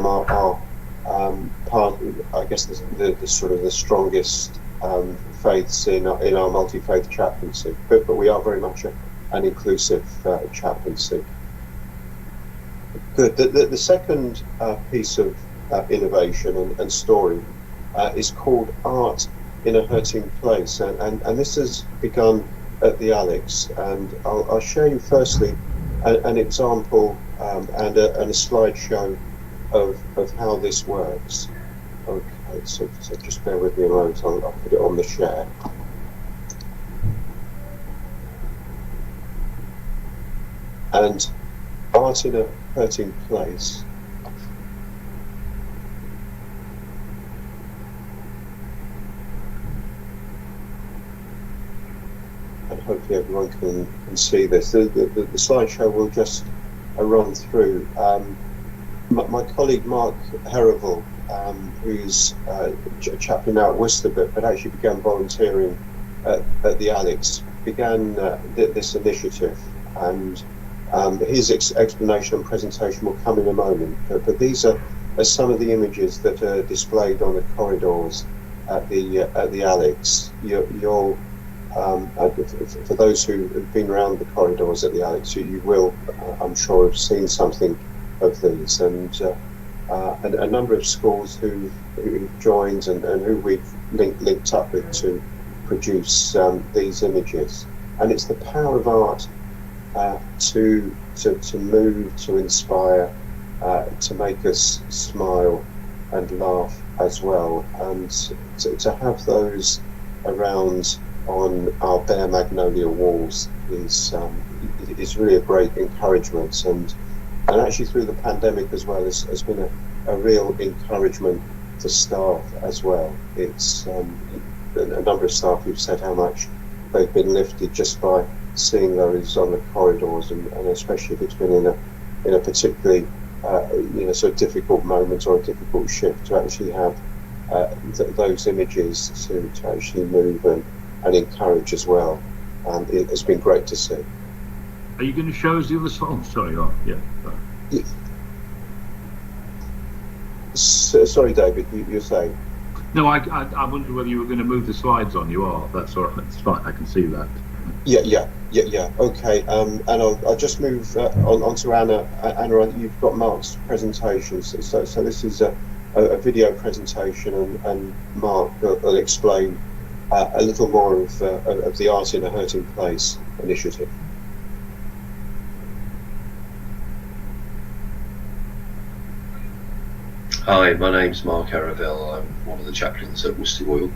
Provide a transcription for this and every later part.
our part, I guess, the sort of the strongest faiths in our multi-faith chaplaincy, but we are very much an inclusive chaplaincy. Good. The second piece of innovation and story is called Art in a Hurting Place, and this has begun at the Alex, and I'll show you firstly an example and a slideshow of how this works. Okay, so just bear with me a moment, I'll put it on the share. And Art in a Hurting Place. And hopefully everyone can see this. The slideshow will just run through. My colleague Mark Herrival, who's a chaplain now at Worcester, but actually began volunteering at the Alex, began this initiative, and his explanation and presentation will come in a moment. But these are some of the images that are displayed on the corridors at the Alex. You'll for those who have been around the corridors at the Alex, you will, I'm sure, have seen something of these, and a number of schools who joined and who we've linked up with to produce these images. And it's the power of art to move, to inspire, to make us smile and laugh as well, and to have those around on our bare magnolia walls is really a great encouragement, and actually through the pandemic as well has been a real encouragement to staff as well. It's a number of staff who've said how much they've been lifted just by seeing those on the corridors, and especially if it's been in a particularly sort of difficult moment or a difficult shift, to actually have those images to actually move and encourage as well. It has been great to see. Are you going to show us the other song? Sorry, yeah. Sorry, David, you're saying? No, I wondered whether you were going to move the slides on. You are. That's all right. That's fine. I can see that. Yeah. Okay. And I'll just move onto Anna. Anna, you've got Mark's presentation. So this is a video presentation, and Mark will explain a little more of the Art in a Hurting Place initiative. Hi, my name's Mark Herrival. I'm one of the chaplains at Worcester Royal.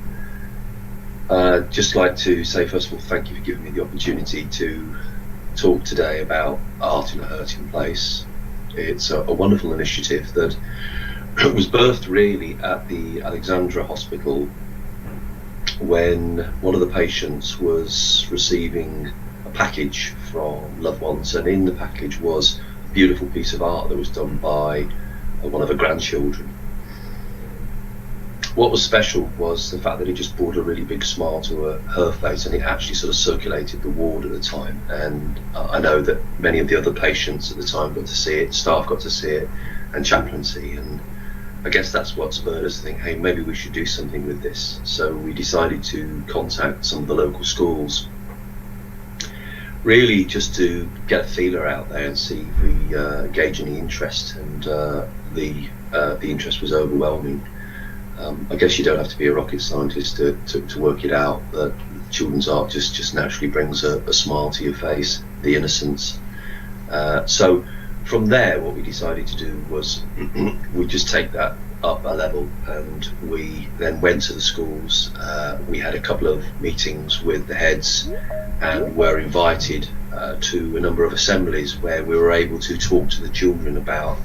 Just like to say, first of all, thank you for giving me the opportunity to talk today about Art in a Hurting Place. It's a wonderful initiative that was birthed really at the Alexandra Hospital when one of the patients was receiving a package from loved ones, and in the package was a beautiful piece of art that was done by one of her grandchildren. What was special was the fact that it just brought a really big smile to her face, and it actually sort of circulated the ward at the time. And I know that many of the other patients at the time got to see it, staff got to see it, and chaplaincy, and I guess that's what spurred us to think, hey, maybe we should do something with this. So we decided to contact some of the local schools, really just to get a feeler out there and see if we gauge any interest, and the interest was overwhelming. I guess you don't have to be a rocket scientist to work it out, that children's art just naturally brings a smile to your face, the innocence. So from there, what we decided to do was we just take that up a level, and we then went to the schools. We had a couple of meetings with the heads, and were invited to a number of assemblies where we were able to talk to the children about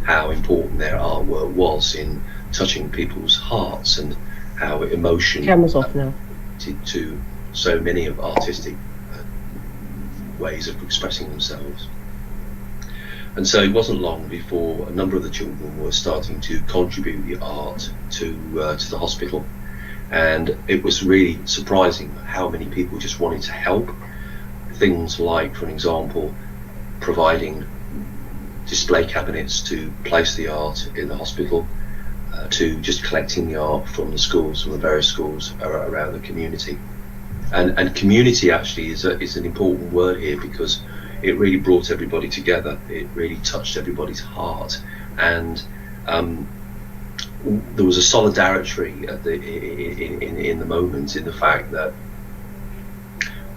how important their artwork was in touching people's hearts, and how emotion Camera's off now. To so many of artistic ways of expressing themselves. And so it wasn't long before a number of the children were starting to contribute the art to the hospital, and it was really surprising how many people just wanted to help. Things like, for example, providing display cabinets to place the art in the hospital, to just collecting the art from the schools, from the various schools around the community. And community actually is an important word here, because it really brought everybody together. It really touched everybody's heart, and there was a solidarity in the moment, in the fact that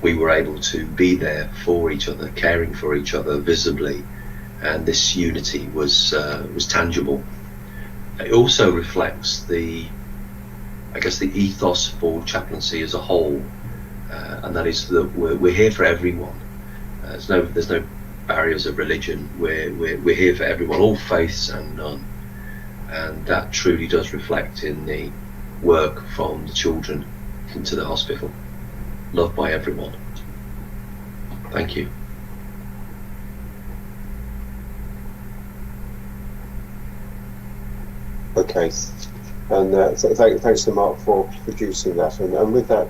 we were able to be there for each other, caring for each other visibly, and this unity was tangible. It also reflects the ethos for chaplaincy as a whole, and that is that we're here for everyone. There's no barriers of religion. We're here for everyone, all faiths and none, and that truly does reflect in the work from the children into the hospital. Loved by everyone. Thank you. Okay, and thanks to Mark for producing that. And with that,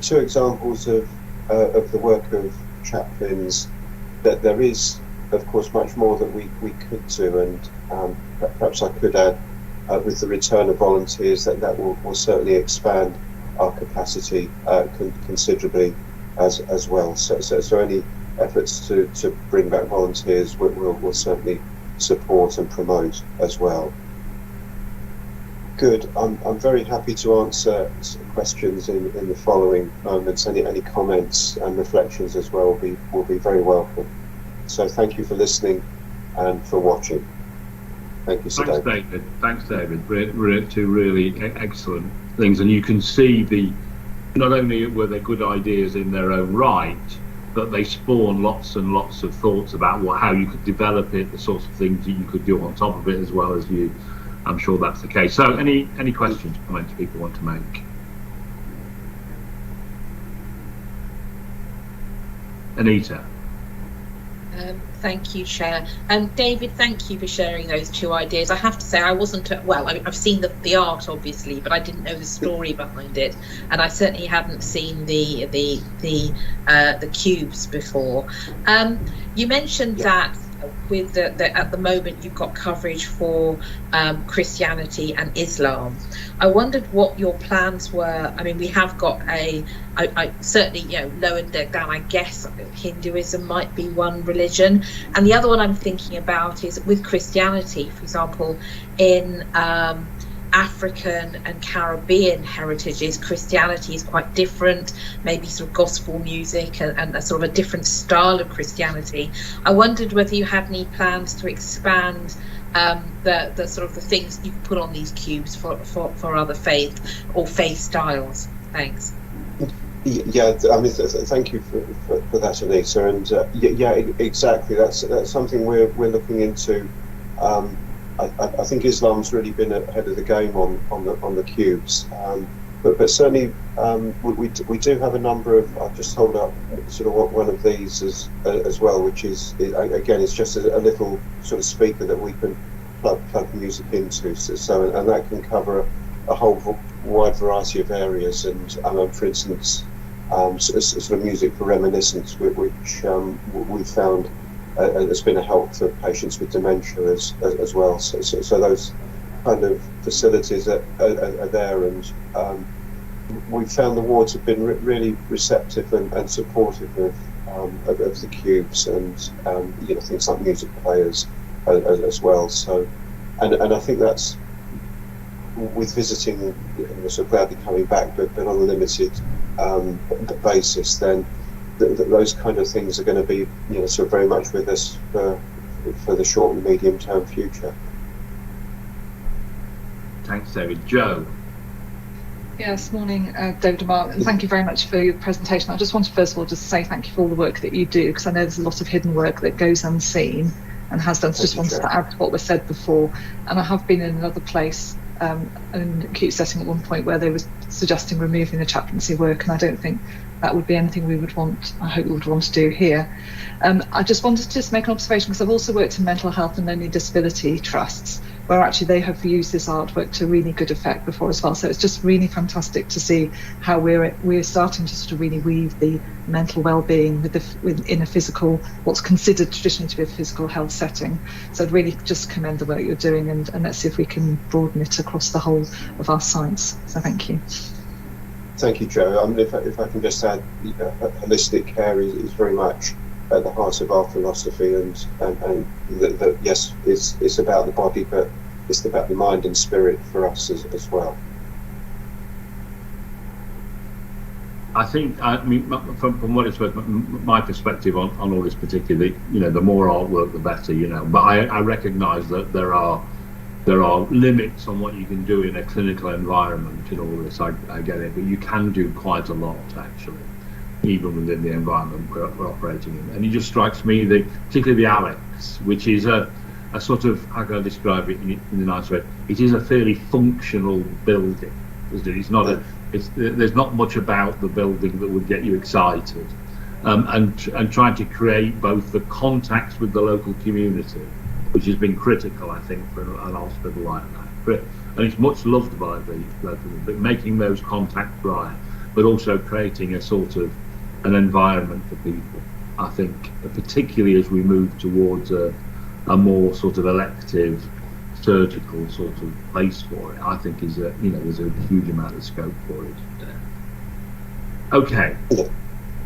two examples of the work of chaplains. That there is, of course, much more that we could do, and perhaps I could add, with the return of volunteers, that will certainly expand our capacity considerably as well. So any efforts to bring back volunteers we'll certainly support and promote as well. Good. I'm very happy to answer questions in the following moments. Any comments and reflections as well will be very welcome. So thank you for listening and for watching. Thank you, Sir David. Thanks, David. Two really excellent things, and you can see not only were they good ideas in their own right, but they spawn lots and lots of thoughts about how you could develop it, the sorts of things that you could do on top of it as well as you. I'm sure that's the case. So any questions, comments people want to make? Anita. Thank you, Chair. David, thank you for sharing those two ideas. I have to say, I wasn't I've seen the art, obviously, but I didn't know the story behind it, and I certainly hadn't seen the cubes before. You mentioned that with at the moment you've got coverage for Christianity and Islam. I wondered what your plans were. I mean, we have got I certainly, lowered down, I guess Hinduism might be one religion, and the other one I'm thinking about is with Christianity, for example, in African and Caribbean heritages, Christianity is quite different, maybe sort of gospel music and a sort of a different style of Christianity. I wondered whether you had any plans to expand the sort of the things you put on these cubes for other faith or faith styles. Thanks. Yeah, I mean, thank you for that, Anita. And yeah, exactly. That's something we're looking into. I think Islam's really been ahead of the game on the cubes, but certainly we do have a number of. I've just hold up sort of one of these as well, which is again it's just a little sort of speaker that we can plug music into. So and that can cover a whole wide variety of areas. And for instance, sort of music for reminiscence, which we found. Has been a help for patients with dementia as well. So those kind of facilities are there, and we've found the wards have been really receptive and supportive of the cubes, and things like music players as well. So, and I think that's with visiting, so gladly coming back, but on a limited basis, then. Those kind of things are going to be, sort of very much with us for the short and medium term future. Thanks, David. Joe. Yes, morning, David and Mark, and thank you very much for your presentation. I just wanted first of all just to say thank you for all the work that you do, because I know there's a lot of hidden work that goes unseen and has done. So just wanted to add to what was said before. And I have been in another place, in an acute setting at one point, where they were suggesting removing the chaplaincy work, and I don't think that would be anything we would want, I hope we would want to do here. I just wanted to make an observation, because I've also worked in mental health and learning disability trusts, where actually they have used this artwork to really good effect before as well. So it's just really fantastic to see how we're starting to sort of really weave the mental well-being within a physical, what's considered traditionally to be a physical health setting. So I'd really just commend the work you're doing, and let's see if we can broaden it across the whole of our sites. So thank you. Thank you, Joe. If I can just add, holistic care is very much at the heart of our philosophy, and yes, it's about the body, but it's about the mind and spirit for us as well. I think, from what it's worth, my perspective on all this particularly, the more artwork, the better, But I recognise that there are limits on what you can do in a clinical environment in all this. I get it, but you can do quite a lot actually, even within the environment we're operating in. And it just strikes me, particularly the Alex, which is a sort of, how can I describe it in a nice way? It is a fairly functional building, isn't it? It's not there's not much about the building that would get you excited. And trying to create both the contacts with the local community, which has been critical, I think, for an hospital like that. And it's much loved by the local, but making those contacts right, but also creating a sort of an environment for people. I think, particularly as we move towards a more sort of elective surgical sort of place for it, I think there's a huge amount of scope for it there. Okay.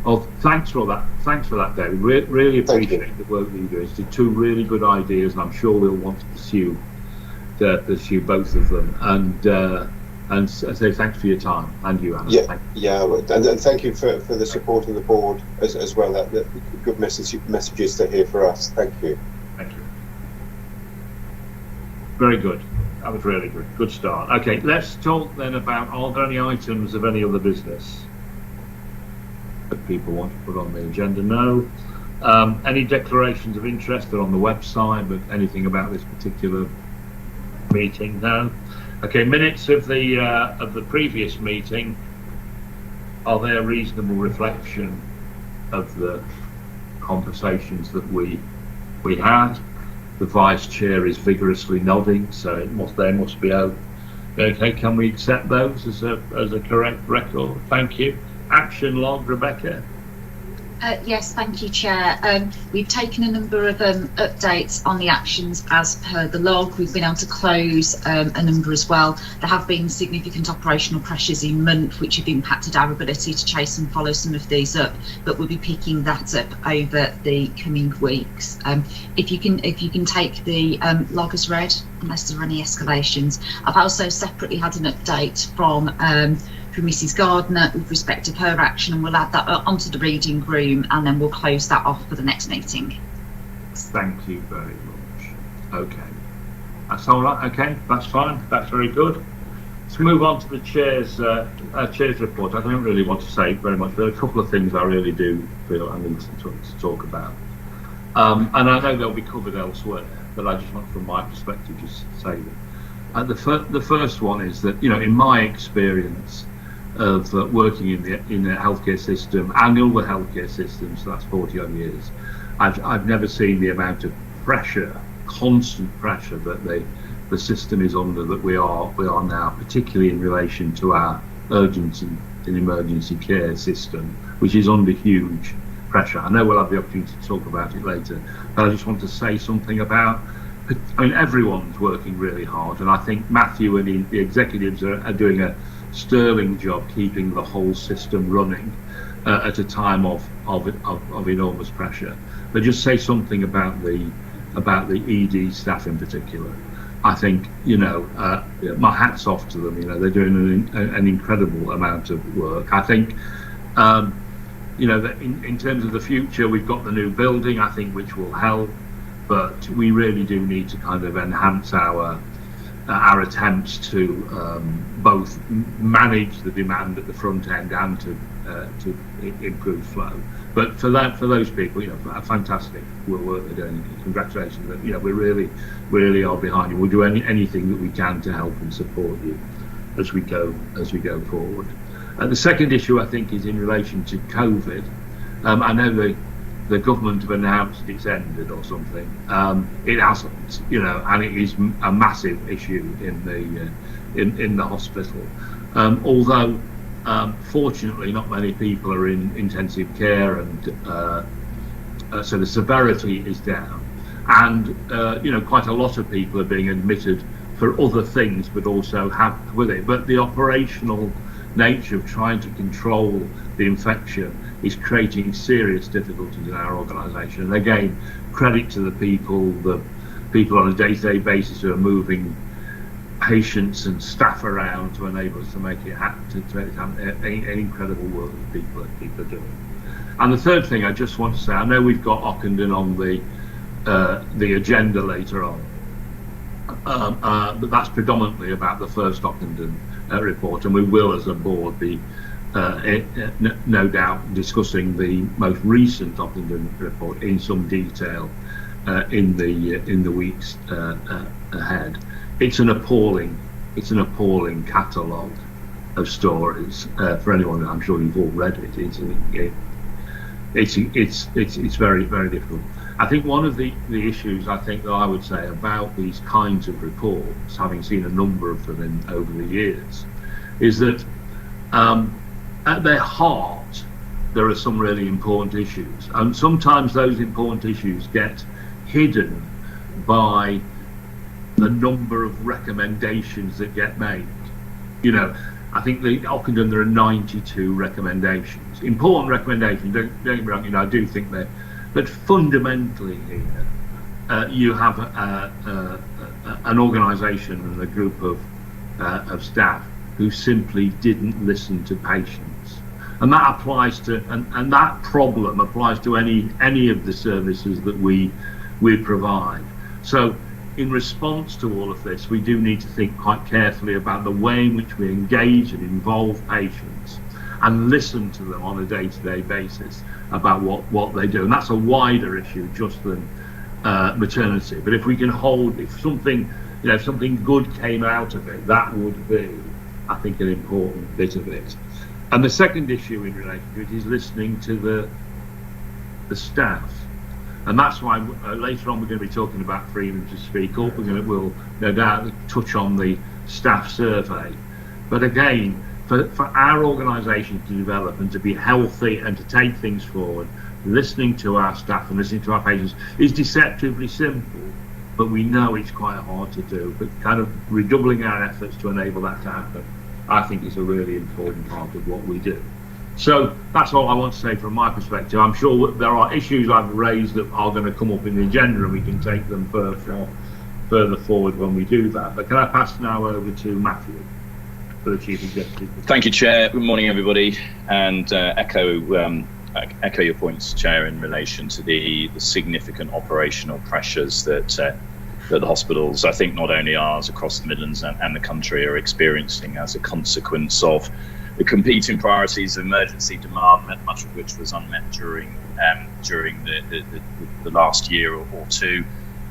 Well, thanks for that, David. Really appreciate the work that you do. It's two really good ideas, and I'm sure we'll want to pursue both of them. And say thanks for your time, and you, Anna. And thank you for the support of the board as well. That good messages to hear for us. Thank you. Thank you. Very good. That was really good. Good start. Okay, let's talk then about, are there any items of any other business that people want to put on the agenda? No. Any declarations of interest? They're on the website, but anything about this particular meeting? No. Okay, minutes of the previous meeting. Are there reasonable reflection of the conversations that we had? The vice chair is vigorously nodding, so they must be out. Okay, can we accept those as a correct record? Thank you. Action log, Rebecca. Yes, thank you, Chair. We've taken a number of updates on the actions as per the log. We've been able to close a number as well. There have been significant operational pressures in month which have impacted our ability to chase and follow some of these up, but we'll be picking that up over the coming weeks. If you can take the log as read, unless there are any escalations. I've also separately had an update from Mrs. Gardner with respect to her action, and we'll add that onto the reading room, and then we'll close that off for the next meeting. Thank you very much. Okay, that's all right. Okay, that's fine. That's very good. Let's move on to the chair's report. I don't really want to say very much, but a couple of things I really do feel I need to talk about, and I know they'll be covered elsewhere, but I just want, from my perspective, just to say that. The first one is that, in my experience of working in the healthcare system and all the healthcare systems for the last 40 odd years, I've never seen the amount of pressure, constant pressure that the system is under, that we are now, particularly in relation to our urgency and emergency care system, which is under huge pressure. I know we'll have the opportunity to talk about it later, but I just want to say something about, everyone's working really hard, and I think Matthew and the executives are doing a sterling job keeping the whole system running at a time of enormous pressure. But just say something about the ED staff in particular. I think, my hat's off to them. They're doing an incredible amount of work. I think, that in terms of the future, we've got the new building, I think, which will help. But we really do need to kind of enhance our attempts to both manage the demand at the front end and to improve flow. But for those people, fantastic work they're doing. Congratulations. We really are behind you. We'll do anything that we can to help and support you as we go forward. The second issue, I think, is in relation to COVID. I know the government have announced it's ended or something. It hasn't, and it is a massive issue in the hospital. Although fortunately not many people are in intensive care, and so the severity is down, and quite a lot of people are being admitted for other things, but also have with it. But the operational nature of trying to control the infection is creating serious difficulties in our organisation. And again, credit to the people on a day-to-day basis who are moving patients and staff around to enable us to make it happen. An incredible work that people are doing. And the third thing I just want to say, I know we've got Ockenden on the agenda later on, but that's predominantly about the first Ockenden report, and we will, as a board, be no doubt discussing the most recent Ockenden report in some detail in the weeks ahead. It's an appalling catalogue of stories for anyone. I'm sure you've all read it. It's very, very difficult. I think one of the issues I think that I would say about these kinds of reports, having seen a number of them over the years, is that at their heart there are some really important issues, and sometimes those important issues get hidden by the number of recommendations that get made. I think Ockenden there are 92 recommendations, important recommendations. Don't get me wrong. I do think that. But fundamentally here, you have an organisation and a group of staff who simply didn't listen to patients, and that applies to and that problem applies to any of the services that we provide. So, in response to all of this, we do need to think quite carefully about the way in which we engage and involve patients and listen to them on a day-to-day basis about what they do. And that's a wider issue just than maternity. But if we can if something good came out of it, that would be, I think, an important bit of it. And the second issue in relation to it is listening to the staff. And that's why later on we're going to be talking about freedom to speak up. We'll no doubt touch on the staff survey. But again, for our organisation to develop and to be healthy and to take things forward, listening to our staff and listening to our patients is deceptively simple, but we know it's quite hard to do. But kind of redoubling our efforts to enable that to happen, I think, is a really important part of what we do. So that's all I want to say from my perspective. I'm sure there are issues I've raised that are going to come up in the agenda, and we can take them further forward when we do that. But can I pass now over to Matthew for the Chief Executive? Thank you, Chair. Good morning, everybody, and echo your points, Chair, in relation to the significant operational pressures that the hospitals, I think not only ours across the Midlands and the country, are experiencing as a consequence of the competing priorities of emergency demand, much of which was unmet during the last year or two.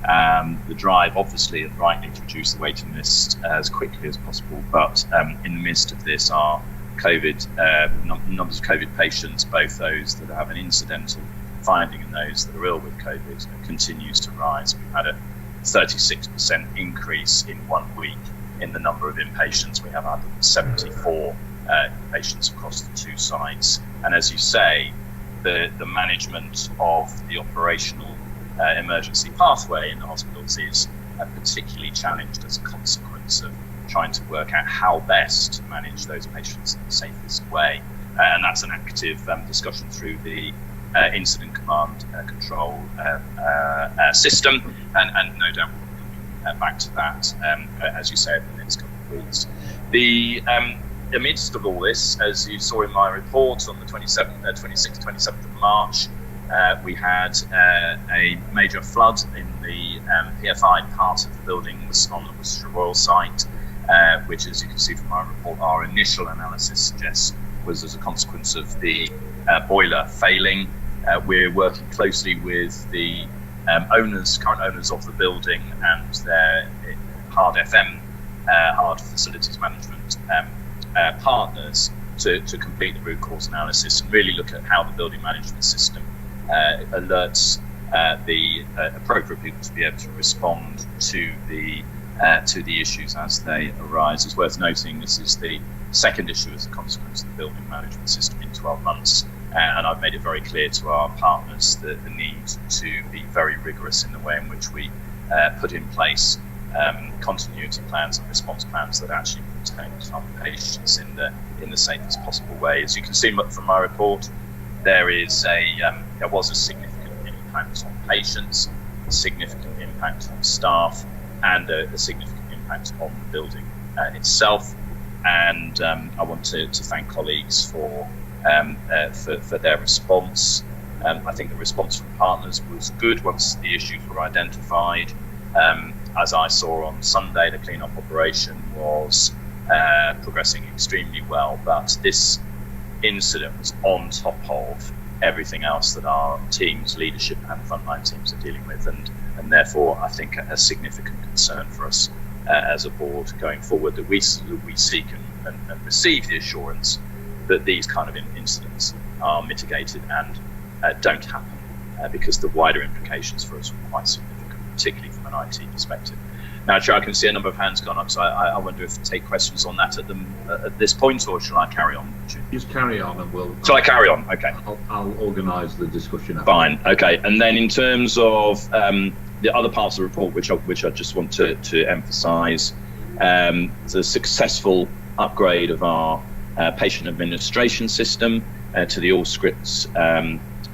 The drive, obviously, and rightly, to reduce the waiting list as quickly as possible. But in the midst of this, our numbers of COVID patients, both those that have an incidental finding and those that are ill with COVID, continues to rise. We've had a 36% increase in 1 week in the number of inpatients. We have 174 patients across the two sites. And as you say, the management of the operational emergency pathway in the hospitals is particularly challenged as a consequence of trying to work out how best to manage those patients in the safest way. And that's an active discussion through the incident command control system, and no doubt we'll be coming back to that, as you say, in the next couple of weeks. Amidst of all this, as you saw in my report, on the 26th, 27th of March, we had a major flood in the PFI part of the buildings on the Worcester Royal site, which, as you can see from our report, our initial analysis suggests was as a consequence of the boiler failing. We're working closely with the current owners of the building and their hard facilities management partners to complete the root cause analysis and really look at how the building management system alerts the appropriate people to be able to respond to the issues as they arise. It's worth noting this is the second issue as a consequence of the building management system in 12 months, and I've made it very clear to our partners that the need to be very rigorous in the way in which we put in place continuity plans and response plans that actually protect our patients in the safest possible way. As you can see from my report, there was a significant impact on patients, a significant impact on staff, and a significant impact on the building itself. And I want to thank colleagues for their response. I think the response from partners was good once the issues were identified. As I saw on Sunday, the clean-up operation was progressing extremely well, but this incident was on top of everything else that our teams, leadership and frontline teams are dealing with, and therefore I think a significant concern for us as a board going forward, that we seek and receive the assurance that these kind of incidents are mitigated and don't happen, because the wider implications for us are quite significant, particularly from an IT perspective. Now, Chair, I can see a number of hands gone up, so I wonder if to take questions on that at this point, or shall I carry on? Just carry on, and we'll. Shall I carry on? Okay. I'll organise the discussion. Fine. Okay. And then in terms of the other parts of the report, which I just want to emphasise, the successful upgrade of our patient administration system to the Allscripts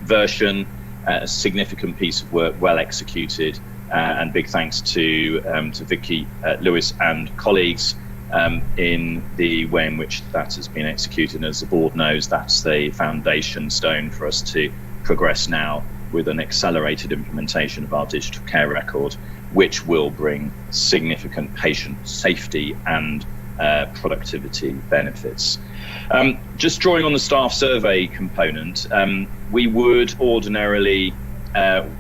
version, a significant piece of work, well executed. And big thanks to Vicky Lewis and colleagues in the way in which that has been executed. As the board knows, that's the foundation stone for us to progress now with an accelerated implementation of our digital care record, which will bring significant patient safety and productivity benefits. Just drawing on the staff survey component, we would ordinarily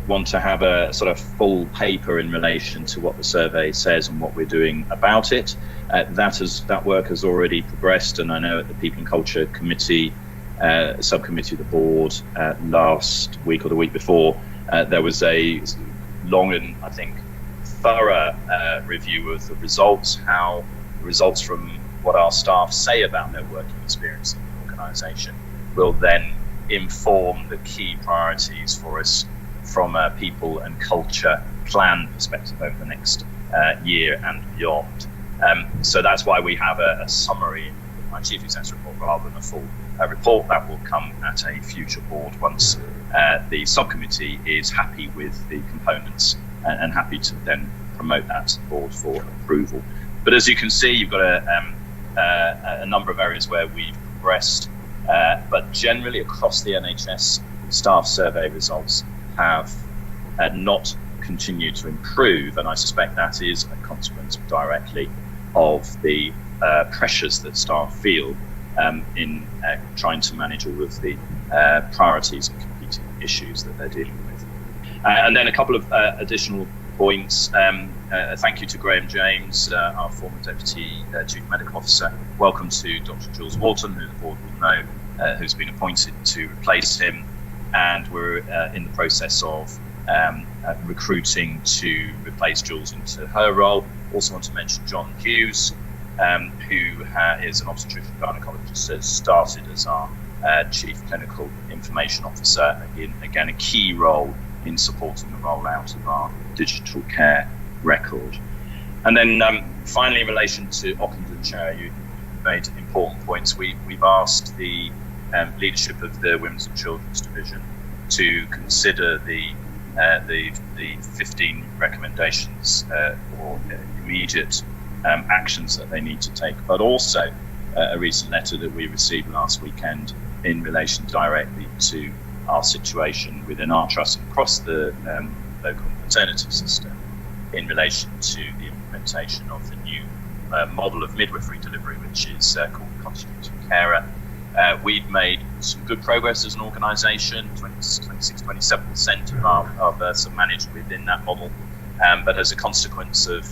want to have a sort of full paper in relation to what the survey says and what we're doing about it. That work has already progressed, and I know at the People and Culture Committee subcommittee of the board last week or the week before, there was a long and I think thorough review of the results, how the results from what our staff say about their working experience in the organisation will then inform the key priorities for us from a people and culture plan perspective over the next year and beyond. So that's why we have a summary in my chief exec's report rather than a full report. That will come at a future board once the subcommittee is happy with the components and happy to then promote that to the board for approval. But as you can see, you've got a number of areas where we've progressed, but generally across the NHS, staff survey results have not continued to improve, and I suspect that is a consequence directly of the pressures that staff feel in trying to manage all of the priorities and competing issues that they're dealing with. And then a couple of additional points. Thank you to Graham James, our former Deputy Chief Medical Officer. Welcome to Dr. Jules Wharton, who the board will know who's been appointed to replace him. And we're in the process of recruiting to replace Jules into her role. Also want to mention John Hughes, who is an obstetrician gynaecologist, has started as our Chief Clinical Information Officer, again a key role in supporting the rollout of our digital care record. And then finally, in relation to Ockenden Chair, you made important points. We've asked the leadership of the Women's and Children's Division to consider the 15 recommendations or immediate actions that they need to take, but also a recent letter that we received last weekend in relation directly to our situation within our trust and across the local maternity system in relation to the implementation of the new model of midwifery delivery, which is called Continuity Carer. We've made some good progress as an organisation. 26-27% of our births are managed within that model, but as a consequence of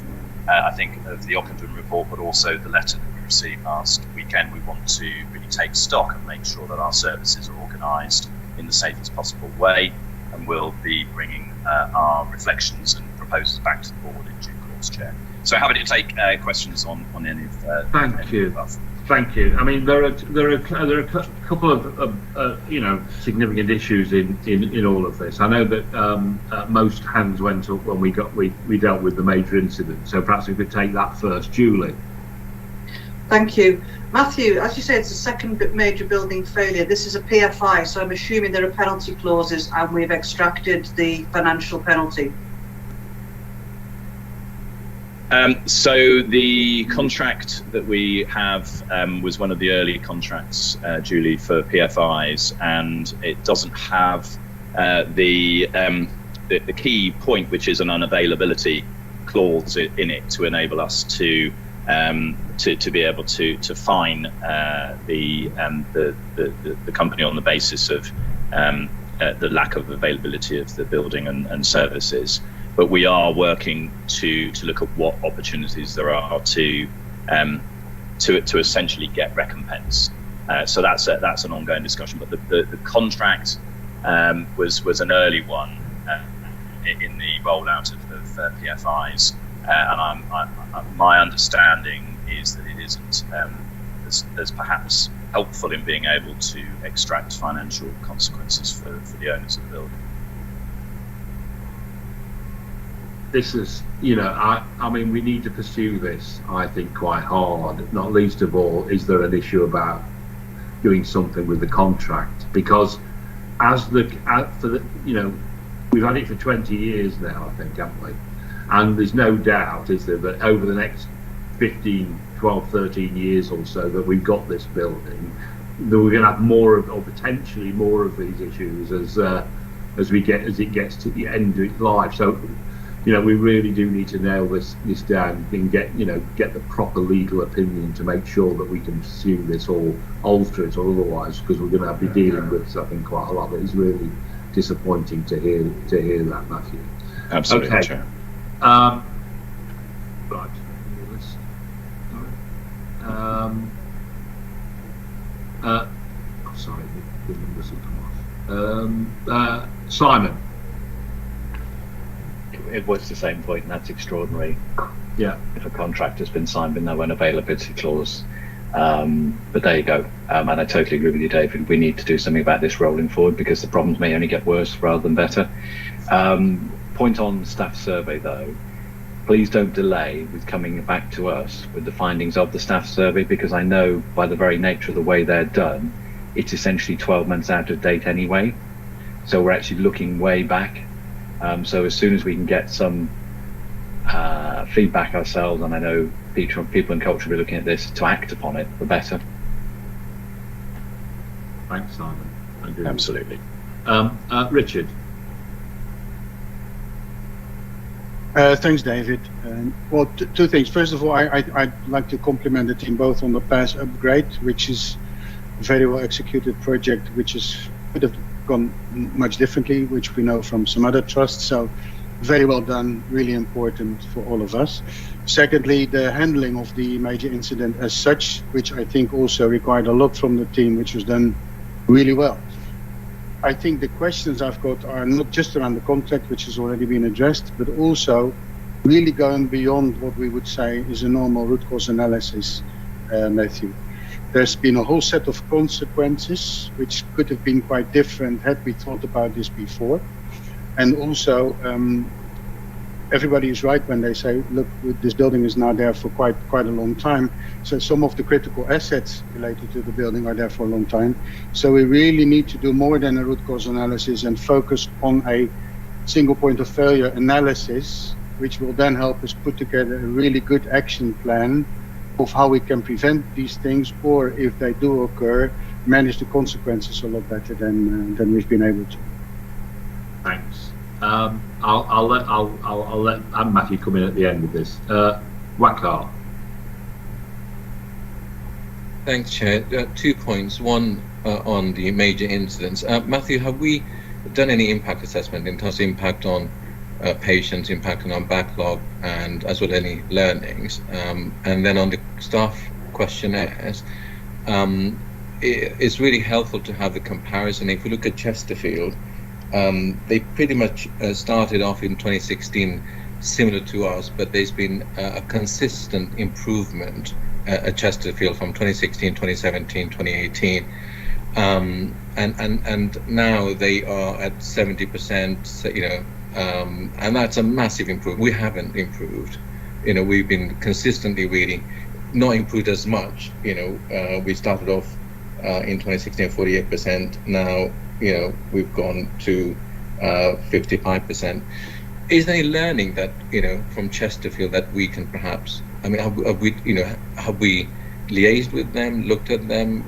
I think of the Ockenden report, but also the letter that we received last weekend, we want to really take stock and make sure that our services are organised in the safest possible way. and we'll be bringing our reflections and proposals back to the board in due course, Chair. So happy to take questions on any of Thank you. Thank you. I mean, there are a couple of significant issues in all of this. I know that most hands went up when we dealt with the major incident. So perhaps we could take that first, Julie. Thank you, Matthew. As you say, it's a second major building failure. This is a PFI, so I'm assuming there are penalty clauses, and we've extracted the financial penalty. So the contract that we have was one of the early contracts, Julie, for PFIs, and it doesn't have the key point, which is an unavailability clause in it to enable us to be able to fine the company on the basis of the lack of availability of the building and services. But we are working to look at what opportunities there are to essentially get recompense. So that's an ongoing discussion. But the contract was an early one in the rollout of PFIs, and my understanding is that it isn't as perhaps helpful in being able to extract financial consequences for the owners of the building. This is, I mean, we need to pursue this, I think, quite hard. Not least of all, is there an issue about doing something with the contract? Because we've had it for 20 years now, I think, haven't we? And there's no doubt, is there, that over the next 15, 12, 13 years or so that we've got this building, that we're going to have more of, or potentially more of these issues as it gets to the end of its life. So, we really do need to nail this down and get the proper legal opinion to make sure that we can pursue this or alter it or otherwise, because we're going to be dealing with something quite a lot. It is really disappointing to hear that, Matthew. Absolutely, okay. Chair. Right. Sorry, the numbers have come off. Simon. It was the same point, and that's extraordinary. Yeah. If a contract has been signed with no unavailability clause, but there you go. And I totally agree with you, David. We need to do something about this rolling forward, because the problems may only get worse rather than better. Point on staff survey, though. Please don't delay with coming back to us with the findings of the staff survey, because I know by the very nature of the way they're done, it's essentially 12 months out of date anyway. So we're actually looking way back. So as soon as we can get some feedback ourselves, and I know people in culture will be looking at this to act upon it, the better. Thanks, Simon. I agree. Absolutely. Richard. Thanks, David. Well, two things. First of all, I'd like to compliment the team both on the PAS upgrade, which is a very well executed project, which could have gone much differently, which we know from some other trusts. So very well done, really important for all of us. Secondly, the handling of the major incident as such, which I think also required a lot from the team, which was done really well. I think the questions I've got are not just around the contract, which has already been addressed, but also really going beyond what we would say is a normal root cause analysis, Matthew. There's been a whole set of consequences which could have been quite different had we thought about this before. And also, everybody is right when they say, look, this building is now there for quite a long time. So some of the critical assets related to the building are there for a long time. So we really need to do more than a root cause analysis and focus on a single point of failure analysis, which will then help us put together a really good action plan of how we can prevent these things, or if they do occur, manage the consequences a lot better than we've been able to. Thanks. I'll let Matthew come in at the end of this. Wakar. Thanks, Chair. 2 points. One on the major incidents. Matthew, have we done any impact assessment in terms of impact on patients, impact on our backlog, and as well as any learnings? And then on the staff questionnaires, it's really helpful to have the comparison. If we look at Chesterfield, they pretty much started off in 2016 similar to us, but there's been a consistent improvement at Chesterfield from 2016, 2017, 2018. And now they are at 70%, you know, and that's a massive improvement. We haven't improved, you know, we've been consistently really not improved as much, you know. We started off in 2016 48%, now, you know, we've gone to 55%. Is there any learning that, you know, from Chesterfield that we can perhaps, I mean, have we, you know, have we liaised with them, looked at them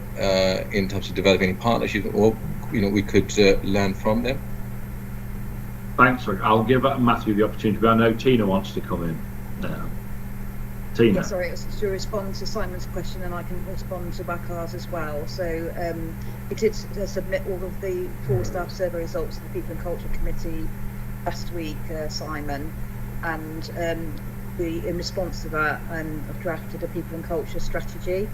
in terms of developing partnerships, or, you know, we could learn from them? Thanks, Rick. I'll give Matthew the opportunity, but I know Tina wants to come in now. Tina. Yeah, sorry, it's to respond to Simon's question, and I can respond to Wakar's as well. So we did submit all of the 4 staff survey results to the People and Culture Committee last week, Simon, and we, in response to that, have drafted a People and Culture strategy,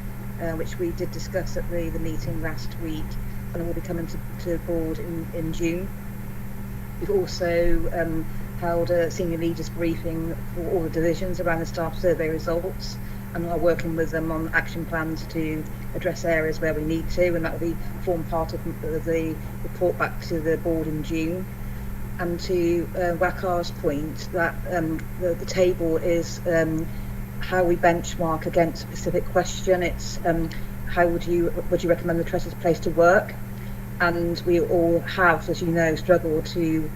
which we did discuss at the meeting last week, and will be coming to board in June. We've also held a senior leaders briefing for all the divisions around the staff survey results, and are working with them on action plans to address areas where we need to, and that will form part of the report back to the board in June. And to Wakar's point, that the table is how we benchmark against a specific question. It's how would you recommend the trust's place to work? And we all have, as you know, struggled to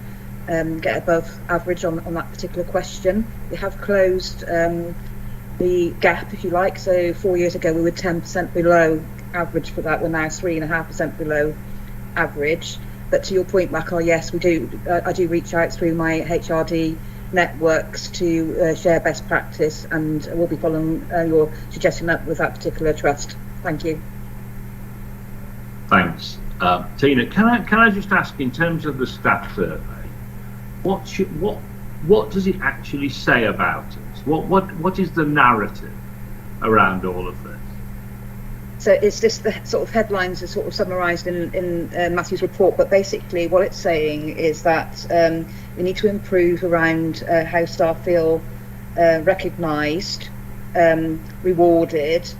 get above average on that particular question. We have closed the gap, if you like. So 4 years ago we were 10% below average for that. We're now 3.5% below average. But to your point, Wakar, yes, we do. I do reach out through my HRD networks to share best practice, and we'll be following your suggestion up with that particular trust. Thank you. Thanks. Tina, can I just ask, in terms of the staff survey, what does it actually say about us? What is the narrative around all of this? So it's just the sort of headlines are sort of summarised in Matthew's report, but basically what it's saying is that we need to improve around how staff feel recognised, rewarded,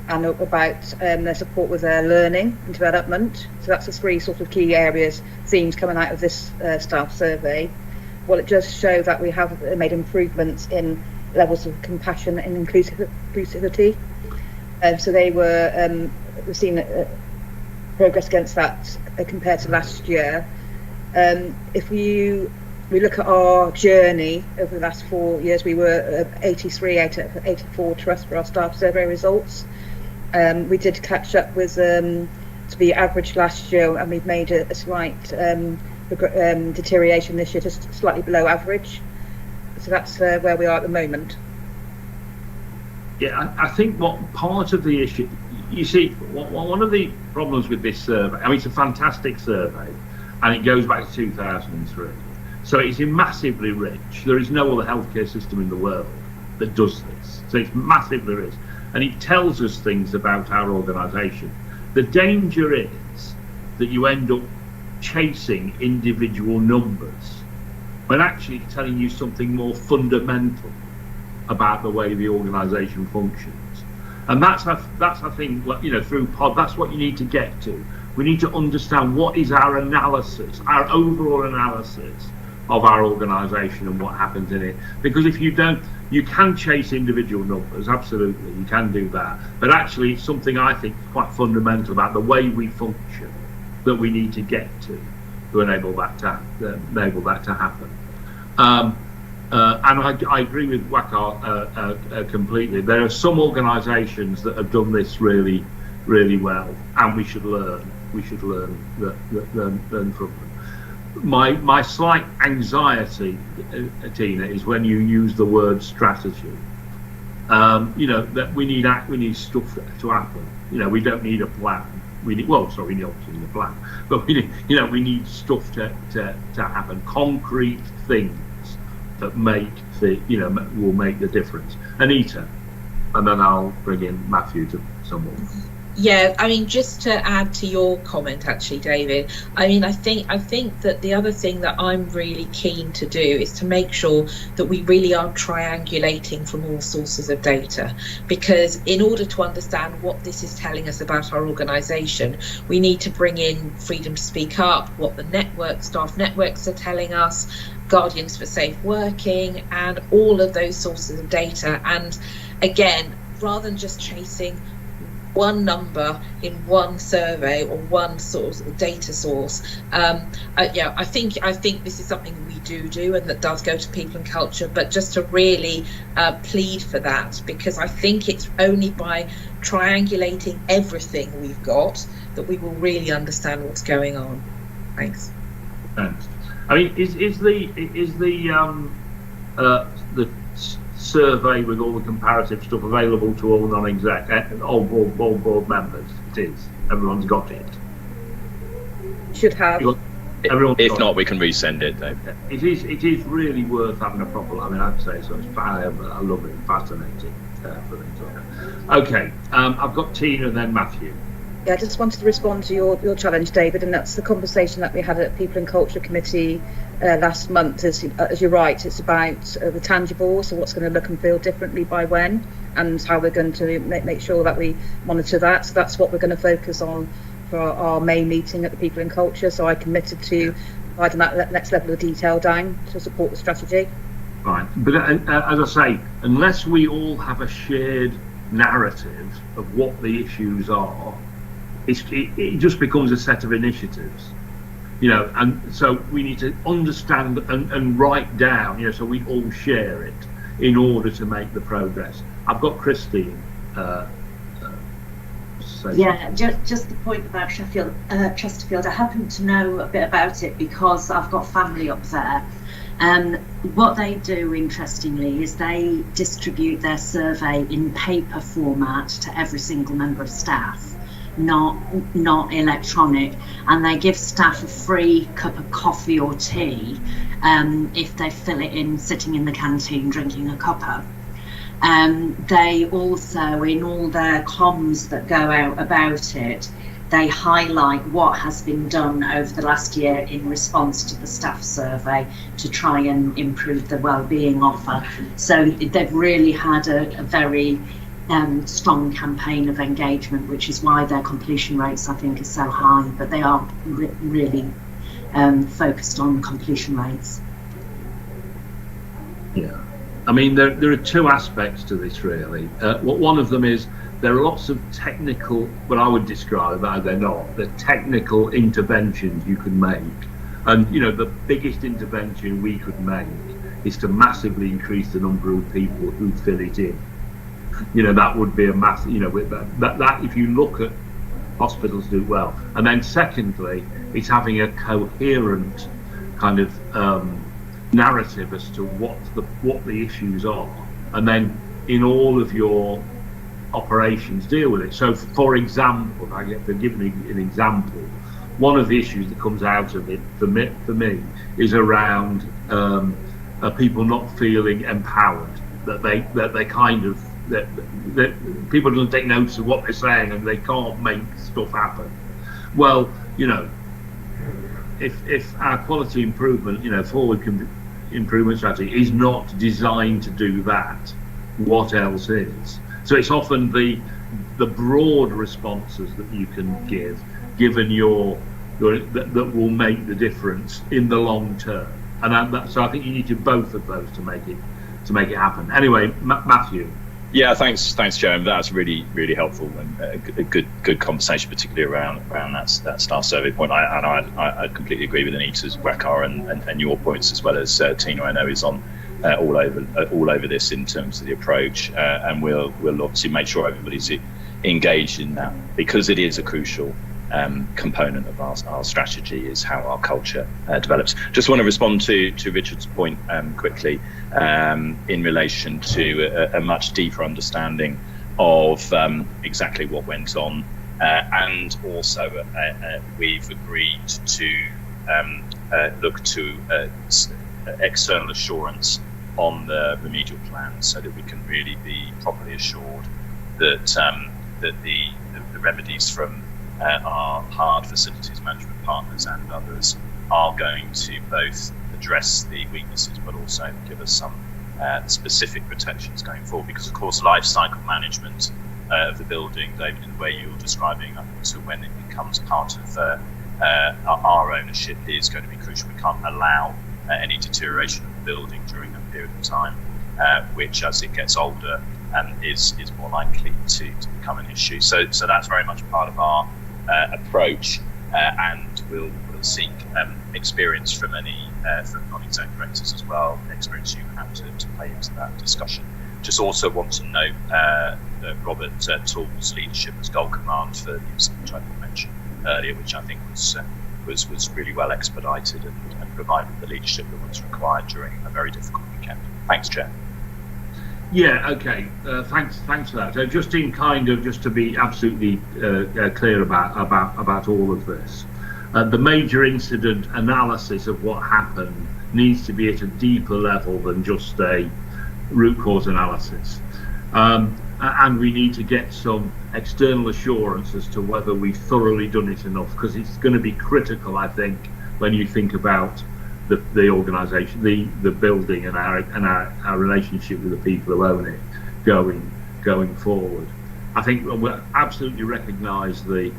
and about their support with their learning and development. So that's the 3 sort of key areas, themes coming out of this staff survey. Well, it does show that we have made improvements in levels of compassion and inclusivity. So they were, we've seen progress against that compared to last year. If we look at our journey over the last 4 years, we were 83 out of 84 trusts for our staff survey results. We did catch up with to be average last year, and we've made a slight deterioration this year, just slightly below average. So that's where we are at the moment. Yeah, I think what part of the issue, you see, one of the problems with this survey, I mean, it's a fantastic survey, and it goes back to 2003. So it's massively rich. There is no other healthcare system in the world that does this. So it's massively rich. And it tells us things about our organisation. The danger is that you end up chasing individual numbers when actually it's telling you something more fundamental about the way the organisation functions. And that's I think, you know, through pod, that's what you need to get to. We need to understand what is our analysis, our overall analysis of our organisation and what happens in it. Because if you don't, you can chase individual numbers, absolutely, you can do that. But actually it's something I think quite fundamental about the way we function that we need to get to enable that to happen. And I agree with Wakar completely. There are some organisations that have done this really, really well, and we should learn. We should learn from them. My slight anxiety, Tina, is when you use the word strategy. You know, that we need stuff to happen. You know, we don't need a plan. We need obviously need a plan, but we need stuff to happen. Concrete things that will make the difference. Anita, and then I'll bring in Matthew to someone. Yeah, I mean, just to add to your comment, actually, David, I mean, I think that the other thing that I'm really keen to do is to make sure that we really are triangulating from all sources of data, because in order to understand what this is telling us about our organisation, we need to bring in freedom to speak up, what the staff networks are telling us, Guardians for Safe Working, and all of those sources of data. And again, rather than just chasing one number in one survey or one sort of data source, I think this is something we do and that does go to people and culture, but just to really plead for that, because I think it's only by triangulating everything we've got that we will really understand what's going on. Thanks. I mean, is the survey with all the comparative stuff available to all non-exec, all board members? It is. Everyone's got it. Should have. If not, we can resend it, though. It is really worth having a proper. I mean, I'd say so. I love it. Fascinating for things like that. Okay, I've got Tina and then Matthew. Yeah, I just wanted to respond to your challenge, David, and that's the conversation that we had at People and Culture Committee last month. As you're right, it's about the tangible, so what's going to look and feel differently by when, and how we're going to make sure that we monitor that. So that's what we're going to focus on for our May meeting at the People and Culture. So I committed to providing that next level of detail down to support the strategy. Right, but as I say, unless we all have a shared narrative of what the issues are, it just becomes a set of initiatives, and so we need to understand and write down, so we all share it in order to make the progress. I've got Christine. Just the point about Chesterfield. I happen to know a bit about it because I've got family up there. What they do, interestingly, is they distribute their survey in paper format to every single member of staff, not electronic, and they give staff a free cup of coffee or tea if they fill it in sitting in the canteen drinking a cuppa. They also, in all their comms that go out about it, they highlight what has been done over the last year in response to the staff survey to try and improve the wellbeing offer. So they've really had a very strong campaign of engagement, which is why their completion rates, I think, are so high, but they are really focused on completion rates. Yeah, I mean, there are two aspects to this, really. One of them is there are lots of technical, what I would describe as they're not, the technical interventions you can make. And, the biggest intervention we could make is to massively increase the number of people who fill it in. That would be a massive, that if you look at hospitals do well. And then secondly, it's having a coherent kind of narrative as to what the issues are, and then in all of your operations deal with it. So for example, I get to give me an example. One of the issues that comes out of it for me is around people not feeling empowered, that they kind of that people don't take notice of what they're saying and they can't make stuff happen. Well, if our quality improvement, forward improvement strategy is not designed to do that, what else is? So it's often the broad responses that you can give, given that will make the difference in the long term. And so I think you need to both of those to make it happen. Anyway, Matthew. Yeah, thanks, Joe. That's really, really helpful and a good conversation, particularly around that staff survey point. I completely agree with Anita's WACR and your points, as well as Tina, I know, is on all over this in terms of the approach, and we'll obviously make sure everybody's engaged in that, because it is a crucial component of our strategy, is how our culture develops. Just want to respond to Richard's point quickly in relation to a much deeper understanding of exactly what went on, and also we've agreed to look to external assurance on the remedial plan, so that we can really be properly assured that the the remedies from our hard facilities management partners and others are going to both address the weaknesses but also give us some specific protections going forward, because of course life cycle management of the building, David, in the way you're describing, so when it becomes part of our ownership, is going to be crucial. We can't allow any deterioration of the building during that period of time, which as it gets older is more likely to become an issue. So that's very much part of our approach, and we'll seek experience from from non-exec directors as well, experience you have to play into that discussion. Just also want to note Robert Tall's leadership as Goal Command for the incident which I mentioned earlier, which I think was really well expedited and provided the leadership that was required during a very difficult weekend. Thanks, Chair. Yeah, okay. Thanks for that. Just to be absolutely clear about all of this, the major incident analysis of what happened needs to be at a deeper level than just a root cause analysis, and we need to get some external assurance as to whether we've thoroughly done it enough, because it's going to be critical, I think, when you think about the organisation, the building, and our relationship with the people who own it going forward. I think we absolutely recognise the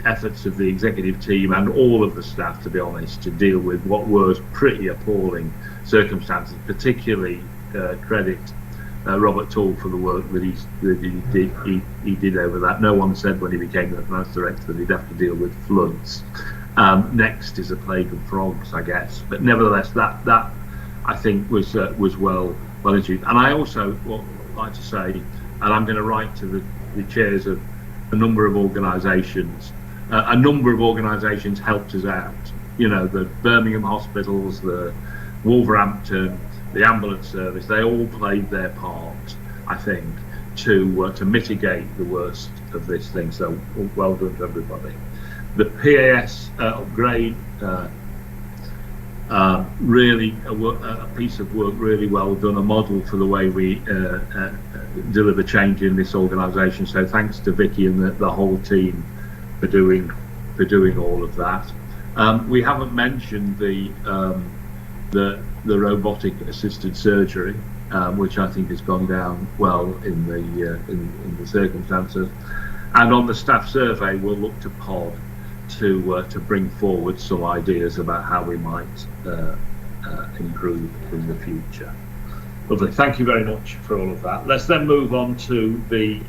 efforts of the executive team and all of the staff, to be honest, to deal with what were pretty appalling circumstances. Particularly credit Robert Tall for the work that he did over that. No one said when he became the finance director that he'd have to deal with floods. Next is a plague of frogs, I guess. But nevertheless, that I think was well achieved. And I also would like to say, and I'm going to write to the chairs of a number of organisations. A number of organisations helped us out. You know, the Birmingham hospitals, the Wolverhampton, the ambulance service, they all played their part, I think, to mitigate the worst of this thing. So well done to everybody. The PAS upgrade, really a piece of work really well done, a model for the way we deliver change in this organisation. So thanks to Vicky and the whole team for doing all of that. We haven't mentioned the robotic assisted surgery, which I think has gone down well in the circumstances. And on the staff survey, we'll look to POD to bring forward some ideas about how we might improve in the future. Lovely. Thank you very much for all of that. Let's then move on to the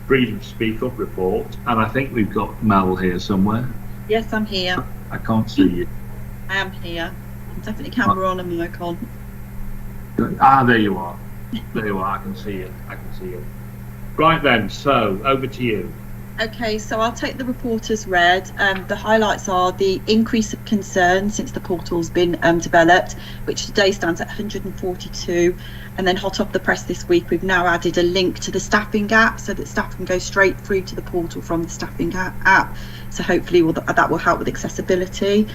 Freedom to Speak Up report, and I think we've got Mel here somewhere. Yes, I'm here. I can't see you. I am here. I'm definitely camera on and mic on. There you are. There you are. I can see you. Right then, so over to you. Okay, so I'll take the report as read. The highlights are the increase of concern since the portal's been developed, which today stands at 142. And then hot off the press this week, we've now added a link to the staffing app so that staff can go straight through to the portal from the staffing app. So hopefully that will help with accessibility.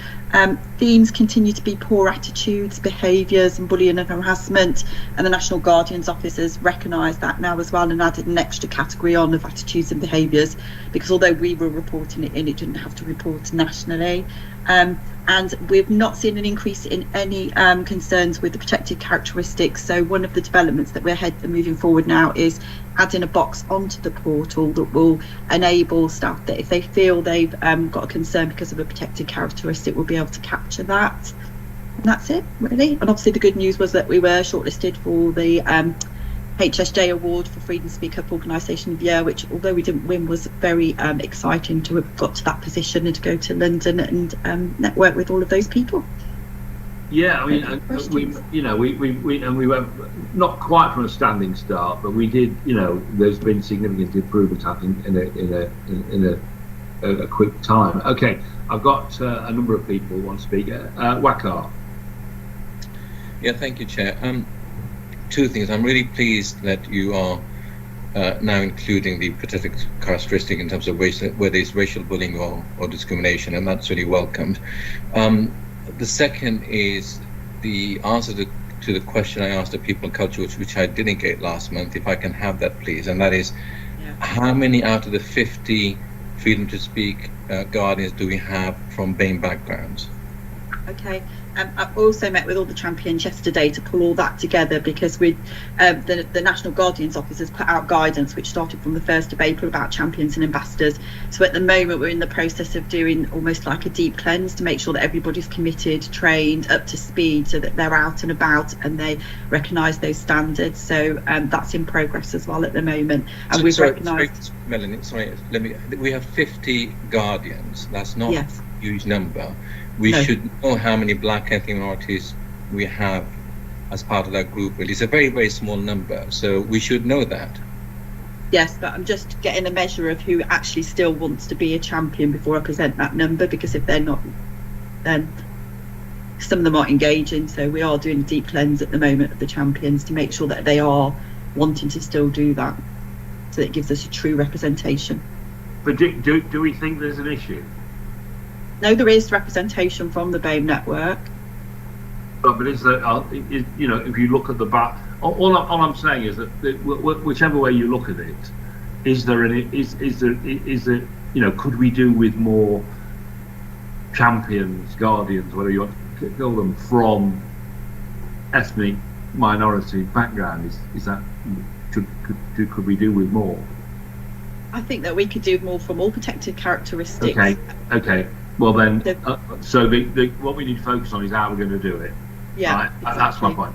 Themes continue to be poor attitudes, behaviours and bullying and harassment. And the National Guardian's Office has recognised that now as well and added an extra category on of attitudes and behaviours, because although we were reporting it in, it didn't have to report nationally. And we've not seen an increase in any concerns with the protected characteristics. So one of the developments that we're moving forward now is adding a box onto the portal that will enable staff that if they feel they've got a concern because of a protected characteristic, we'll be able to capture that. And that's it, really. And obviously the good news was that we were shortlisted for the HSJ Award for Freedom to Speak Up Organisation of the Year, which, although we didn't win, was very exciting to have got to that position and to go to London and network with all of those people. Yeah, I mean, we went not quite from a standing start, but we did. You know, there's been significant improvement happening in a quick time. Okay, I've got a number of people who want to speak. Wakar. Yeah, thank you, Chair. Two things. I'm really pleased that you are now including the protected characteristic in terms of whether it's racial bullying or discrimination, and that's really welcomed. The second is the answer to the question I asked of People and Culture, which I didn't get last month, if I can have that, please, and that is how many out of the 50 freedom to speak guardians do we have from BAME backgrounds? Okay. I've also met with all the champions yesterday to pull all that together, because the National Guardians Office has put out guidance which started from the 1st of April about champions and ambassadors. So at the moment we're in the process of doing almost like a deep cleanse to make sure that everybody's committed, trained, up to speed, so that they're out and about and they recognise those standards. So that's in progress as well at the moment. And we've recognised. Melanie, we have 50 guardians. That's not a huge number. We should know how many black ethnic minorities we have as part of that group. It's a very, very small number, so we should know that. Yes, but I'm just getting a measure of who actually still wants to be a champion before I present that number, because if they're not, then some of them aren't engaging. So we are doing a deep cleanse at the moment of the champions to make sure that they are wanting to still do that, so that it gives us a true representation. But do we think there's an issue? No, there is representation from the BAME network. But is there, you know, if you look at the back, all I'm saying is that whichever way you look at it, is there, you know, could we do with more champions, guardians, whatever you want to call them, from ethnic minority background? Is that, could we do with more? I think that we could do more from all protected characteristics. Okay. Well then, so what we need to focus on is how we're going to do it. Yeah, right? exactly. That's my point.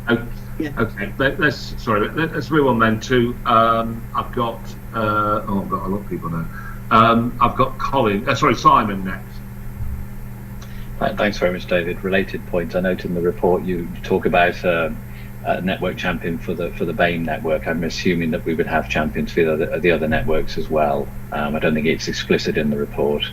Okay. Let's move on then to I've got a lot of people now. I've got Simon next. Thanks very much, David. Related point. I note in the report you talk about a network champion for the BAME network. I'm assuming that we would have champions for the other networks as well. I don't think it's explicit in the report.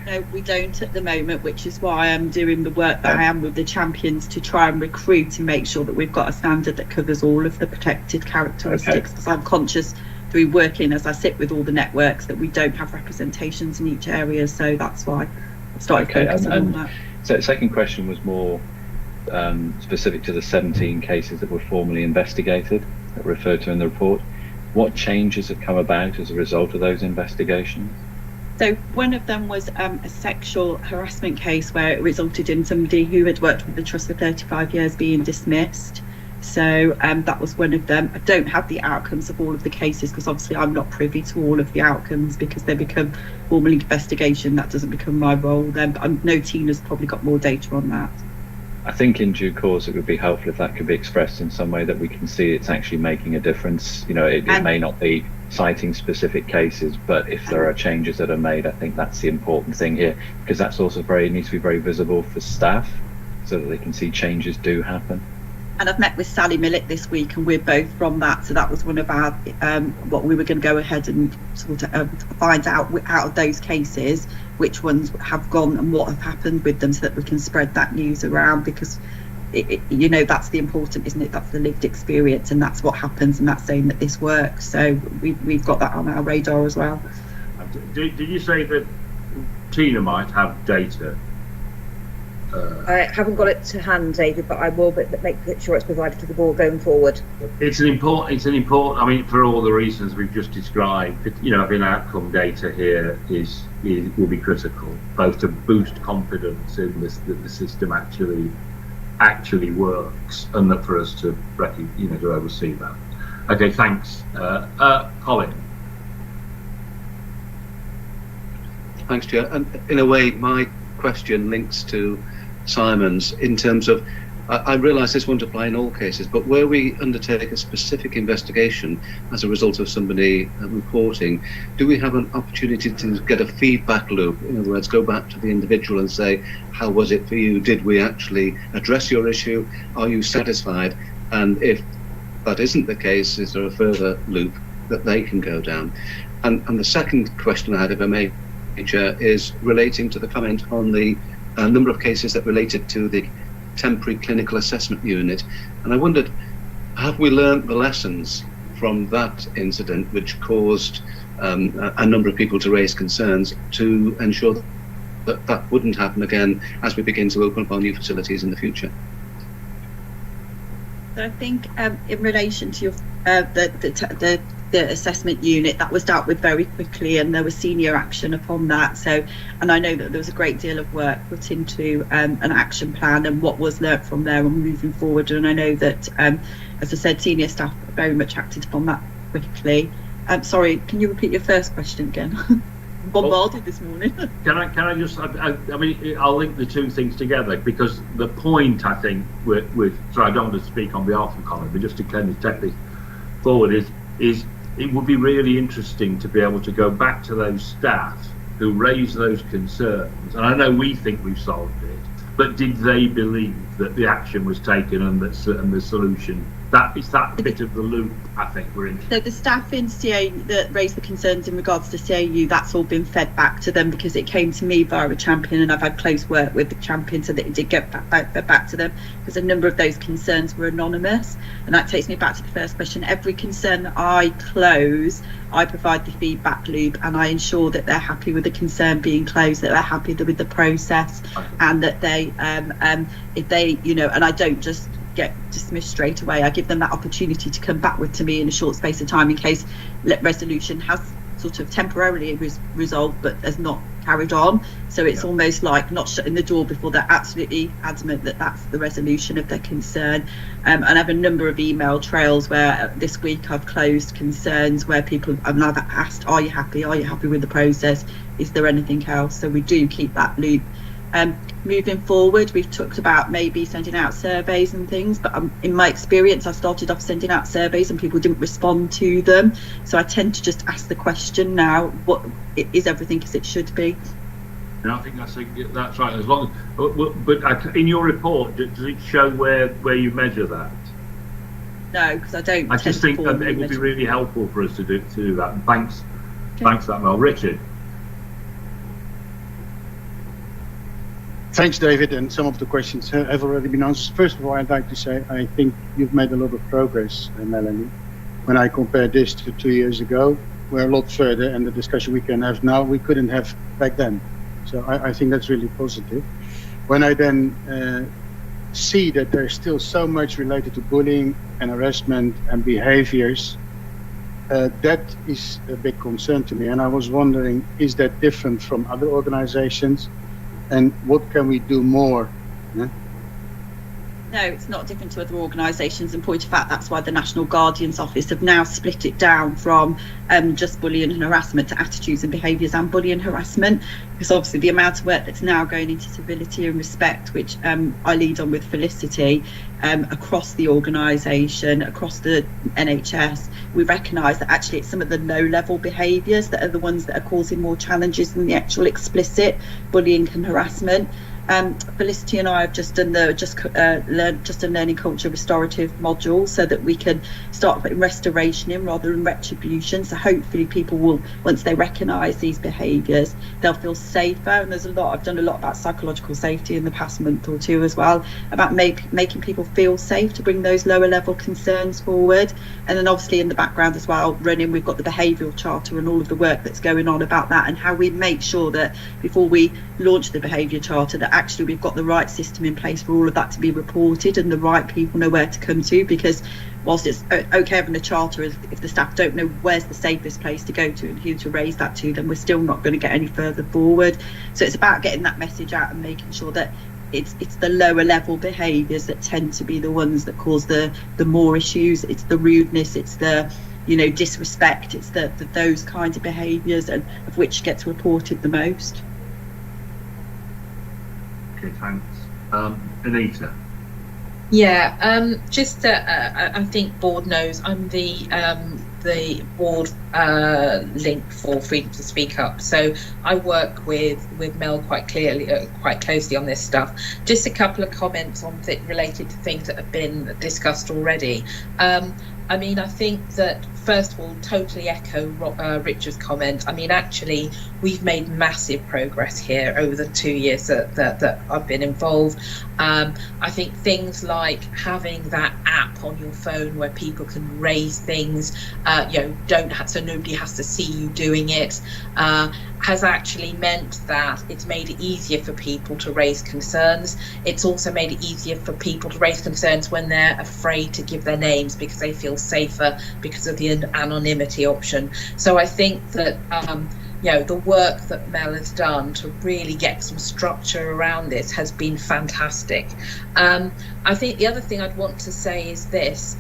No, we don't at the moment, which is why I'm doing the work that I am with the champions to try and recruit and make sure that we've got a standard that covers all of the protected characteristics. Because I'm conscious through working as I sit with all the networks that we don't have representations in each area, so that's why I started focusing on that. So the second question was more specific to the 17 cases that were formally investigated, that were referred to in the report. What changes have come about as a result of those investigations? So one of them was a sexual harassment case where it resulted in somebody who had worked with the trust for 35 years being dismissed. So that was one of them. I don't have the outcomes of all of the cases because obviously I'm not privy to all of the outcomes because they become formal investigation. That doesn't become my role then, but I know Tina's probably got more data on that. I think in due course it would be helpful if that could be expressed in some way that we can see it's actually making a difference. You know, it may not be citing specific cases, but if there are changes that are made, I think that's the important thing here, because that's also needs to be very visible for staff so that they can see changes do happen. And I've met with Sally Millett this week, and we're both from that. So that was one of our what we were going to go ahead and sort of find out of those cases, which ones have gone and what have happened with them, so that we can spread that news around. Because you know, that's the important, isn't it? That's the lived experience, and that's what happens, and that's saying that this works. So we've got that on our radar as well. Did you say that Tina might have data? I haven't got it to hand, David, but I will make sure it's provided to the board going forward. It's an important. I mean, for all the reasons we've just described, you know, having outcome data here will be critical, both to boost confidence in this, that the system actually works, and that for us to to oversee that. Okay, thanks, Colin. Thanks, Chair. And in a way, my question links to Simon's in terms of, I realise this won't apply in all cases, but where we undertake a specific investigation as a result of somebody reporting, do we have an opportunity to get a feedback loop? In other words, go back to the individual and say, how was it for you? Did we actually address your issue? Are you satisfied? And if that isn't the case, is there a further loop that they can go down? And the second question I had, if I may, Chair, is relating to the comment on the number of cases that related to the temporary clinical assessment unit. And I wondered, have we learned the lessons from that incident which caused a number of people to raise concerns to ensure that that wouldn't happen again as we begin to open up our new facilities in the future? So I think in relation to your the the assessment unit, that was dealt with very quickly, and there was senior action upon that. So, and I know that there was a great deal of work put into an action plan and what was learnt from there and moving forward. And I know that, as I said, senior staff very much acted upon that quickly. Sorry, can you repeat your first question again? Bombarded this morning. Can I just? I mean, I'll link the two things together, because the point, I think, with sorry, I don't want to speak on behalf of Colin, but just to kind of take this forward, is it would be really interesting to be able to go back to those staff who raised those concerns, and I know we think we've solved it, but did they believe that the action was taken and the solution? That is that bit of the loop, I think, we're in. So the staff in CAU that raised the concerns in regards to CAU, that's all been fed back to them, because it came to me via a champion, and I've had close work with the champion so that it did get back to them, because a number of those concerns were anonymous. And that takes me back to the first question. Every concern that I close, I provide the feedback loop, and I ensure that they're happy with the concern being closed, that they're happy with the process, and that they, if they, you know, and I don't just get dismissed straight away. I give them that opportunity to come back to me in a short space of time in case resolution has sort of temporarily resolved but has not carried on. So it's almost like not shutting the door before they're absolutely adamant that that's the resolution of their concern. And I have a number of email trails where this week I've closed concerns where people have now asked, are you happy with the process, is there anything else? So we do keep that loop. Moving forward, we've talked about maybe sending out surveys and things, but in my experience, I started off sending out surveys and people didn't respond to them. So I tend to just ask the question now: what is everything as it should be? And I think that's right. As long as, but in your report, does it show where you measure that? No, because I don't. I just think that it would be really helpful for us to do that. And thanks for that, Mel. Richard. Thanks, David, and some of the questions have already been answered. First of all, I'd like to say I think you've made a lot of progress, Melanie. When I compare this to 2 years ago, we're a lot further, and the discussion we can have now, we couldn't have back then. So I think that's really positive. When I then see that there's still so much related to bullying and harassment and behaviors, that is a big concern to me. And I was wondering, is that different from other organizations? And what can we do more? Yeah? No, it's not different to other organisations. In point of fact, that's why the National Guardian's Office have now split it down from just bullying and harassment to attitudes and behaviours and bullying and harassment, because obviously the amount of work that's now going into civility and respect, which I lead on with Felicity, across the organisation, across the NHS, we recognise that actually it's some of the low-level behaviours that are the ones that are causing more challenges than the actual explicit bullying and harassment. Felicity and I have just done the just a learning culture restorative module so that we can start putting restoration in rather than retribution. So hopefully people will, once they recognise these behaviours, they'll feel safer. And there's I've done a lot about psychological safety in the past month or two as well, about making people feel safe to bring those lower level concerns forward. And then obviously in the background as well, we've got the behavioural charter and all of the work that's going on about that, and how we make sure that before we launch the behaviour charter that actually we've got the right system in place for all of that to be reported and the right people know where to come to. Because whilst it's okay having a charter, if the staff don't know where's the safest place to go to and who to raise that to, then we're still not going to get any further forward. So it's about getting that message out and making sure that it's the lower level behaviours that tend to be the ones that cause the more issues. It's the rudeness, it's the disrespect, it's the those kinds of behaviours, and of which gets reported the most. Okay, thanks. Anita. Yeah, I think board knows I'm the board link for Freedom to Speak Up. So I work with Mel quite closely on this stuff. Just a couple of comments on related to things that have been discussed already. I mean, I think that first of all, totally echo Richard's comment. I mean, actually, we've made massive progress here over the 2 years that I've been involved. I think things like having that app on your phone where people can raise things, so nobody has to see you doing it, has actually meant that it's made it easier for people to raise concerns. It's also made it easier for people to raise concerns when they're afraid to give their names because they feel feel safer because of the anonymity option. So I think that the work that Mel has done to really get some structure around this has been fantastic. I think the other thing I'd want to say is this.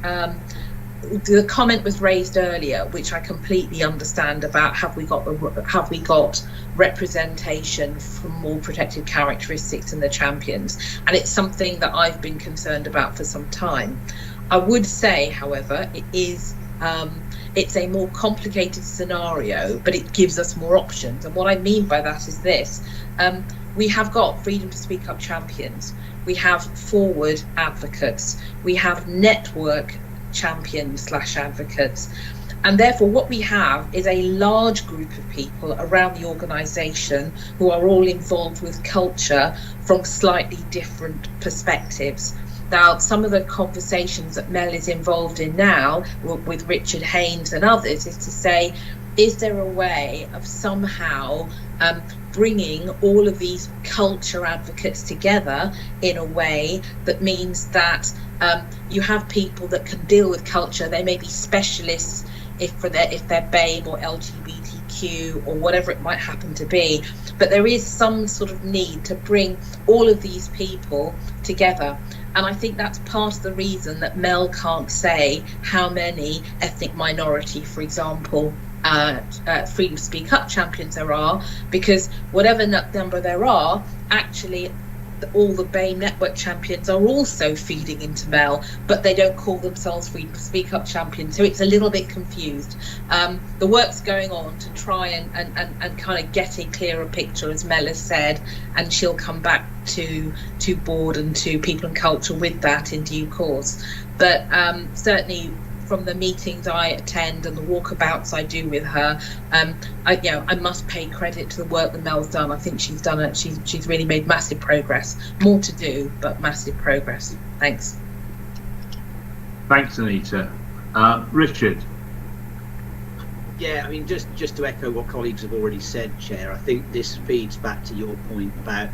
The comment was raised earlier, which I completely understand, about have we got representation from more protected characteristics in the champions, and it's something that I've been concerned about for some time. I would say, however, it's a more complicated scenario, but it gives us more options. And what I mean by that is this: we have got freedom to speak up champions, we have forward advocates, we have network champions / advocates, and therefore what we have is a large group of people around the organisation who are all involved with culture from slightly different perspectives. Now, some of the conversations that Mel is involved in now with Richard Haynes and others is to say, is there a way of somehow bringing all of these culture advocates together in a way that means that you have people that can deal with culture. They may be specialists if they're BAME or LGBTQ or whatever it might happen to be, but there is some sort of need to bring all of these people together. And I think that's part of the reason that Mel can't say how many ethnic minority, for example, freedom to speak up champions there are, because whatever number there are, actually all the BAME network champions are also feeding into Mel, but they don't call themselves freedom to speak up champions, so it's a little bit confused. The work's going on to try and kind of get a clearer picture, as Mel has said, and she'll come back to board and to people and culture with that in due course. But certainly from the meetings I attend and the walkabouts I do with her, I must pay credit to the work that Mel's done. I think she's done it. She's really made massive progress. More to do, but massive progress. Thanks. Thanks, Anita. Richard. Yeah, I mean, just to echo what colleagues have already said, Chair, I think this feeds back to your point about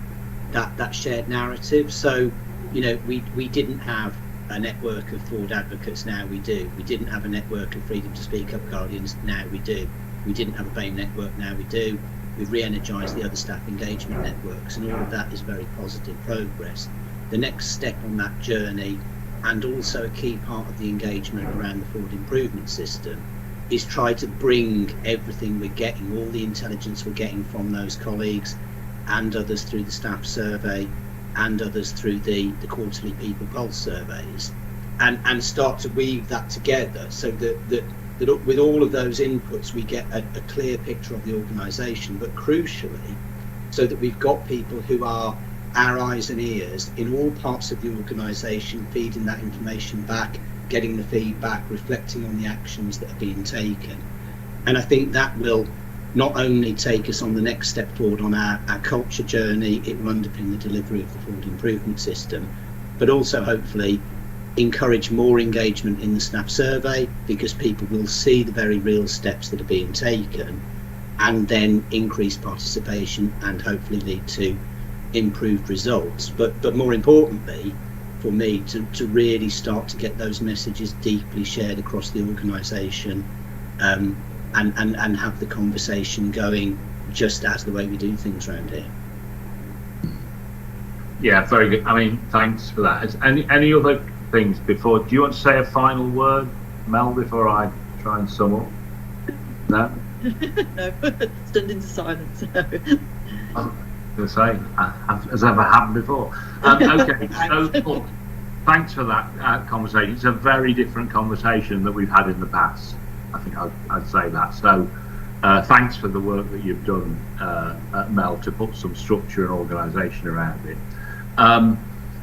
that shared narrative. So, we didn't have a network of forward advocates, now we do. We didn't have a network of freedom to speak up guardians, now we do. We didn't have a BAME network, now we do. We've re-energised the other staff engagement networks, and all of that is very positive progress. The next step on that journey, and also a key part of the engagement around the forward improvement system, is try to bring everything we're getting, all the intelligence we're getting from those colleagues and others through the staff survey and others through the quarterly People Pulse surveys, and start to weave that together so that with all of those inputs we get a clear picture of the organisation, but crucially so that we've got people who are our eyes and ears in all parts of the organisation, feeding that information back, getting the feedback, reflecting on the actions that are being taken. And I think that will not only take us on the next step forward on our culture journey, it will underpin the delivery of the forward improvement system, but also hopefully encourage more engagement in the staff survey, because people will see the very real steps that are being taken, and then increase participation and hopefully lead to improved results. But more importantly for me, to really start to get those messages deeply shared across the organisation, and have the conversation going just as the way we do things around here. Yeah, very good. I mean, thanks for that. Any other things before? Do you want to say a final word, Mel, before I try and sum up? No? No, stunned into silence. No. I was going to say, has ever happened before. Okay, so look, thanks for that conversation. It's a very different conversation that we've had in the past. I think I'd say that. So thanks for the work that you've done, Mel, to put some structure and organisation around it.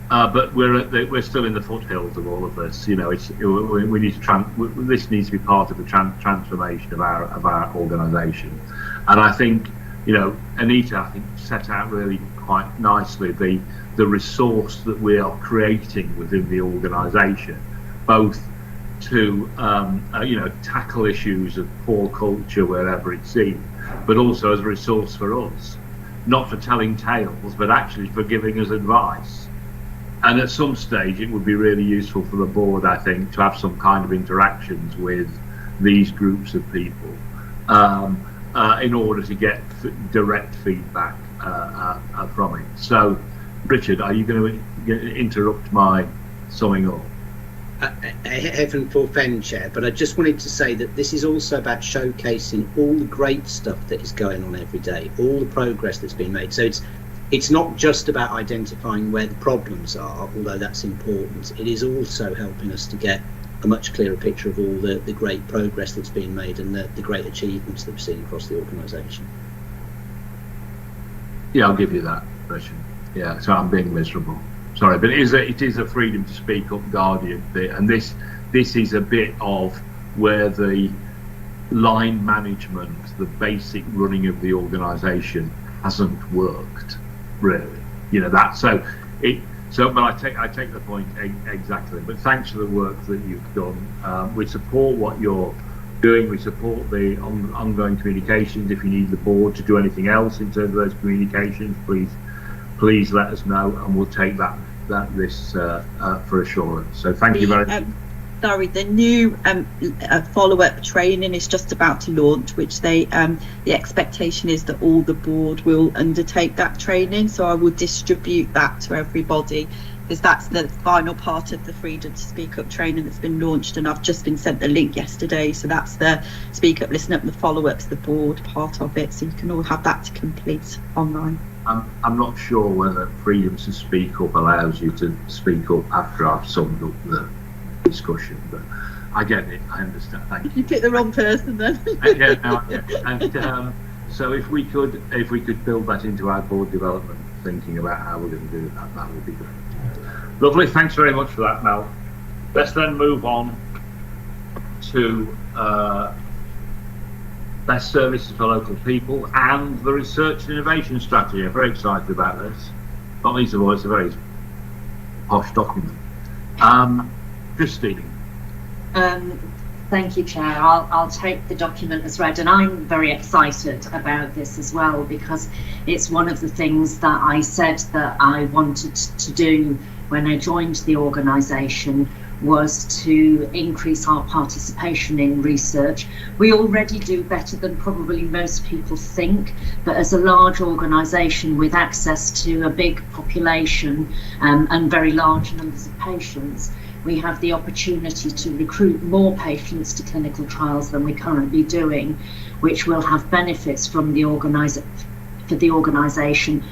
But we're still in the foothills of all of this. We need to this needs to be part of the transformation of our organisation. And I think Anita, set out really quite nicely the resource that we are creating within the organisation, both to tackle issues of poor culture wherever it's seen, but also as a resource for us, not for telling tales, but actually for giving us advice. And at some stage, it would be really useful for the board, I think, to have some kind of interactions with these groups of people in order to get direct feedback from it. So, Richard, are you going to interrupt my summing up? Heaven forfend, Chair, but I just wanted to say that this is also about showcasing all the great stuff that is going on every day, all the progress that's been made. So it's not just about identifying where the problems are, although that's important. It is also helping us to get a much clearer picture of all the great progress that's been made and the great achievements that we've seen across the organisation. Yeah, I'll give you that, Richard. Yeah, so I'm being miserable. Sorry, but it is a freedom to speak up guardian bit, and this is a bit of where the line management, the basic running of the organisation hasn't worked really. You know that. But I take the point exactly. But thanks for the work that you've done. We support what you're doing. We support the ongoing communications. If you need the board to do anything else in terms of those communications, please let us know, and we'll take this for assurance. So thank you very much. Sorry, the new follow-up training is just about to launch, which the expectation is that all the board will undertake that training. So I will distribute that to everybody, because that's the final part of the Freedom to Speak Up training that's been launched, and I've just been sent the link yesterday. So that's the Speak Up, Listen Up, and the follow-ups, the board part of it. So you can all have that to complete online. I'm not sure whether Freedom to Speak Up allows you to speak up after I've summed up the discussion, but I get it. I understand. Thank you. You picked the wrong person then. And so if we could build that into our board development thinking about how we're going to do that, that would be great. Lovely. Thanks very much for that, Mel. Let's then move on to best services for local people and the research and innovation strategy. I'm very excited about this. Not least of all, it's a very posh document. Christine. Thank you, Chair. I'll take the document as read, and I'm very excited about this as well, because it's one of the things that I said that I wanted to do when I joined the organisation, was to increase our participation in research. We already do better than probably most people think, but as a large organisation with access to a big population and very large numbers of patients, we have the opportunity to recruit more patients to clinical trials than we're currently doing, which will have benefits from the organisation,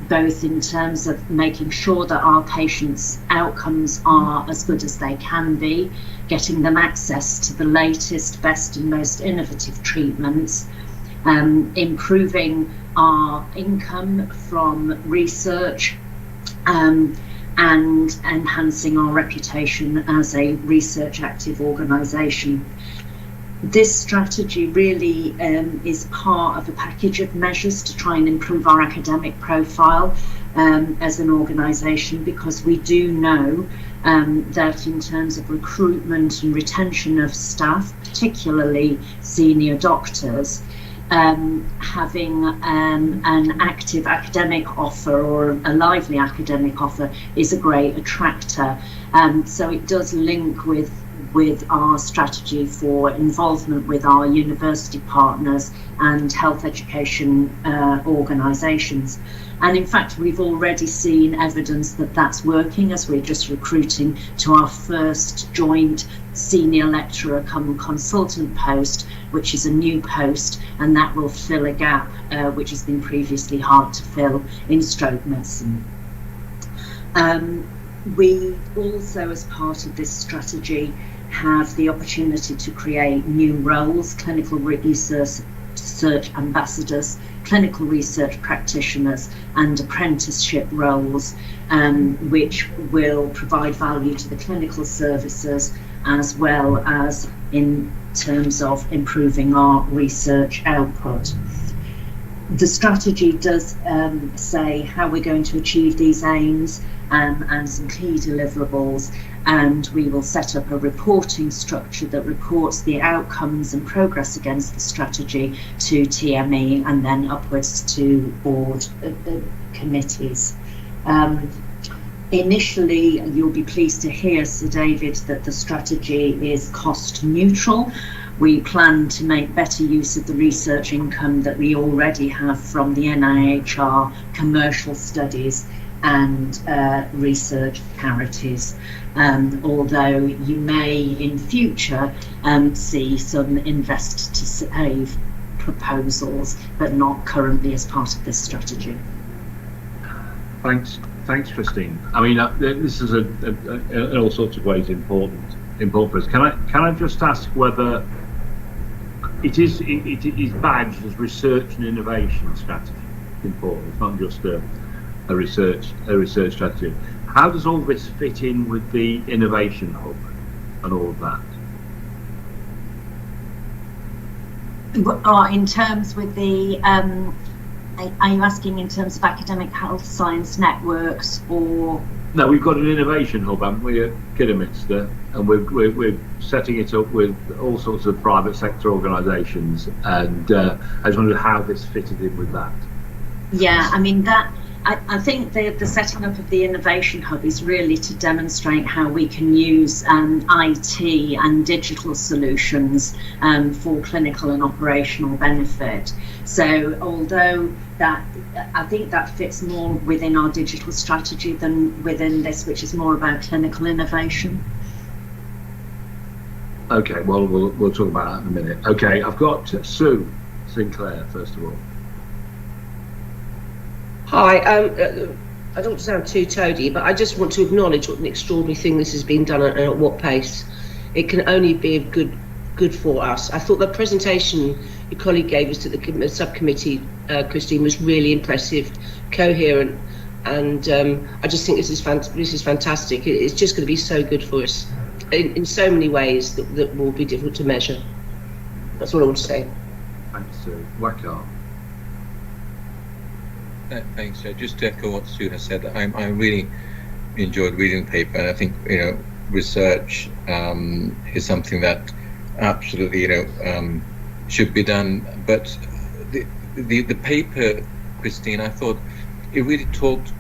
both in terms of making sure that our patients' outcomes are as good as they can be, getting them access to the latest, best and most innovative treatments, improving our income from research, and enhancing our reputation as a research active organisation. This strategy really is part of a package of measures to try and improve our academic profile as an organisation, because we do know that in terms of recruitment and retention of staff, particularly senior doctors, having an active academic offer or a lively academic offer is a great attractor. So it does link with our strategy for involvement with our university partners and health education organisations. And in fact, we've already seen evidence that that's working, as we're just recruiting to our first joint senior lecturer come consultant post, which is a new post, and that will fill a gap which has been previously hard to fill in stroke medicine. We also, as part of this strategy, have the opportunity to create new roles: clinical research ambassadors, clinical research practitioners, and apprenticeship roles, which will provide value to the clinical services as well as in terms of improving our research output. The strategy does say how we're going to achieve these aims and some key deliverables, and we will set up a reporting structure that reports the outcomes and progress against the strategy to TME and then upwards to board committees. Initially, you'll be pleased to hear, Sir David, that the strategy is cost neutral. We plan to make better use of the research income that we already have from the NIHR commercial studies and research charities, although you may in future see some invest to save proposals, but not currently as part of this strategy. Thanks, Christine. I mean, this is in all sorts of ways important for us. Can I just ask whether it is badged as research and innovation strategy? It's important. It's not just a research strategy. How does all this fit in with the innovation hub and all of that? In terms with the, are you asking in terms of academic health science networks or? No, we've got an innovation hub, haven't we, at Kidderminster, and we're setting it up with all sorts of private sector organisations, and I just wondered how this fitted in with that. Yeah, I mean I think the setting up of the Innovation Hub is really to demonstrate how we can use IT and digital solutions for clinical and operational benefit. So although I think that fits more within our digital strategy than within this, which is more about clinical innovation. Okay, well, we'll talk about that in a minute. Okay, I've got Sue Sinclair, first of all. Hi, I don't want to sound too toady, but I just want to acknowledge what an extraordinary thing this has been done and at what pace. It can only be good for us. I thought the presentation your colleague gave us to the subcommittee, Christine, was really impressive, coherent, and I just think this is fantastic. It's just going to be so good for us in so many ways that will be difficult to measure. That's what I want to say. Thanks, Sue. Wakar. Thanks. Just to echo what Sue has said, I really enjoyed reading the paper, and I think research is something that absolutely should be done. But the paper, Christine, I thought it really talked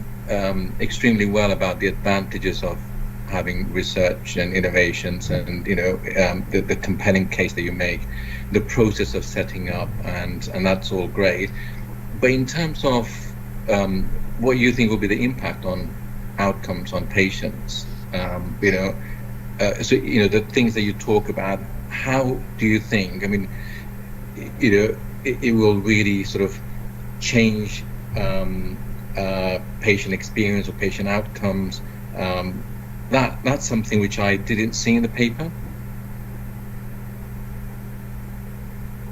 extremely well about the advantages of having research and innovations, and the compelling case that you make, the process of setting up, and that's all great. But in terms of what you think will be the impact on outcomes on patients, so the things that you talk about, how do you think? I mean, it will really sort of change patient experience or patient outcomes. That's something which I didn't see in the paper.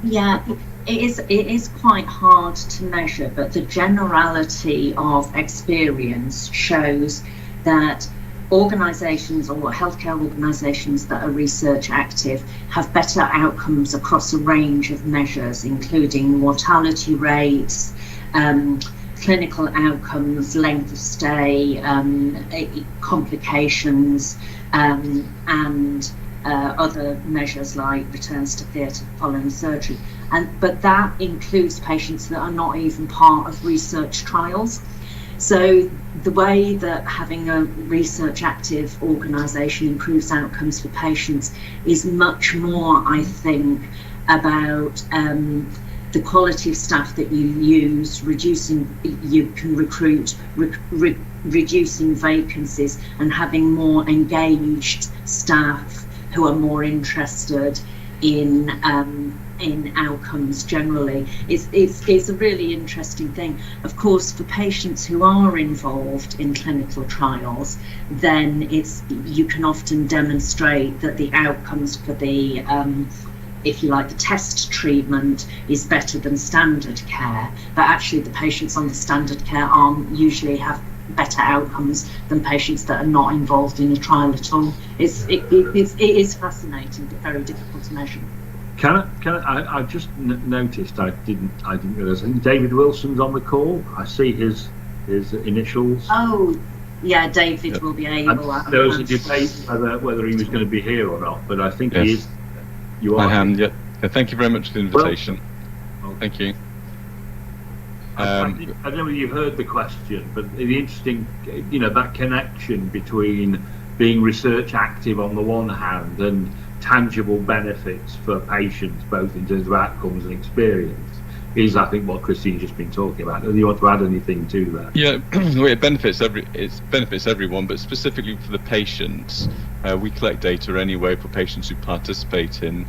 Yeah. It is quite hard to measure, but the generality of experience shows that organisations or healthcare organisations that are research active have better outcomes across a range of measures, including mortality rates, clinical outcomes, length of stay, complications, and other measures like returns to theatre following surgery. But that includes patients that are not even part of research trials. So the way that having a research active organisation improves outcomes for patients is much more, I think, about the quality of staff that you use, you can recruit, reducing vacancies, and having more engaged staff who are more interested in outcomes generally. It's a really interesting thing. Of course, for patients who are involved in clinical trials, then you can often demonstrate that the outcomes for the if you like, the test treatment is better than standard care, but actually the patients on the standard care arm usually have better outcomes than patients that are not involved in a trial at all. It is fascinating, but very difficult to measure. I just noticed, I didn't realise, I think David Wilson's on the call. I see his initials. Oh, yeah, David will be able. There was a debate whether he was going to be here or not, but I think he is. You are. I am. Yeah. Thank you very much for the invitation. Well, thank you. I don't know whether you've heard the question, but the interesting, that connection between being research active on the one hand and tangible benefits for patients, both in terms of outcomes and experience, is, I think, what Christine's just been talking about. Do you want to add anything to that? Yeah, well, it benefits everyone, but specifically for the patients, we collect data anyway for patients who participate in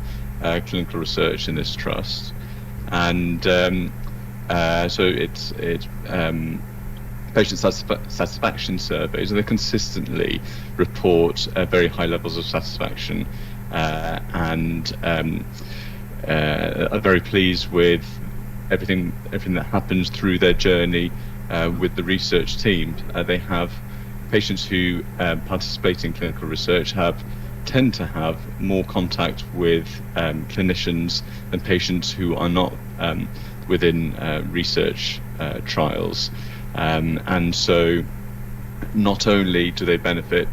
clinical research in this trust, and so it's patient satisfaction surveys, and they consistently report very high levels of satisfaction, and are very pleased with everything that happens through their journey with the research team. They have patients who participate in clinical research tend to have more contact with clinicians than patients who are not within research trials, and so not only do they benefit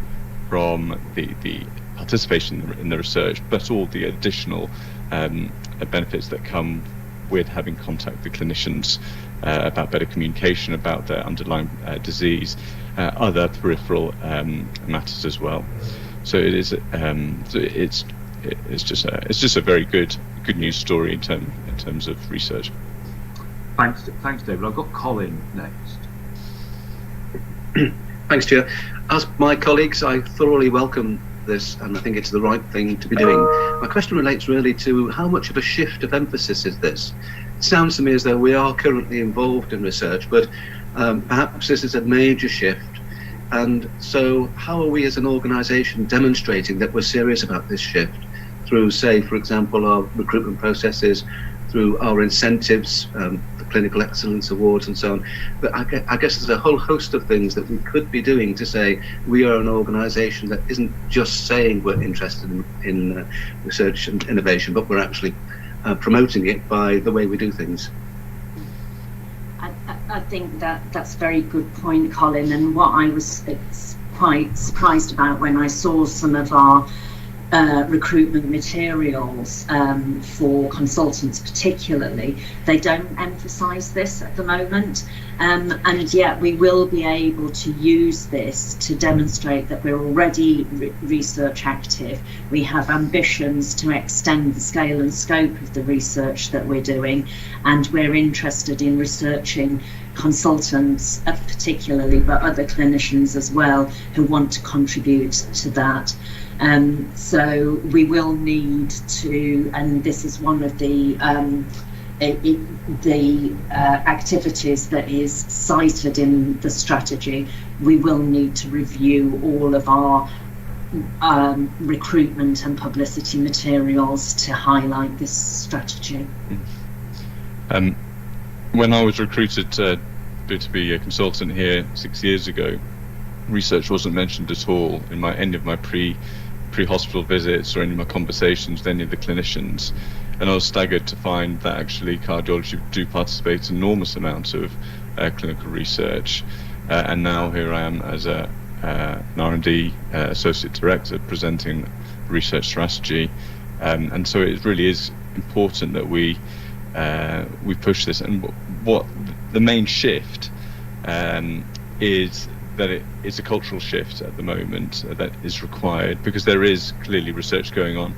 from the participation in the research, but all the additional benefits that come with having contact with clinicians about better communication about their underlying disease, other peripheral matters as well. So it is it's just a very good news story in terms of research. Thanks, David. I've got Colin next. Thanks, Chair. As my colleagues, I thoroughly welcome this, and I think it's the right thing to be doing. My question relates really to how much of a shift of emphasis is this? It sounds to me as though we are currently involved in research, but perhaps this is a major shift. And so how are we as an organisation demonstrating that we're serious about this shift through, say, for example, our recruitment processes, through our incentives, the Clinical Excellence Awards and so on. But I guess there's a whole host of things that we could be doing to say we are an organisation that isn't just saying we're interested in research and innovation, but we're actually promoting it by the way we do things. I think that's a very good point, Colin, and what I was quite surprised about when I saw some of our recruitment materials for consultants particularly, they don't emphasise this at the moment, and yet we will be able to use this to demonstrate that we're already research active. We have ambitions to extend the scale and scope of the research that we're doing, and we're interested in researching consultants particularly, but other clinicians as well who want to contribute to that. So we will need to, and this is one of the activities that is cited in the strategy, we will need to review all of our recruitment and publicity materials to highlight this strategy. When I was recruited to be a consultant here 6 years ago, research wasn't mentioned at all in any of my pre-hospital visits or any of my conversations with any of the clinicians, and I was staggered to find that actually cardiology do participate in enormous amounts of clinical research, and now here I am as an R&D associate director presenting research strategy, and so it really is important that we push this. And what the main shift is that it is a cultural shift at the moment that is required, because there is clearly research going on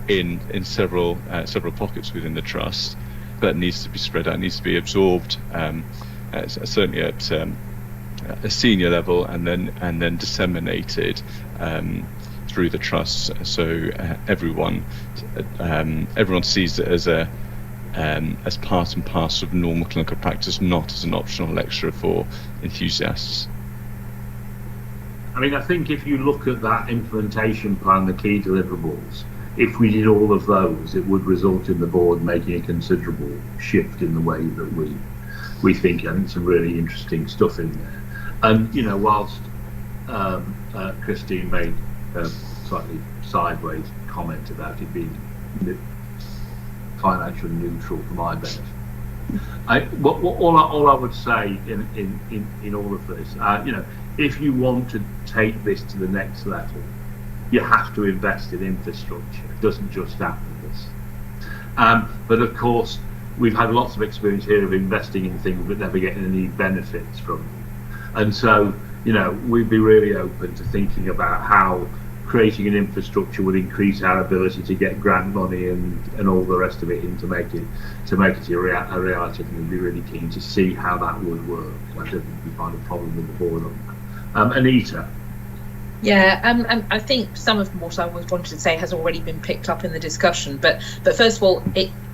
in several pockets within the trust that needs to be spread out, needs to be absorbed, certainly at a senior level, and then disseminated through the trust, so everyone sees it as part and parcel of normal clinical practice, not as an optional lecture for enthusiasts. I mean, I think if you look at that implementation plan, the key deliverables, if we did all of those, it would result in the board making a considerable shift in the way that we think. I think some really interesting stuff in there. And, whilst Christine made a slightly sideways comment about it being financially neutral for my benefit, all I would say in all of this, if you want to take this to the next level, you have to invest in infrastructure. It doesn't just happen. But of course, we've had lots of experience here of investing in things but never getting any benefits from them. And so, you know, we'd be really open to thinking about how creating an infrastructure would increase our ability to get grant money and all the rest of it in to make it a reality. And we'd be really keen to see how that would work. I don't think we find a problem with the board on that. Anita. Yeah, and I think some of what I wanted to say has already been picked up in the discussion. But first of all,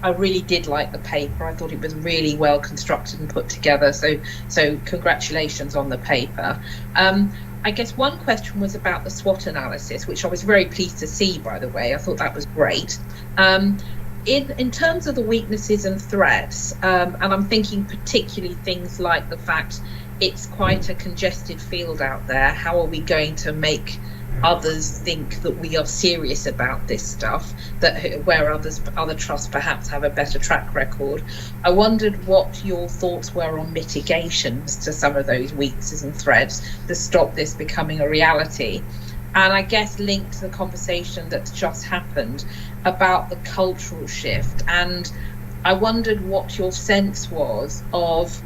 I really did like the paper. I thought it was really well constructed and put together. So congratulations on the paper. I guess one question was about the SWOT analysis, which I was very pleased to see, by the way. I thought that was great. In terms of the weaknesses and threats, and I'm thinking particularly things like the fact it's quite a congested field out there. How are we going to make others think that we are serious about this stuff, that where other trusts perhaps have a better track record? I wondered what your thoughts were on mitigations to some of those weaknesses and threats to stop this becoming a reality. And I guess linked to the conversation that's just happened about the cultural shift, and I wondered what your sense was of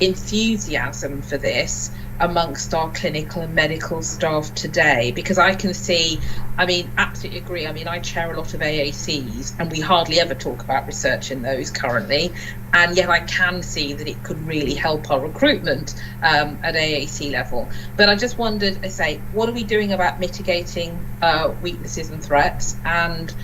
enthusiasm for this amongst our clinical and medical staff today, because I can see, I mean, absolutely agree. I mean, I chair a lot of AACs and we hardly ever talk about research in those currently, and yet I can see that it could really help our recruitment at AAC level. But I just wondered, I say, what are we doing about mitigating weaknesses and threats, and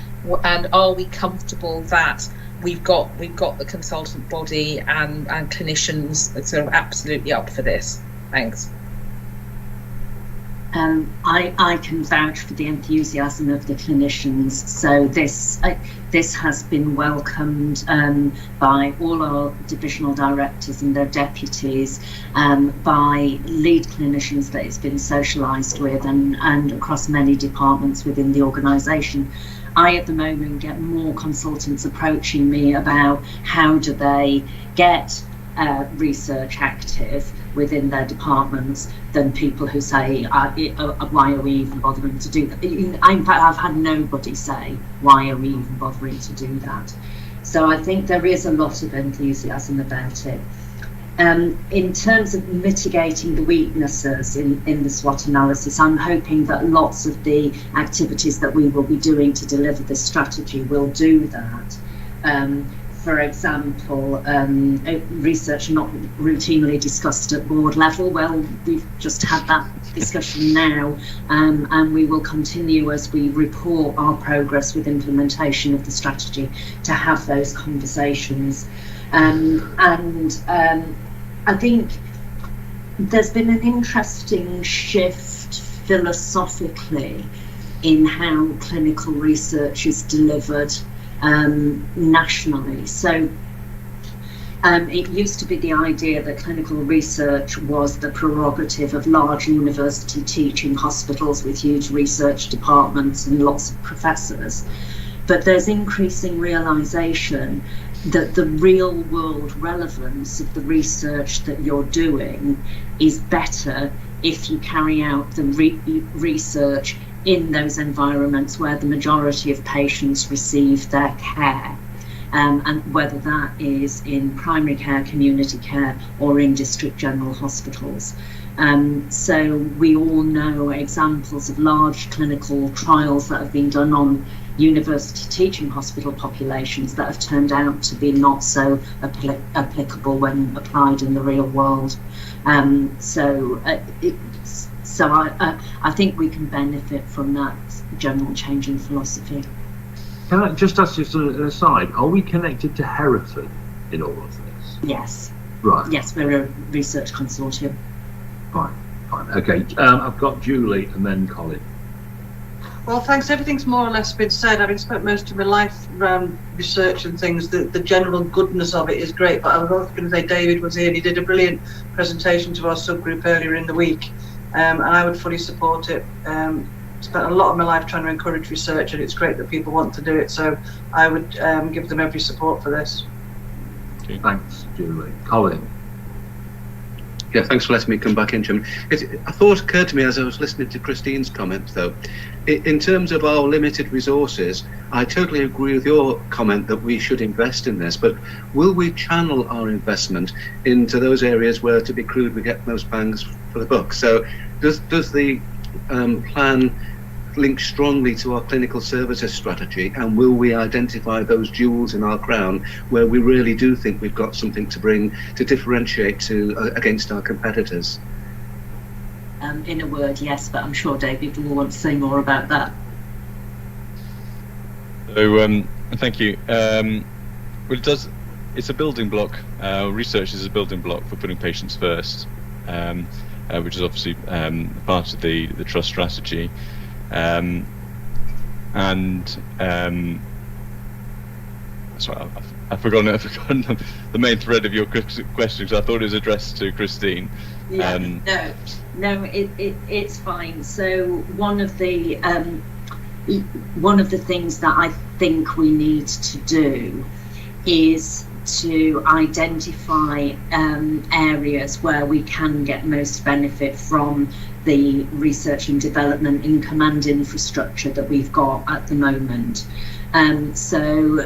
are we comfortable that we've got the consultant body and clinicians that sort of absolutely up for this? Thanks. I can vouch for the enthusiasm of the clinicians. So this has been welcomed by all our divisional directors and their deputies, by lead clinicians that it's been socialised with, and across many departments within the organisation. I at the moment get more consultants approaching me about how do they get research active within their departments than people who say, why are we even bothering to do that? In fact, I've had nobody say, why are we even bothering to do that? So I think there is a lot of enthusiasm about it. In terms of mitigating the weaknesses in the SWOT analysis, I'm hoping that lots of the activities that we will be doing to deliver this strategy will do that. For example, research not routinely discussed at board level. Well, we've just had that discussion now, and we will continue as we report our progress with implementation of the strategy to have those conversations. I think there's been an interesting shift philosophically in how clinical research is delivered nationally. So it used to be the idea that clinical research was the prerogative of large university teaching hospitals with huge research departments and lots of professors. But there's increasing realization that the real world relevance of the research that you're doing is better if you carry out the research in those environments where the majority of patients receive their care, and whether that is in primary care, community care, or in district general hospitals. So we all know examples of large clinical trials that have been done on university teaching hospital populations that have turned out to be not so applicable when applied in the real world. So I think we can benefit from that general change in philosophy. Can I just ask you an aside? Are we connected to Hereford in all of this? Yes. Right. Yes, we're a research consortium. Fine. Okay. I've got Julie and then Colin. Well, thanks. Everything's more or less been said. Having spent most of my life around research and things, the general goodness of it is great. But I was also going to say David was here and he did a brilliant presentation to our subgroup earlier in the week, and I would fully support it. Spent a lot of my life trying to encourage research, and it's great that people want to do it. So I would give them every support for this. Okay, thanks, Julie. Colin. Yeah, thanks for letting me come back in, Jim. A thought occurred to me as I was listening to Christine's comments, though. In terms of our limited resources, I totally agree with your comment that we should invest in this, but will we channel our investment into those areas where, to be crude, we get most bangs for the buck? So does the plan link strongly to our clinical services strategy, and will we identify those jewels in our crown where we really do think we've got something to bring to differentiate against our competitors? In a word, yes, but I'm sure David will want to say more about that. So thank you. Well, it's a building block. Research is a building block for putting patients first, which is obviously part of the trust strategy. Sorry, I've forgotten the main thread of your question, because I thought it was addressed to Christine. Yeah, no, it's fine. So one of the things that I think we need to do is to identify areas where we can get most benefit from the research and development income and infrastructure that we've got at the moment. So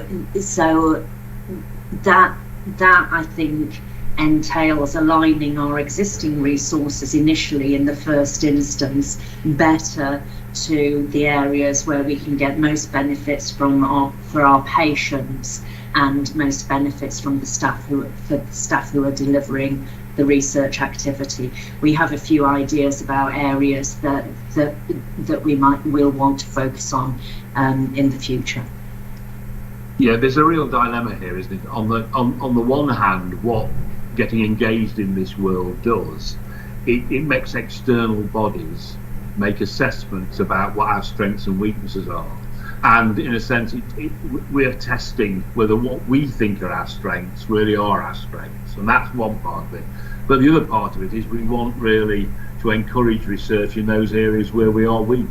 that I think entails aligning our existing resources initially in the first instance better to the areas where we can get most benefits for our patients and most benefits from the staff who are delivering the research activity. We have a few ideas about areas that will want to focus on in the future. Yeah, there's a real dilemma here, isn't it? On the one hand, what getting engaged in this world does, it makes external bodies make assessments about what our strengths and weaknesses are. And in a sense, we're testing whether what we think are our strengths really are our strengths. And that's one part of it. But the other part of it is we want really to encourage research in those areas where we are weak,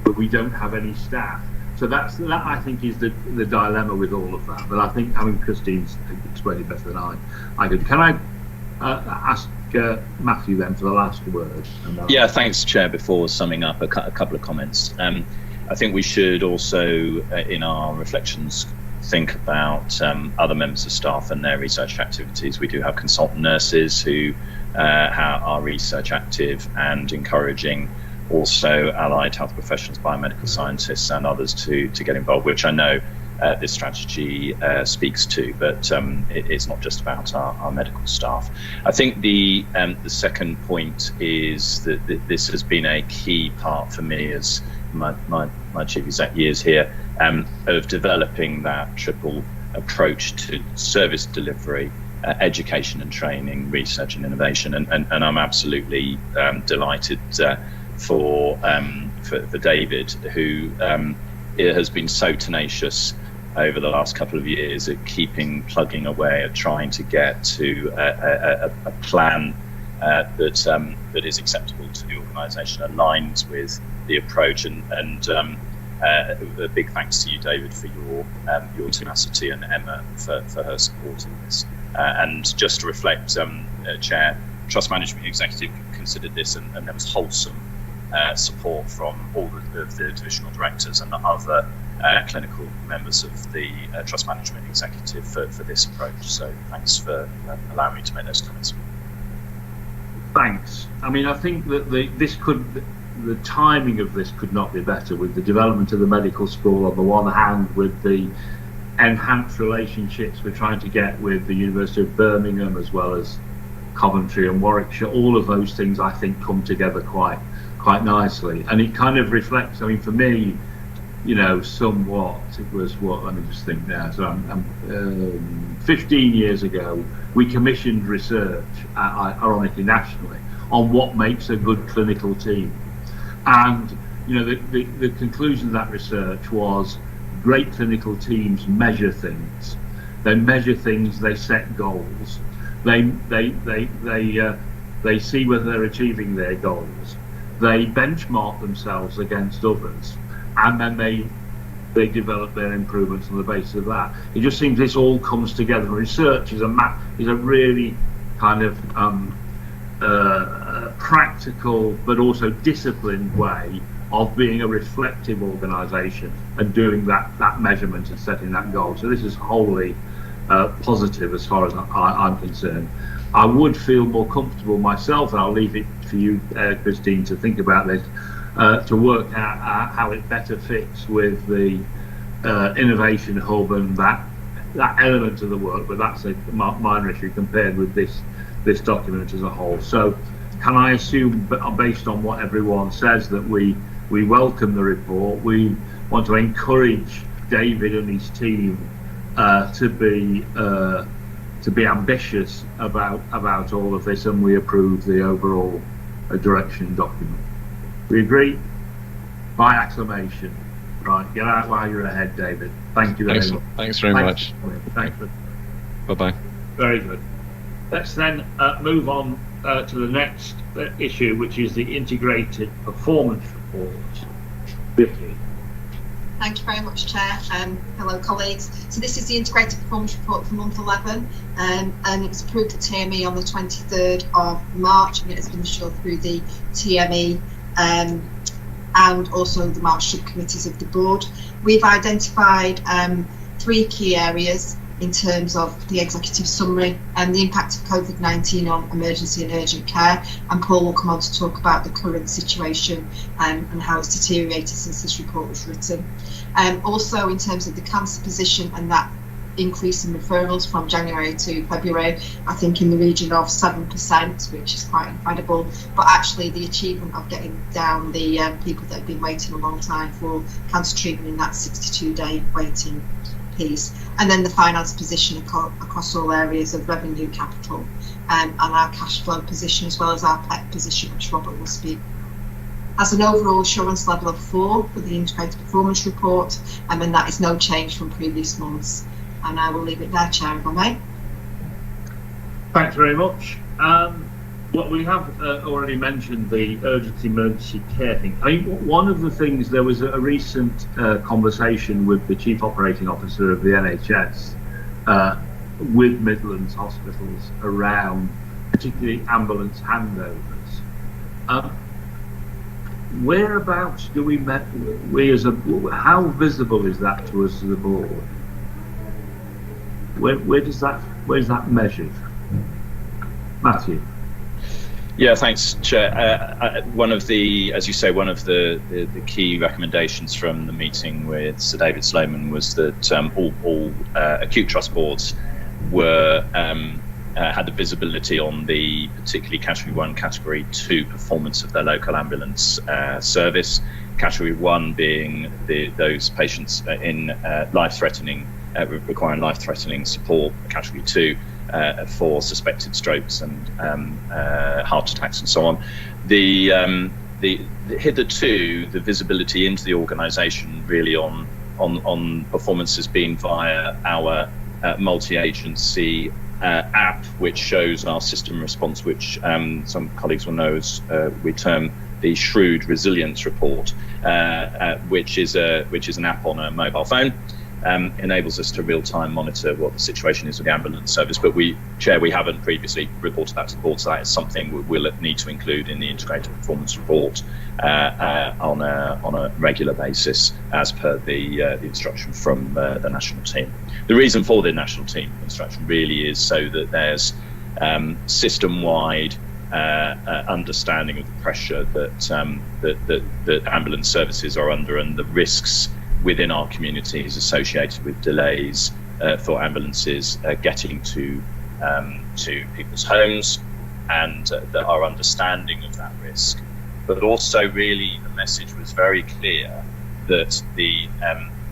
where we don't have any staff. So that I think is the dilemma with all of that. But I think Christine's explained it better than I did. Can I ask Matthew then for the last word? Yeah, thanks, Chair. Before summing up, a couple of comments. I think we should also, in our reflections, think about other members of staff and their research activities. We do have consultant nurses who are research active and encouraging also allied health professionals, biomedical scientists and others to get involved, which I know this strategy speaks to, but it's not just about our medical staff. I think the second point is that this has been a key part for me as my chief exec years here, of developing that triple approach to service delivery, education and training, research and innovation, and I'm absolutely delighted for David, who has been so tenacious over the last couple of years at plugging away at trying to get to a plan that is acceptable to the organisation, aligns with the approach, and a big thanks to you, David, for your tenacity, and Emma for her support in this. And just to reflect, Chair, Trust Management Executive considered this, and there was wholesome support from all of the divisional directors and the other clinical members of the Trust Management Executive for this approach. So thanks for allowing me to make those comments. Thanks. I think that the timing of this could not be better, with the development of the medical school on the one hand, with the enhanced relationships we're trying to get with the University of Birmingham as well as Coventry and Warwickshire. All of those things I think come together quite nicely, and it kind of reflects, for me, somewhat, it was let me just think now. So 15 years ago, we commissioned research, ironically nationally, on what makes a good clinical team. And the conclusion of that research was great clinical teams measure things. They measure things. They set goals. They see whether they're achieving their goals. They benchmark themselves against others, and then they develop their improvements on the basis of that. It just seems this all comes together. Research is a really kind of practical but also disciplined way of being a reflective organisation and doing that measurement and setting that goal. So this is wholly positive as far as I'm concerned. I would feel more comfortable myself, and I'll leave it for you, Christine, to think about this, to work out how it better fits with the innovation hub and that element of the work, but that's a minor issue compared with this document as a whole. So can I assume, based on what everyone says, that we welcome the report? We want to encourage David and his team to be ambitious about all of this, and we approve the overall direction document. We agree? By acclamation. Right, get out while you're ahead, David. Thank you very much. Thanks very much. Thanks. Bye-bye. Very good. Let's then move on to the next issue, which is the integrated performance report. Vicky. Thank you very much, Chair. Hello, colleagues. So this is the integrated performance report for month 11, and it was approved at TME on the 23rd of March, and it has been assured through the TME and also the March subcommittees of the board. We've identified 3 key areas in terms of the executive summary and the impact of COVID-19 on emergency and urgent care, and Paul will come on to talk about the current situation and how it's deteriorated since this report was written. Also in terms of the cancer position and that increase in referrals from January to February, I think in the region of 7%, which is quite incredible, but actually the achievement of getting down the people that have been waiting a long time for cancer treatment in that 62-day waiting piece, and then the finance position across all areas of revenue, capital, and our cash flow position, as well as our PEC position, which Robert will speak. As an overall assurance level of 4 for the integrated performance report, and that is no change from previous months. And I will leave it there, Chair, if I may. Thanks very much. Well, we have already mentioned the emergency care thing. I think one of the things, there was a recent conversation with the Chief Operating Officer of the NHS with Midlands hospitals around particularly ambulance handovers. Whereabouts do how visible is that to us as a board? Where's that measured? Matthew. Yeah, thanks, Chair. One of the, as you say, one of the key recommendations from the meeting with Sir David Sloman was that all acute trust boards were had the visibility on the particularly Category 1, Category 2 performance of their local ambulance service. Category 1 being those patients in requiring life-threatening support. Category 2 for suspected strokes and heart attacks and so on. The hitherto the visibility into the organisation really on performance has been via our multi-agency app, which shows our system response, which some colleagues will know as we term the Shrewd Resilience Report, which is an app on a mobile phone. Enables us to real-time monitor what the situation is with the ambulance service, but we haven't previously reported that to the board, so that is something we'll need to include in the integrated performance report on a regular basis, as per the instruction from the national team. The reason for the national team instruction really is so that there's system-wide understanding of the pressure that ambulance services are under and the risks within our communities associated with delays for ambulances getting to people's homes, and that our understanding of that risk. But also, really, the message was very clear that the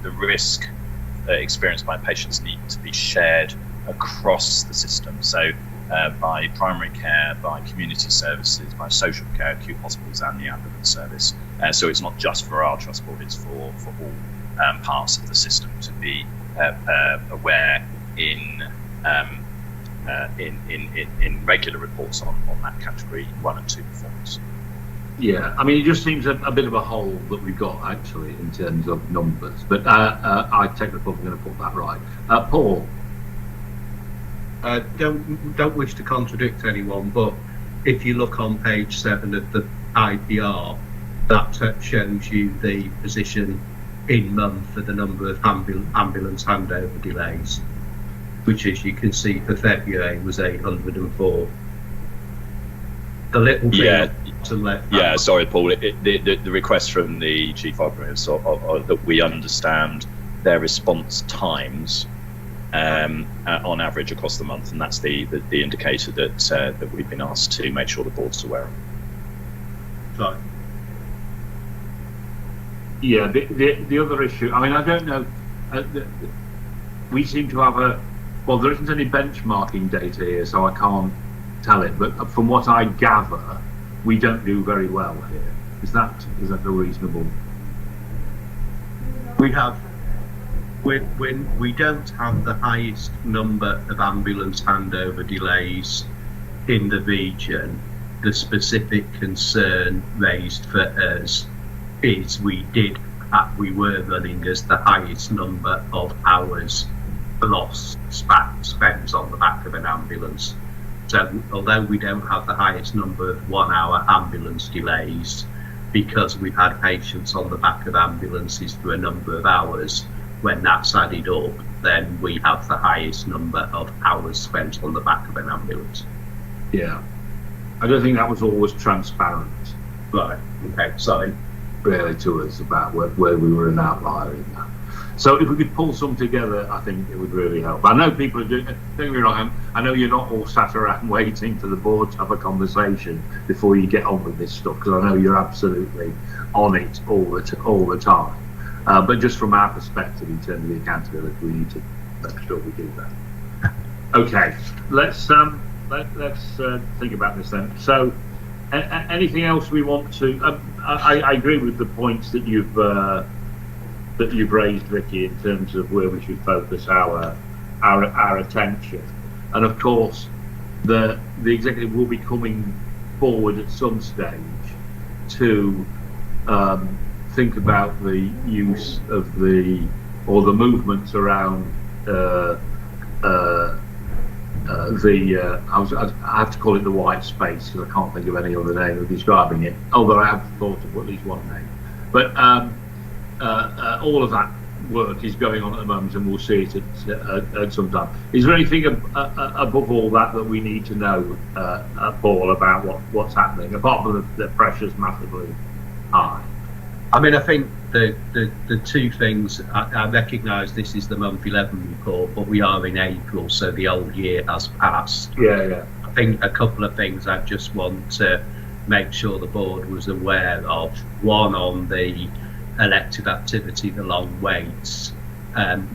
risk experienced by patients need to be shared across the system. So by primary care, by community services, by social care, acute hospitals, and the ambulance service. So it's not just for our trust board; it's for all parts of the system to be aware in regular reports on that category 1 and 2 performance. Yeah, I mean, it just seems a bit of a hole that we've got actually in terms of numbers, but I take the point we're going to put that right. Paul. Don't wish to contradict anyone, but if you look on page 7 of the IPR, that shows you the position in month for the number of ambulance handover delays, which, as you can see, for February was 804. The little bit to left. Yeah, sorry, Paul. The request from the chief operative that we understand their response times on average across the month, and that's the indicator that we've been asked to make sure the board's aware of. Right. Yeah, the other issue, I mean, I don't know, we seem to have well, there isn't any benchmarking data here, so I can't tell it, but from what I gather, we don't do very well here. Is that a reasonable? We don't have the highest number of ambulance handover delays in the region. The specific concern raised for us is we were running as the highest number of hours lost spent on the back of an ambulance. So although we don't have the highest number of 1 hour ambulance delays, because we've had patients on the back of ambulances for a number of hours, when that's added up, then we have the highest number of hours spent on the back of an ambulance. Yeah, I don't think that was always transparent. Right, okay, sorry. Really to us about where we were an outlier in that. So if we could pull some together, I think it would really help. I know people are doing it. Don't get me wrong, I know you're not all sat around waiting for the board to have a conversation before you get on with this stuff, because I know you're absolutely on it all the time. But just from our perspective, in terms of the accountability, we need to make sure we do that. Okay, let's think about this then. So, anything else we want to? I agree with the points that you've raised, Vicky, in terms of where we should focus our attention. And of course, the executive will be coming forward at some stage to think about the use of the movements around I have to call it the white space because I can't think of any other name of describing it, although I have thought of at least one name. But all of that work is going on at the moment, and we'll see it at some time. Is there anything above all that we need to know, Paul, about what's happening, apart from the pressure's massively high? I mean, I think the two things, I recognise this is the month 11 report, but we are in April, so the old year has passed. Yeah. I think a couple of things I just want to make sure the board was aware of. One, on the elective activity, the long waits,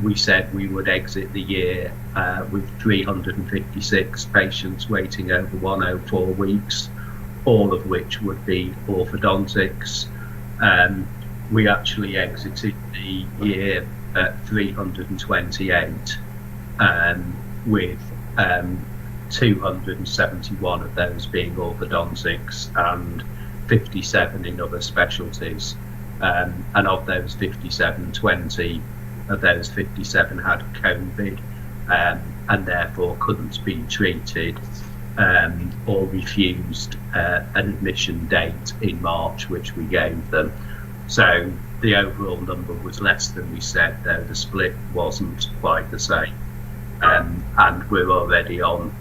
we said we would exit the year with 356 patients waiting over 104 weeks, all of which would be orthodontics. We actually exited the year at 328, with 271 of those being orthodontics and 57 in other specialties. And of those 57, 20 of those 57 had COVID and therefore couldn't be treated or refused an admission date in March, which we gave them. So the overall number was less than we said, though the split wasn't quite the same. And we're already on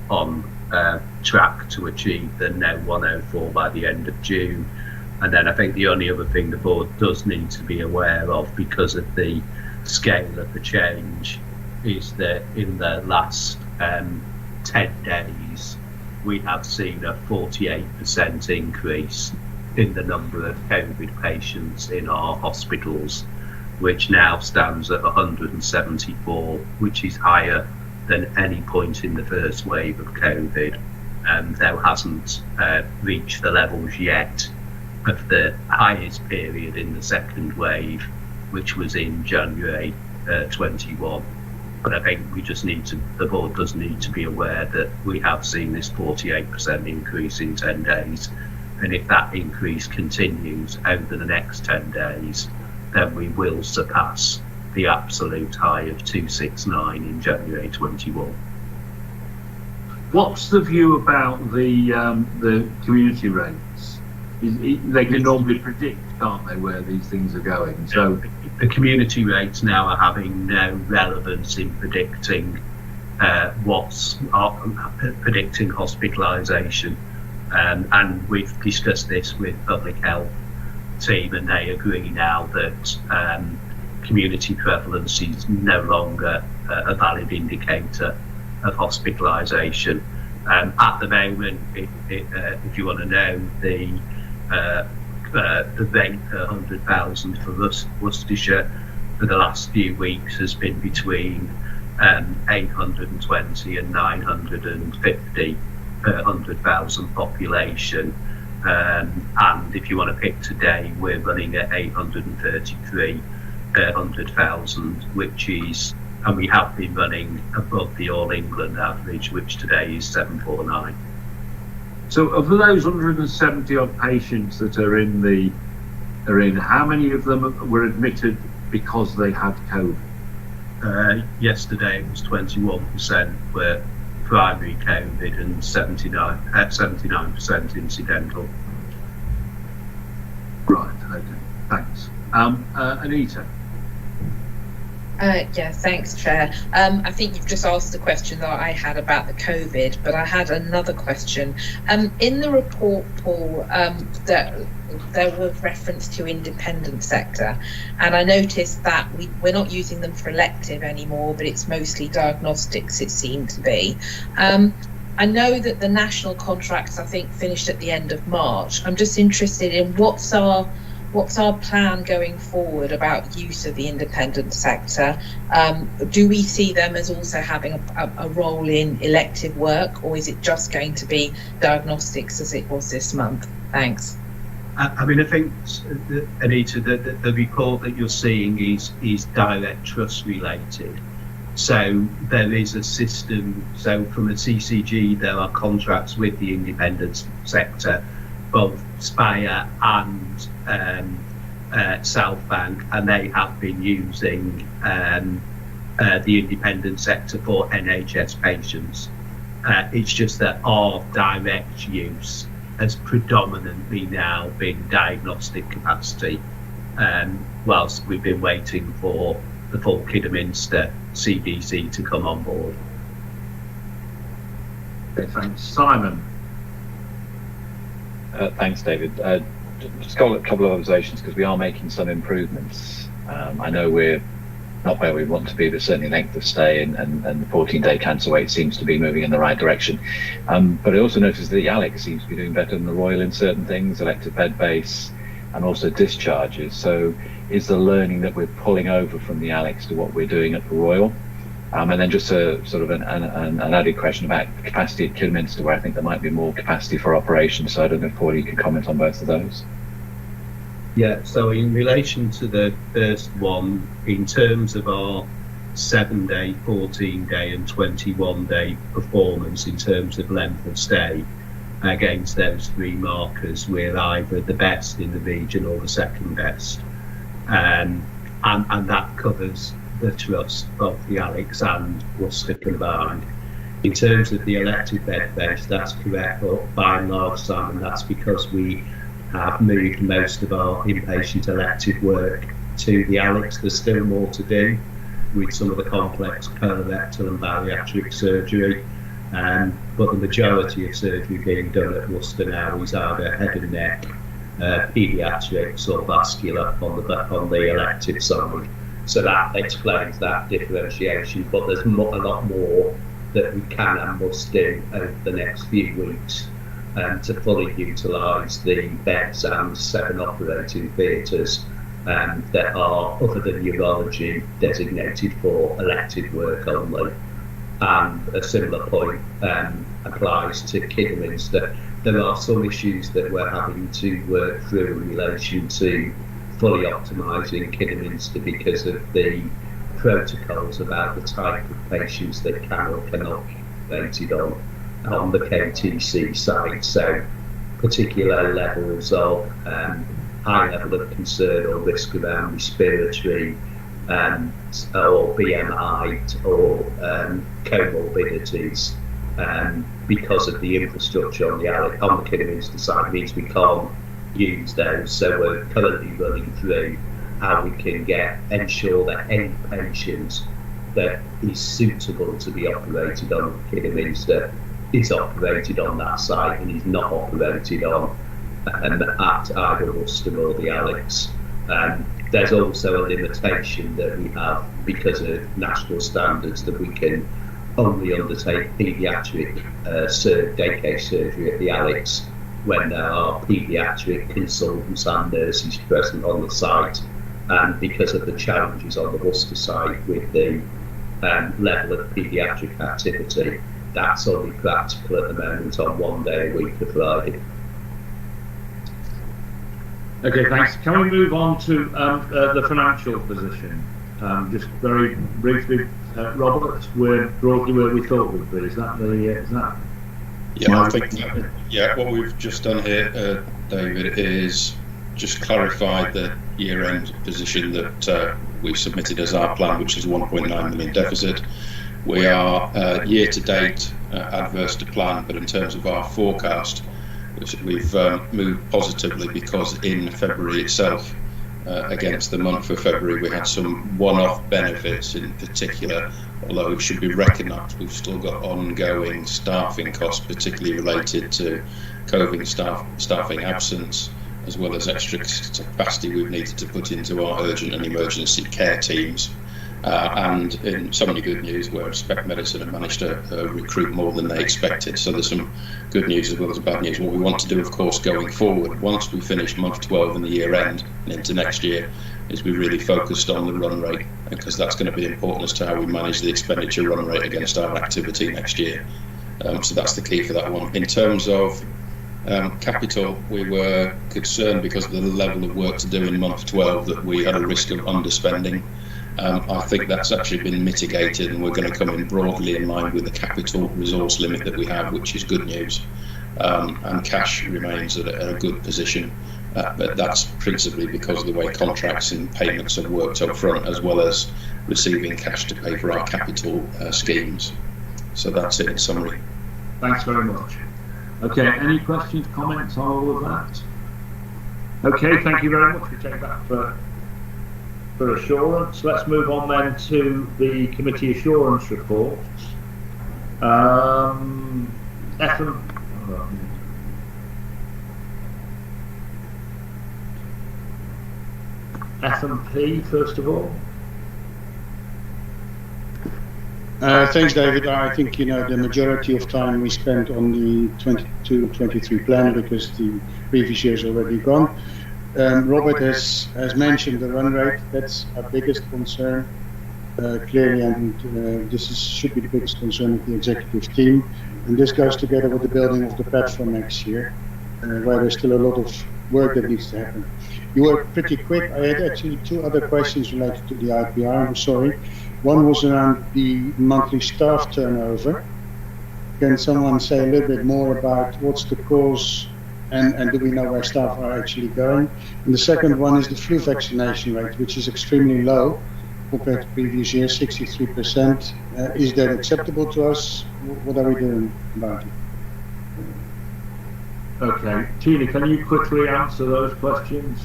track to achieve the no 104 by the end of June. And then I think the only other thing the board does need to be aware of, because of the scale of the change, is that in the last 10 days, we have seen a 48% increase in the number of COVID patients in our hospitals, which now stands at 174, which is higher than any point in the first wave of COVID. Though hasn't reached the levels yet of the highest period in the second wave, which was in January 21. But I think we just need to, the board does need to be aware that we have seen this 48% increase in 10 days. And if that increase continues over the next 10 days, then we will surpass the absolute high of 269 in January 21. What's the view about the community rates? They can normally predict, can't they, where these things are going? So the community rates now are having no relevance in predicting predicting hospitalisation, and we've discussed this with public health team, and they agree now that community prevalence is no longer a valid indicator of hospitalisation. At the moment, if you want to know, the rate per 100,000 for Worcestershire for the last few weeks has been between 820 and 950 per 100,000 population. And if you want to pick today, we're running at 833 per 100,000, which is, and we have been running above the All England average, which today is 749. So of those 170 odd patients that are in, how many of them were admitted because they had COVID? Yesterday it was 21% were primary COVID and 79% incidental. Right, okay, thanks. Anita? Yeah, thanks, Chair. I think you've just asked the question that I had about the COVID, but I had another question. In the report, Paul, there was reference to independent sector, and I noticed that we're not using them for elective anymore, but it's mostly diagnostics, it seemed to be. I know that the national contracts, I think, finished at the end of March. I'm just interested in what's our plan going forward about use of the independent sector? Do we see them as also having a role in elective work, or is it just going to be diagnostics as it was this month? Thanks. I mean, I think, Anita, the report that you're seeing is direct trust related. So there is a system. So from a CCG, there are contracts with the independent sector, both Spire and South Bank, and they have been using the independent sector for NHS patients. It's just that our direct use has predominantly now been diagnostic capacity, whilst we've been waiting for the full Kidderminster CDC to come on board. Okay, thanks. Simon? Thanks, David. Just got a couple of observations, because we are making some improvements. I know we're not where we want to be, but certainly length of stay and the 14-day cancer rate seems to be moving in the right direction. But I also noticed that the ALEC seems to be doing better than the Royal in certain things, elective bed base, and also discharges. So is the learning that we're pulling over from the ALECs to what we're doing at the Royal? And then just a sort of an added question about capacity at Kidderminster, where I think there might be more capacity for operations. So I don't know if Paul, you could comment on both of those. Yeah, so in relation to the first one, in terms of our 7-day, 14-day and 21-day performance in terms of length of stay against those three markers, we're either the best in the region or the second best. And that covers the trust, both the ALECs and Worcester combined. In terms of the elective bed base, that's correct, but by and large, Simon, that's because we have moved most of our inpatient elective work to the ALECs. There's still more to do with some of the complex colorectal and bariatric surgery, but the majority of surgery being done at Worcester now is either head and neck, paediatrics or vascular on the elective side. So that explains that differentiation, but there's a lot more that we can and must do over the next few weeks to fully utilise the beds and 7 operating theatres that are, other than urology, designated for elective work only. And a similar point applies to Kidderminster. There are some issues that we're having to work through in relation to fully optimising Kidderminster because of the protocols about the type of patients that can or cannot be treated on the KTC site. So particular levels of high level of concern or risk around respiratory or BMI or comorbidities because of the infrastructure on the Kidderminster side means we can't use those. So we're currently running through how we can ensure that any pensions that is suitable to be operated on Kidderminster is operated on that site and is not operated on at either Worcester or the Alex. There's also a limitation that we have because of national standards that we can only undertake paediatric daycare surgery at the Alex when there are paediatric consultants and nurses present on the site, and because of the challenges on the Worcester site with the level of paediatric activity, that's only practical at the moment on 1 day a week for Friday. Okay, thanks. Can we move on to the financial position? Just very briefly, Robert, we're broadly where we thought we'd be. Is that the? Yeah, I think what we've just done here, David, is just clarify the year-end position that we've submitted as our plan, which is 1.9 million deficit. We are year-to-date adverse to plan, but in terms of our forecast, we've moved positively because in February itself, against the month of February, we had some one-off benefits in particular, although it should be recognised we've still got ongoing staffing costs, particularly related to COVID staffing absence, as well as extra capacity we've needed to put into our urgent and emergency care teams. And in so many good news where Spec Medicine have managed to recruit more than they expected. So there's some good news as well as bad news. What we want to do, of course, going forward, once we finish month 12 in the year end and into next year, is be really focused on the run rate, because that's going to be important as to how we manage the expenditure run rate against our activity next year. So that's the key for that one. In terms of capital, we were concerned because of the level of work to do in month 12 that we had a risk of underspending. I think that's actually been mitigated, and we're going to come in broadly in line with the capital resource limit that we have, which is good news. And cash remains at a good position, but that's principally because of the way contracts and payments have worked up front, as well as receiving cash to pay for our capital schemes. So that's it in summary. Thanks very much. Okay, any questions, comments on all of that? Okay, thank you very much. We take that for assurance. Let's move on then to the committee assurance reports. F&P first of all. Thanks, David. I think the majority of time we spent on the 22-23 plan because the previous year's already gone. Robert has mentioned the run rate. That's our biggest concern, clearly, and this should be the biggest concern of the executive team. And this goes together with the building of the platform next year, where there's still a lot of work that needs to happen. You were pretty quick. I had actually two other questions related to the IPR, I'm sorry. One was around the monthly staff turnover. Can someone say a little bit more about what's the cause and do we know where staff are actually going? And the second one is the flu vaccination rate, which is extremely low compared to previous years, 63%. Is that acceptable to us? What are we doing about it? Okay, Tina, can you quickly answer those questions?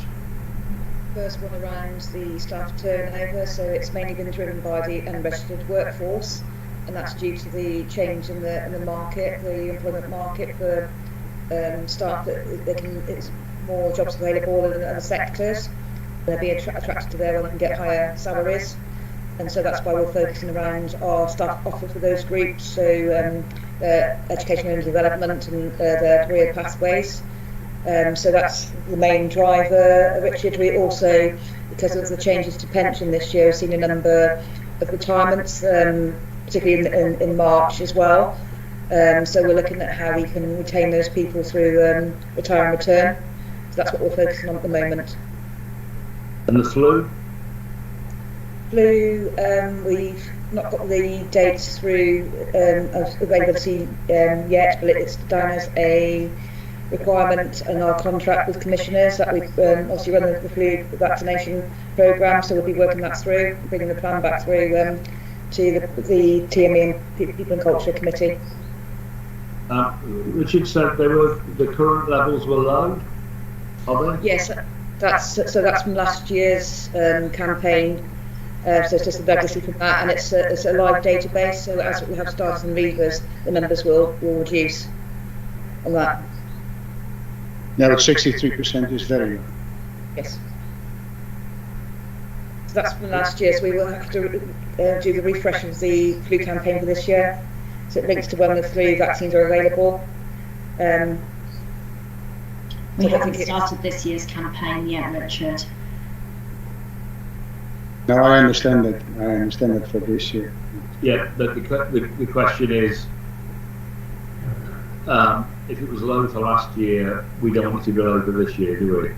First one around the staff turnover, so it's mainly been driven by the unregistered workforce, and that's due to the change in the market, the employment market for staff that it's more jobs available in other sectors. They'll be attracted to there and can get higher salaries, and so that's why we're focusing around our staff offer for those groups, so education and development and their career pathways. So that's the main driver, Richard. We also, because of the changes to pension this year, have seen a number of retirements, particularly in March as well. So we're looking at how we can retain those people through retire and return. So that's what we're focusing on at the moment. And the flu? Flu, we've not got the dates through of availability yet, but it's down as a requirement in our contract with commissioners that we obviously run the flu vaccination programme, so we'll be working that through, bringing the plan back through to the TME and People and Culture Committee. Richard said the current levels were low. Are they? Yes, that's from last year's campaign. So it's just a legacy from that, and it's a live database. So as we have starters and leavers, the numbers will reduce on that. Now, 63% is very low. Yes. So that's from last year. So we will have to do the refresh of the flu campaign for this year. So it links to when the flu vaccines are available. We haven't started this year's campaign yet, Richard. No, I understand that. I understand that for this year. Yeah, but the question is, if it was low for last year, we don't want it to be low for this year, do we?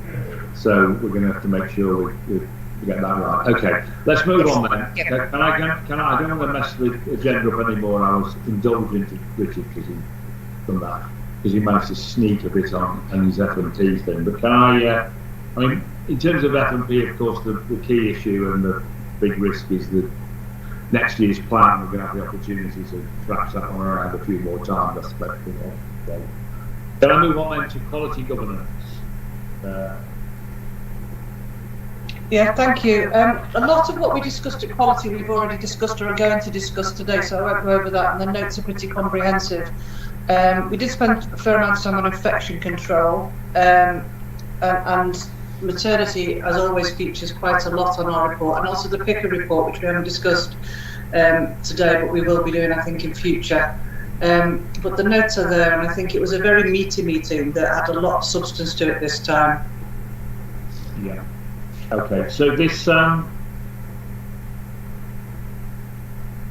So we're going to have to make sure we get that right. Okay, let's move on then. Can I don't want to mess the agenda up anymore. I was indulgent to Richard because he managed to sneak a bit on his F&T thing. But can I mean, in terms of F&P, of course, the key issue and the big risk is that next year's plan, we're going to have the opportunity to thrash that one around a few more times, I suspect. Can I move on then to quality governance? Yeah, thank you. A lot of what we discussed at quality we've already discussed or are going to discuss today, so I won't go over that, and the notes are pretty comprehensive. We did spend a fair amount of time on infection control, and maternity, as always, features quite a lot on our report, and also the PICA report, which we haven't discussed today, but we will be doing, I think, in future. But the notes are there, and I think it was a very meaty meeting that had a lot of substance to it this time. Yeah. Okay, so this,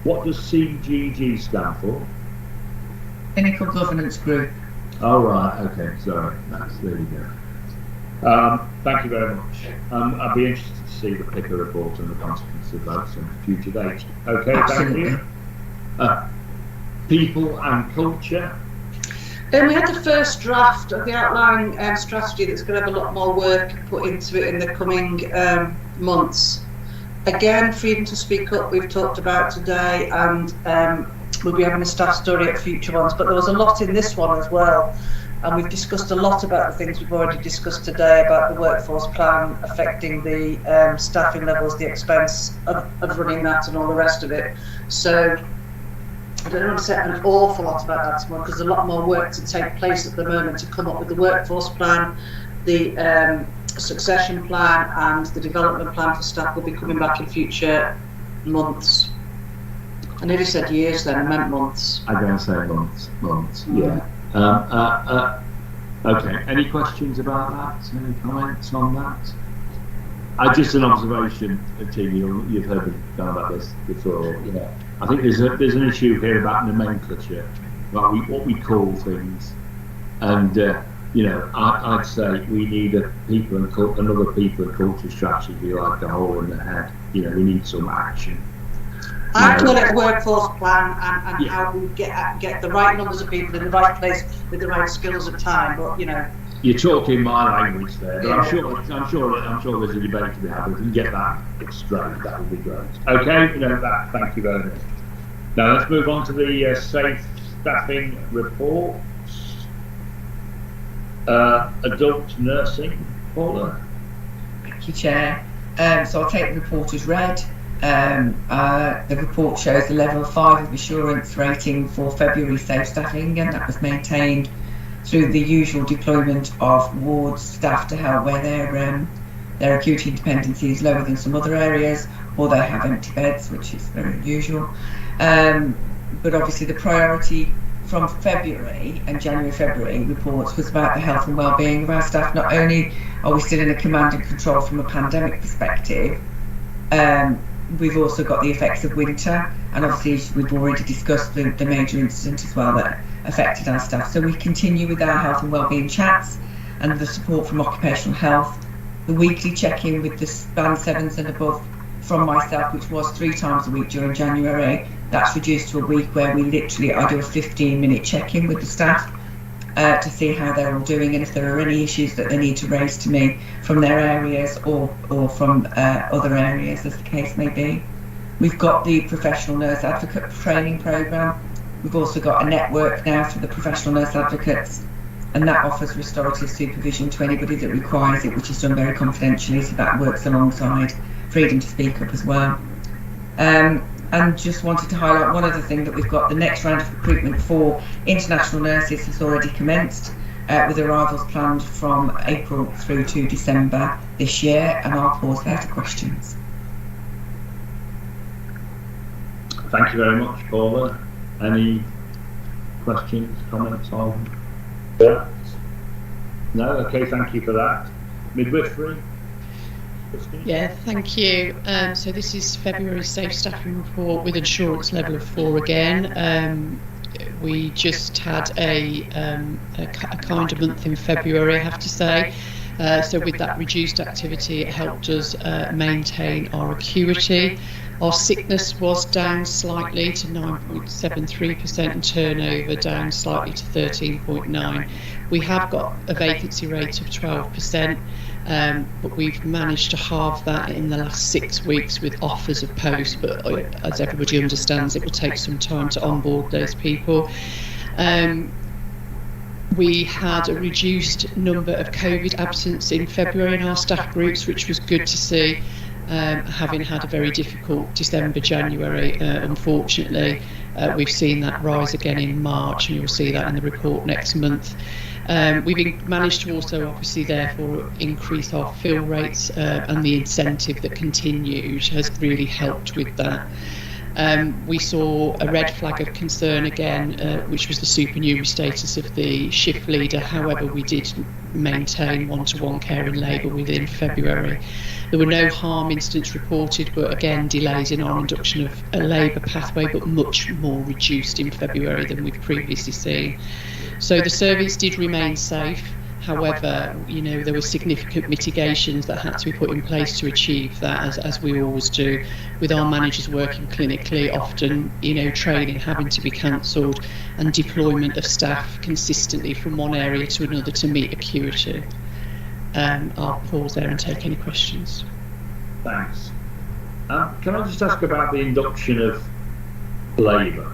what does CGG stand for? Clinical Governance Group. Oh, right, okay, sorry, there you go. Thank you very much. I'd be interested to see the PICA report and the consequences of that on future dates. Okay, Absolutely. Thank you. People and culture. We had the first draft of the outline strategy that's going to have a lot more work put into it in the coming months. Again, freedom to speak up we've talked about today, and we'll be having a staff story at future ones, but there was a lot in this one as well, and we've discussed a lot about the things we've already discussed today about the workforce plan affecting the staffing levels, the expense of running that and all the rest of it. So I don't want to say an awful lot about that tomorrow, because there's a lot more work to take place at the moment to come up with the workforce plan, the succession plan, and the development plan for staff will be coming back in future months. I nearly said years then, I meant months. I'm going to say months, yeah. Okay, any questions about that? Any comments on that? Just an observation, Tim, you've heard me talk about this before. I think there's an issue here about nomenclature, about what we call things, and I'd say we need another people and culture strategy, like a hole in the head. We need some action. I call it a workforce plan, and how we get the right numbers of people in the right place with the right skills at time. But you're talking my language there, but I'm sure there's a debate to be had. If we can get that straight, that would be great. Okay, thank you very much. Now let's move on to the safe staffing reports. Adult nursing, Paula. Thank you, Chair. So I'll take the report as read. The report shows the level 5 of assurance rating for February safe staffing, and that was maintained through the usual deployment of wards staff to help where their acuity dependency is lower than some other areas, or they have empty beds, which is very unusual. But obviously the priority from February and January-February reports was about the health and well-being of our staff. Not only are we still in a command and control from a pandemic perspective, we've also got the effects of winter, and obviously we've already discussed the major incident as well that affected our staff. So we continue with our health and wellbeing chats and the support from occupational health, the weekly check-in with the band 7s and above from myself, which was 3 times a week during January. That's reduced to a week where I do a 15-minute check-in with the staff to see how they're all doing, and if there are any issues that they need to raise to me from their areas or from other areas, as the case may be. We've got the professional nurse advocate training programme, We've also got a network now through the professional nurse advocates, and that offers restorative supervision to anybody that requires it, which is done very confidentially, so that works alongside freedom to speak up as well. And just wanted to highlight one other thing, that we've got the next round of recruitment for international nurses has already commenced, with arrivals planned from April through to December this year, and I'll pause there to questions. Thank you very much, Paula. Any questions, comments on that? No? Okay, thank you for that. Midwifery? Yeah, thank you. So this is February Safe Staffing Report with insurance level of 4 again. We just had a kinder month in February, I have to say. So with that reduced activity, it helped us maintain our acuity. Our sickness was down slightly to 9.73% and turnover down slightly to 13.9%. We have got a vacancy rate of 12%, but we've managed to halve that in the last 6 weeks with offers of posts, but as everybody understands, it will take some time to onboard those people. We had a reduced number of COVID absence in February in our staff groups, which was good to see, having had a very difficult December, January. Unfortunately, we've seen that rise again in March, and you'll see that in the report next month. We've managed to also obviously therefore increase our fill rates, and the incentive that continued has really helped with that. We saw a red flag of concern again, which was the supernumerary status of the shift leader. However, we did maintain one-to-one care in labour within February. There were no harm incidents reported, but again delays in our induction of a labour pathway, but much more reduced in February than we've previously seen. So the service did remain safe. However, you know, there were significant mitigations that had to be put in place to achieve that, as we always do, with our managers working clinically, often, you know, training having to be cancelled, and deployment of staff consistently from one area to another to meet acuity. I'll pause there and take any questions. Thanks. Can I just ask about the induction of labour?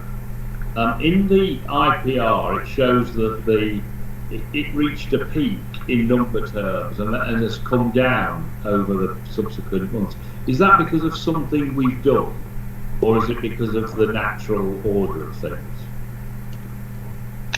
In the IPR, it shows that it reached a peak in number terms and has come down over the subsequent months. Is that because of something we've done, or is it because of the natural order of things?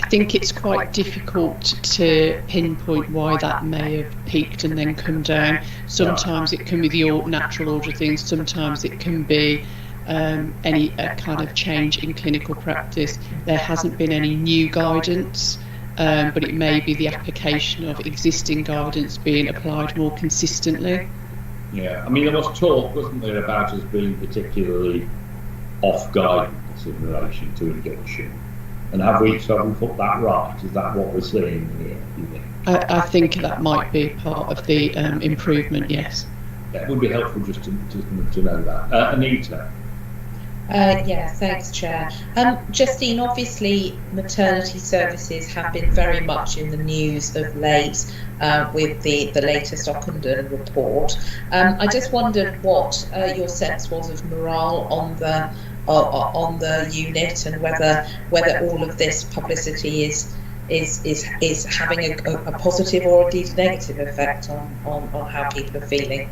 I think it's quite difficult to pinpoint why that may have peaked and then come down. Sometimes it can be the natural order of things, sometimes it can be any kind of change in clinical practice. There hasn't been any new guidance, but it may be the application of existing guidance being applied more consistently. Yeah, I mean, there was talk, wasn't there, about us being particularly off guidance in relation to induction. And have we put that right? Is that what we're seeing here, do you think? I think that might be part of the improvement, yes. Yeah, it would be helpful just to know that. Anita? Yeah, thanks, Chair. Justine, obviously maternity services have been very much in the news of late with the latest Ockenden report. I just wondered what your sense was of morale on the unit, and whether all of this publicity is having a positive or indeed negative effect on how people are feeling.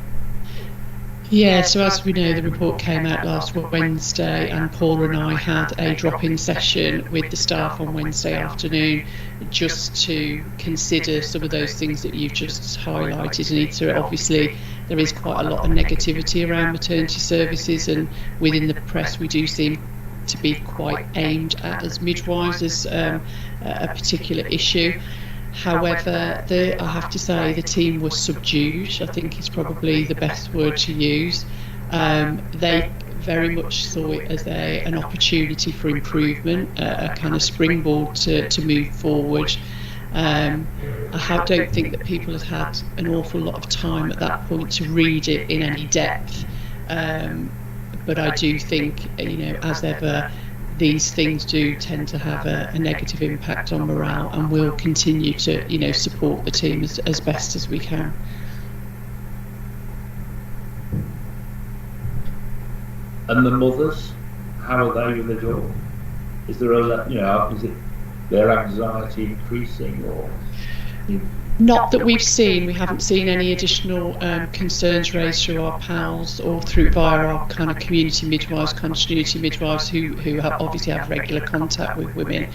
Yeah, so as we know, the report came out last Wednesday, and Paula and I had a drop-in session with the staff on Wednesday afternoon just to consider some of those things that you've just highlighted, Anita. Obviously, there is quite a lot of negativity around maternity services, and within the press we do seem to be quite aimed at as midwives as a particular issue. However, I have to say the team was subdued, I think is probably the best word to use. They very much saw it as an opportunity for improvement, a kind of springboard to move forward. I don't think that people have had an awful lot of time at that point to read it in any depth. But I do think, you know, as ever, these things do tend to have a negative impact on morale, and we'll continue to, you know, support the team as best as we can. And the mothers, how are they with the job? is there is it their anxiety increasing or? Not that we've seen. We haven't seen any additional concerns raised through our pals or via our kind of community midwives, continuity midwives who obviously have regular contact with women.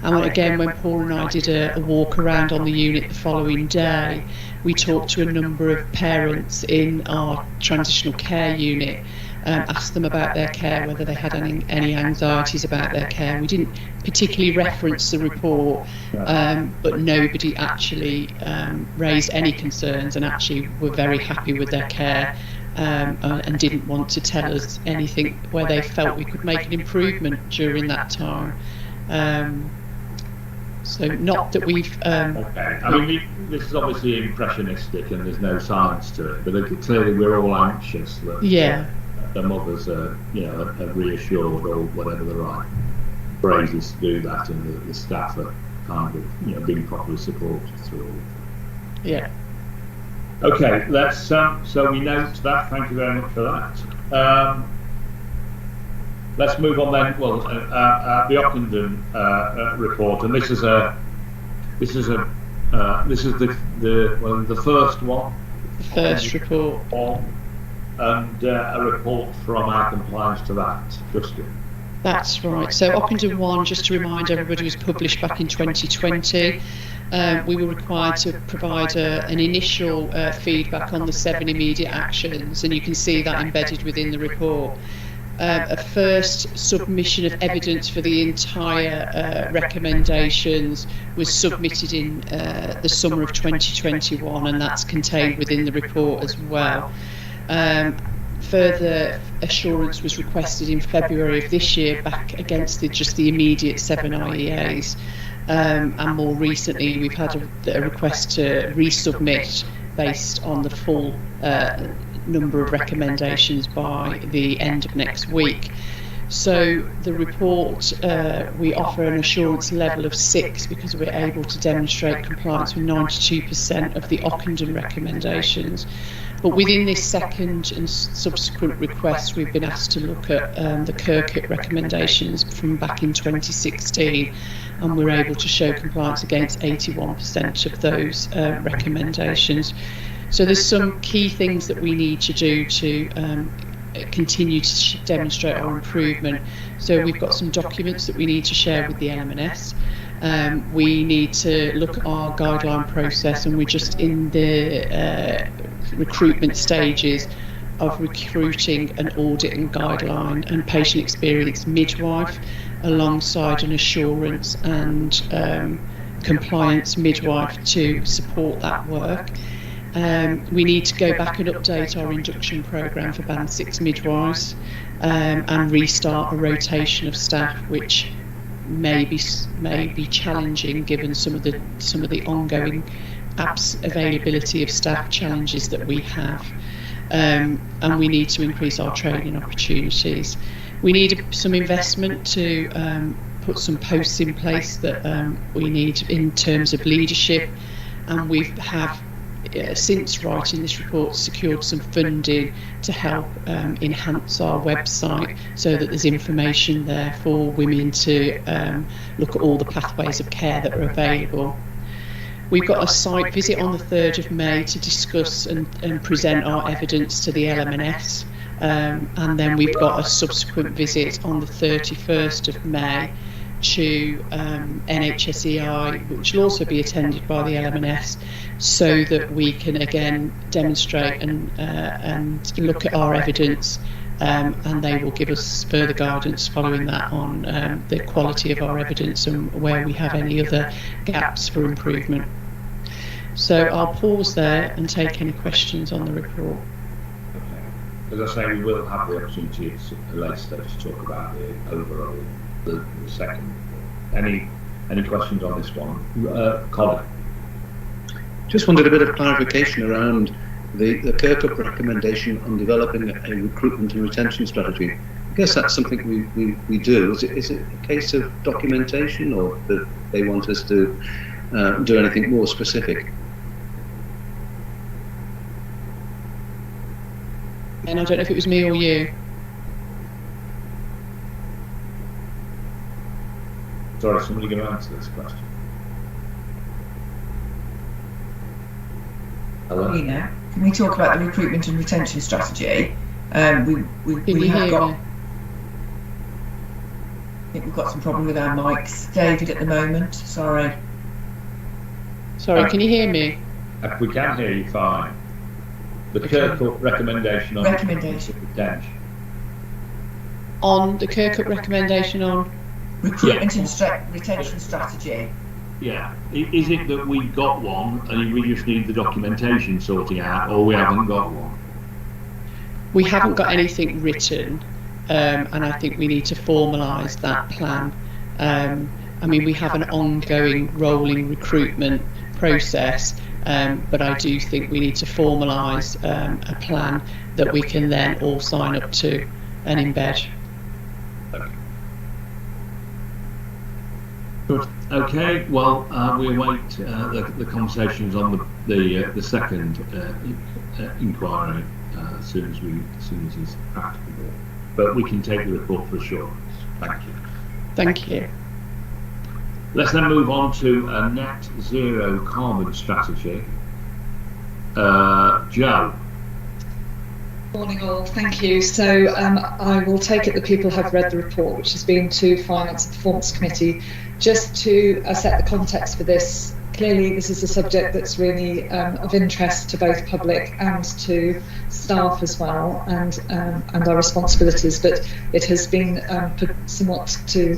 And again, when Paul and I did a walk around on the unit the following day, we talked to a number of parents in our transitional care unit, asked them about their care, whether they had any anxieties about their care. We didn't particularly reference the report, but nobody actually raised any concerns and actually were very happy with their care, and didn't want to tell us anything where they felt we could make an improvement during that time. So not that we've... okay. I mean, this is obviously impressionistic and there's no science to it, but clearly we're all anxious that the mothers are, are reassured, or whatever the right phrase is to do that, and the staff are kind of, being properly supported through all. Yeah. Okay, let's so we note that. Thank you very much for that. Let's move on then. Well, the Ockenden report, and this is the first one. The first report. And a report from our compliance to that. Justin. That's right. So Ockenden 1, just to remind everybody, was published back in 2020. We were required to provide an initial feedback on the 7 immediate actions, and you can see that embedded within the report. A first submission of evidence for the entire recommendations was submitted in the summer of 2021, and that's contained within the report as well. Further assurance was requested in February of this year back against just the immediate 7 IEAs, and more recently we've had a request to resubmit based on the full number of recommendations by the end of next week. So the report, we offer an assurance level of 6 because we're able to demonstrate compliance with 92% of the Ockenden recommendations. But within this second and subsequent request, we've been asked to look at the Kirkuk recommendations from back in 2016, and we're able to show compliance against 81% of those recommendations. So there's some key things that we need to do to continue to demonstrate our improvement. So we've got some documents that we need to share with the LMNS. We need to look at our guideline process, and we're just in the recruitment stages of recruiting an audit and guideline and patient experience midwife alongside an assurance and compliance midwife to support that work. We need to go back and update our induction programme for Band 6 midwives, and restart a rotation of staff, which may be challenging given some of the ongoing availability of staff challenges that we have. And we need to increase our training opportunities. We need some investment to put some posts in place that we need in terms of leadership, and we have since writing this report secured some funding to help enhance our website so that there's information there for women to look at all the pathways of care that are available. We've got a site visit on the 3rd of May to discuss and present our evidence to the LMNS, and then we've got a subsequent visit on the 31st of May to NHSEI, which will also be attended by the LMNS, so that we can again demonstrate and look at our evidence, and they will give us further guidance following that on the quality of our evidence and where we have any other gaps for improvement. So I'll pause there and take any questions on the report. As I say, we will have the opportunity at a later stage to talk about the overall, the second. Any questions on this one? Colin? Just wanted a bit of clarification around the Kirkuk recommendation on developing a recruitment and retention strategy. I guess that's something we do. Is it a case of documentation, or that they want us to do anything more specific? And I don't know if it was me or you. Sorry, somebody going to answer this question? Hello? Nina, can we talk about the recruitment and retention strategy? We have got. I think we've got some problem with our mics, David, at the moment. Sorry. Sorry, can you hear me? We can hear you fine. The Kirkhope recommendation on retention. On the Kirkhope recommendation on recruitment and retention strategy. Yeah. Is it that we got one and we just need the documentation sorting out, or we haven't got one? We haven't got anything written, and I think we need to formalise that plan. I mean, we have an ongoing rolling recruitment process, but I do think we need to formalise a plan that we can then all sign up to and embed. Good. Okay. Well, we await the conversations on the second inquiry as soon as it's practicable. But we can take the report for sure. Thank you. Thank you. Let's then move on to a net zero carbon strategy. Jo. Morning all, thank you. So I will take it that people have read the report, which has been to Finance and Performance Committee. Just to set the context for this, clearly this is a subject that's really of interest to both public and to staff as well, and our responsibilities, but it has been put somewhat to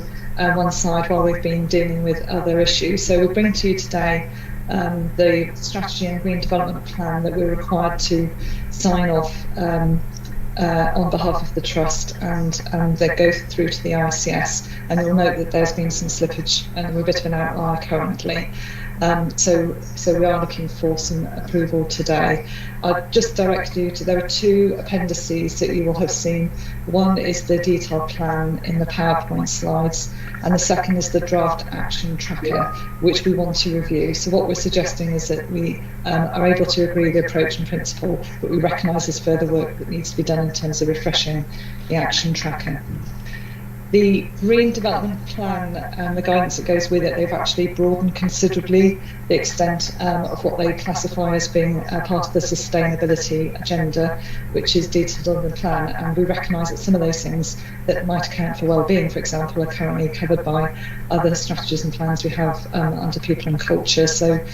one side while we've been dealing with other issues. So we bring to you today the strategy and green development plan that we're required to sign off on behalf of the trust, and they go through to the ICS, and you'll note that there's been some slippage and we're a bit of an outlier currently. So we are looking for some approval today. I'll just direct you to, there are two appendices that you will have seen. One is the detailed plan in the PowerPoint slides, and the second is the draft action tracker, which we want to review. So what we're suggesting is that we are able to agree the approach and principle, but we recognise there's further work that needs to be done in terms of refreshing the action tracker. The Green Development Plan and the guidance that goes with it, they've actually broadened considerably the extent of what they classify as being part of the sustainability agenda, which is detailed on the plan. And we recognise that some of those things that might account for well-being, for example, are currently covered by other strategies and plans we have under people and culture. So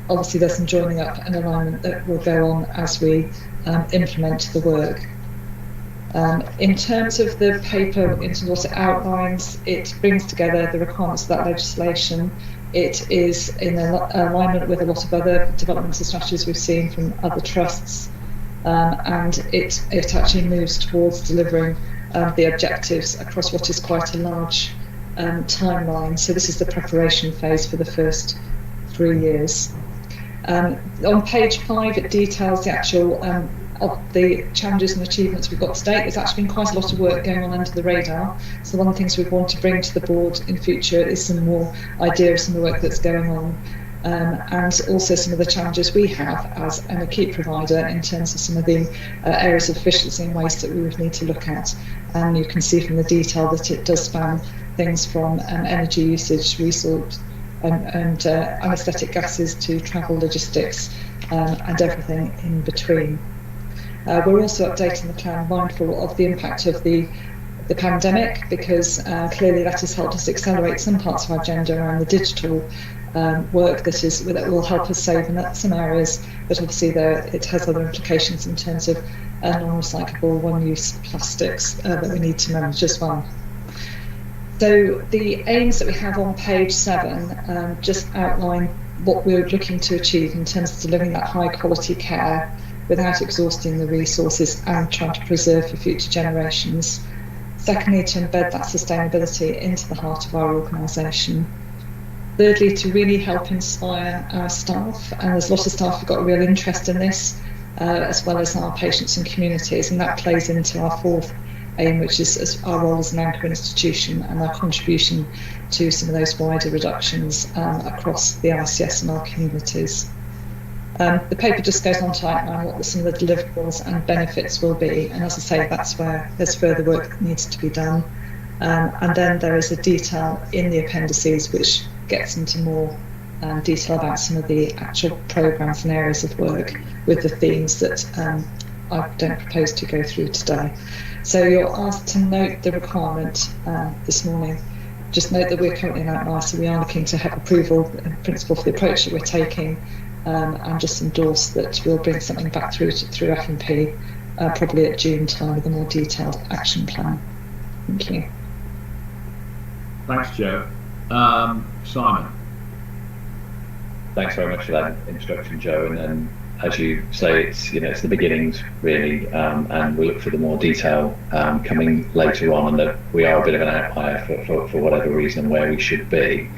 obviously there's some joining up and alignment that will go on as we implement the work. In terms of the paper, in terms of what it outlines, it brings together the requirements of that legislation. It is in alignment with a lot of other developments and strategies we've seen from other trusts, and it actually moves towards delivering the objectives across what is quite a large timeline. So this is the preparation phase for the first 3 years. On page 5, it details the actual of the challenges and achievements we've got to date. There's actually been quite a lot of work going on under the radar. So one of the things we want to bring to the board in future is some more idea of some of the work that's going on, and also some of the challenges we have as an acute provider in terms of some of the areas of efficiency and waste that we would need to look at. And you can see from the detail that it does span things from energy usage, resource and anaesthetic gases to travel logistics, and everything in between. We're also updating the plan mindful of the impact of the pandemic, because clearly that has helped us accelerate some parts of our agenda around the digital work that will help us save in some areas, but obviously it has other implications in terms of non-recyclable one-use plastics that we need to manage as well. So the aims that we have on page 7 just outline what we're looking to achieve in terms of delivering that high quality care without exhausting the resources and trying to preserve for future generations. Secondly, to embed that sustainability into the heart of our organisation. Thirdly, to really help inspire our staff, and there's a lot of staff who've got a real interest in this, as well as our patients and communities, and that plays into our fourth aim, which is our role as an anchor institution and our contribution to some of those wider reductions across the ICS and our communities. The paper just goes on to outline what some of the deliverables and benefits will be, and as I say, that's where there's further work that needs to be done. And then there is a detail in the appendices which gets into more detail about some of the actual programmes and areas of work with the themes that I don't propose to go through today. So you're asked to note the requirement this morning. Just note that we're currently in outline, so we are looking to have approval in principle for the approach that we're taking, and just endorse that we'll bring something back through F&P probably at June time with a more detailed action plan. Thank you. Thanks, Jo. Simon. Thanks very much for that introduction, Jo. And as you say, it's the beginnings really, and we look for the more detail coming later on, and that we are a bit of an outlier for whatever reason where we should be.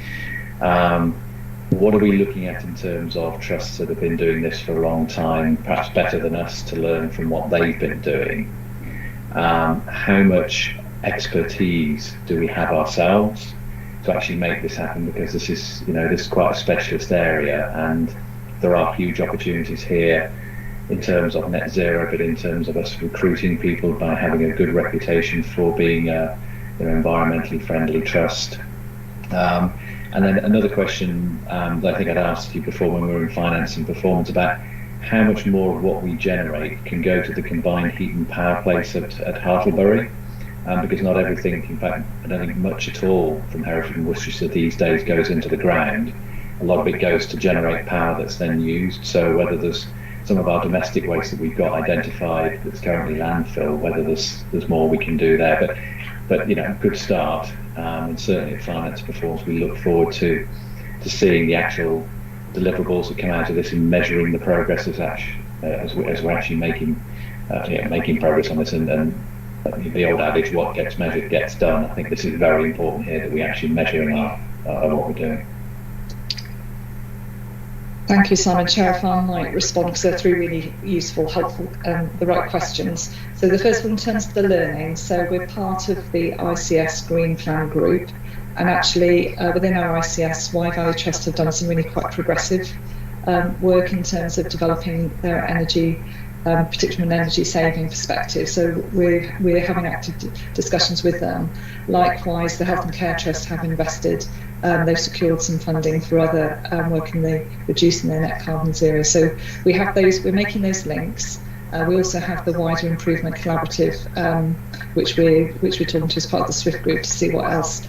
What are we looking at in terms of trusts that have been doing this for a long time, perhaps better than us, to learn from what they've been doing? How much expertise do we have ourselves to actually make this happen? Because this is quite a specialist area, and there are huge opportunities here in terms of net zero, but in terms of us recruiting people by having a good reputation for being an environmentally friendly trust. And then another question that I think I'd asked you before when we were in finance and performance, about how much more of what we generate can go to the combined heat and power place at Hartlebury, because not everything, in fact I don't think much at all from Hereford and Worcestershire these days goes into the ground. A lot of it goes to generate power that's then used. So whether there's some of our domestic waste that we've got identified that's currently landfill, whether there's more we can do there, but good start. And certainly at Finance Performance we look forward to seeing the actual deliverables that come out of this and measuring the progress as we're actually making progress on this. And the old adage, what gets measured gets done. I think this is very important here, that we actually measuring what we're doing. Thank you, Simon. Chair, if I might respond, because they're three really useful, helpful, the right questions. So the first one, in terms of the learning, so we're part of the ICS Green Plan group, and actually within our ICS, Wye Valley Trust have done some really quite progressive work in terms of developing their energy, particularly from an energy saving perspective. So we're having active discussions with them. Likewise, the Health and Care Trust have invested. They've secured some funding for other work in reducing their net carbon zero. So we have those. We're making those links. We also have the Wider Improvement Collaborative, which we're talking to as part of the SWIFT group to see what else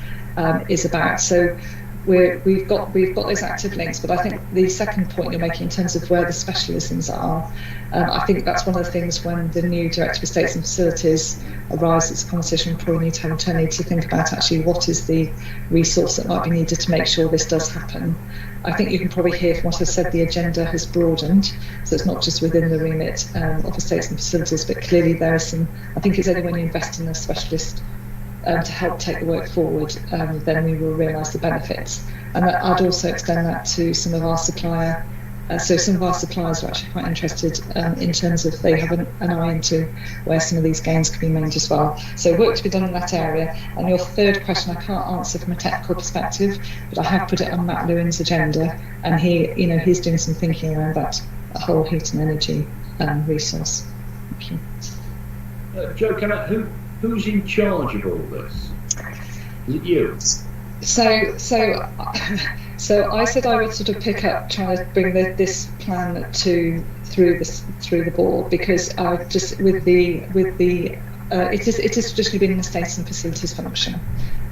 is about. So we've got those active links. But I think the second point you're making in terms of where the specialisms are, I think that's one of the things when the new Director of Estates and Facilities arrives. It's a conversation we probably need to have internally to think about actually what is the resource that might be needed to make sure this does happen. I think you can probably hear from what I said, the agenda has broadened, so it's not just within the remit of estates and facilities, but clearly there is some. I think it's only when you invest in a specialist to help take the work forward, then we will realise the benefits. And I'd also extend that to some of our supplier. So some of our suppliers are actually quite interested in terms of they have an eye into where some of these gains can be made as well. So work to be done in that area. And your third question I can't answer from a technical perspective, but I have put it on Matt Lewin's agenda, and he's doing some thinking around that whole heat and energy resource. Thank you. Jo, who's in charge of all this? Is it you? So I said I would sort of pick up trying to bring this plan through the board, because just with the it has traditionally been an estates and facilities function.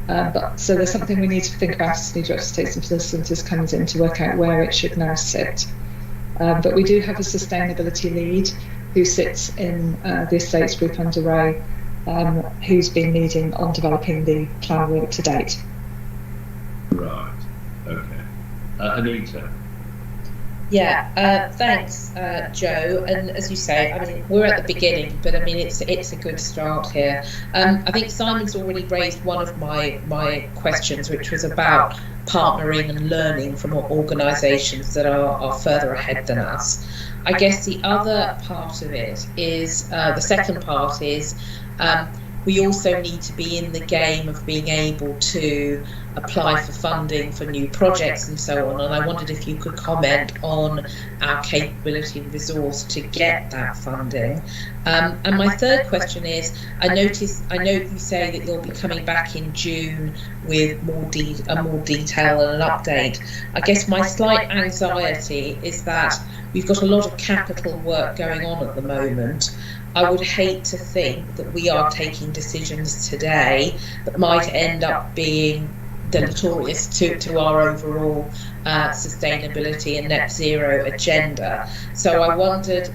But so there's something we need to think about as the Director of Estates and Facilities comes in to work out where it should now sit. But we do have a sustainability lead who sits in the estates group under Ray, who's been leading on developing the plan work to date. Right. Okay. Anita. Yeah. Thanks, Jo. And as you say, I mean, we're at the beginning, but I mean, it's a good start here. I think Simon's already raised one of my questions, which was about partnering and learning from organisations that are further ahead than us. I guess the other part of it is the second part is we also need to be in the game of being able to apply for funding for new projects and so on. And I wondered if you could comment on our capability and resource to get that funding. And my third question is, I note you say that you'll be coming back in June with more detail and an update. I guess my slight anxiety is that we've got a lot of capital work going on at the moment. I would hate to think that we are taking decisions today that might end up being deleterious to our overall sustainability and net zero agenda. So I wondered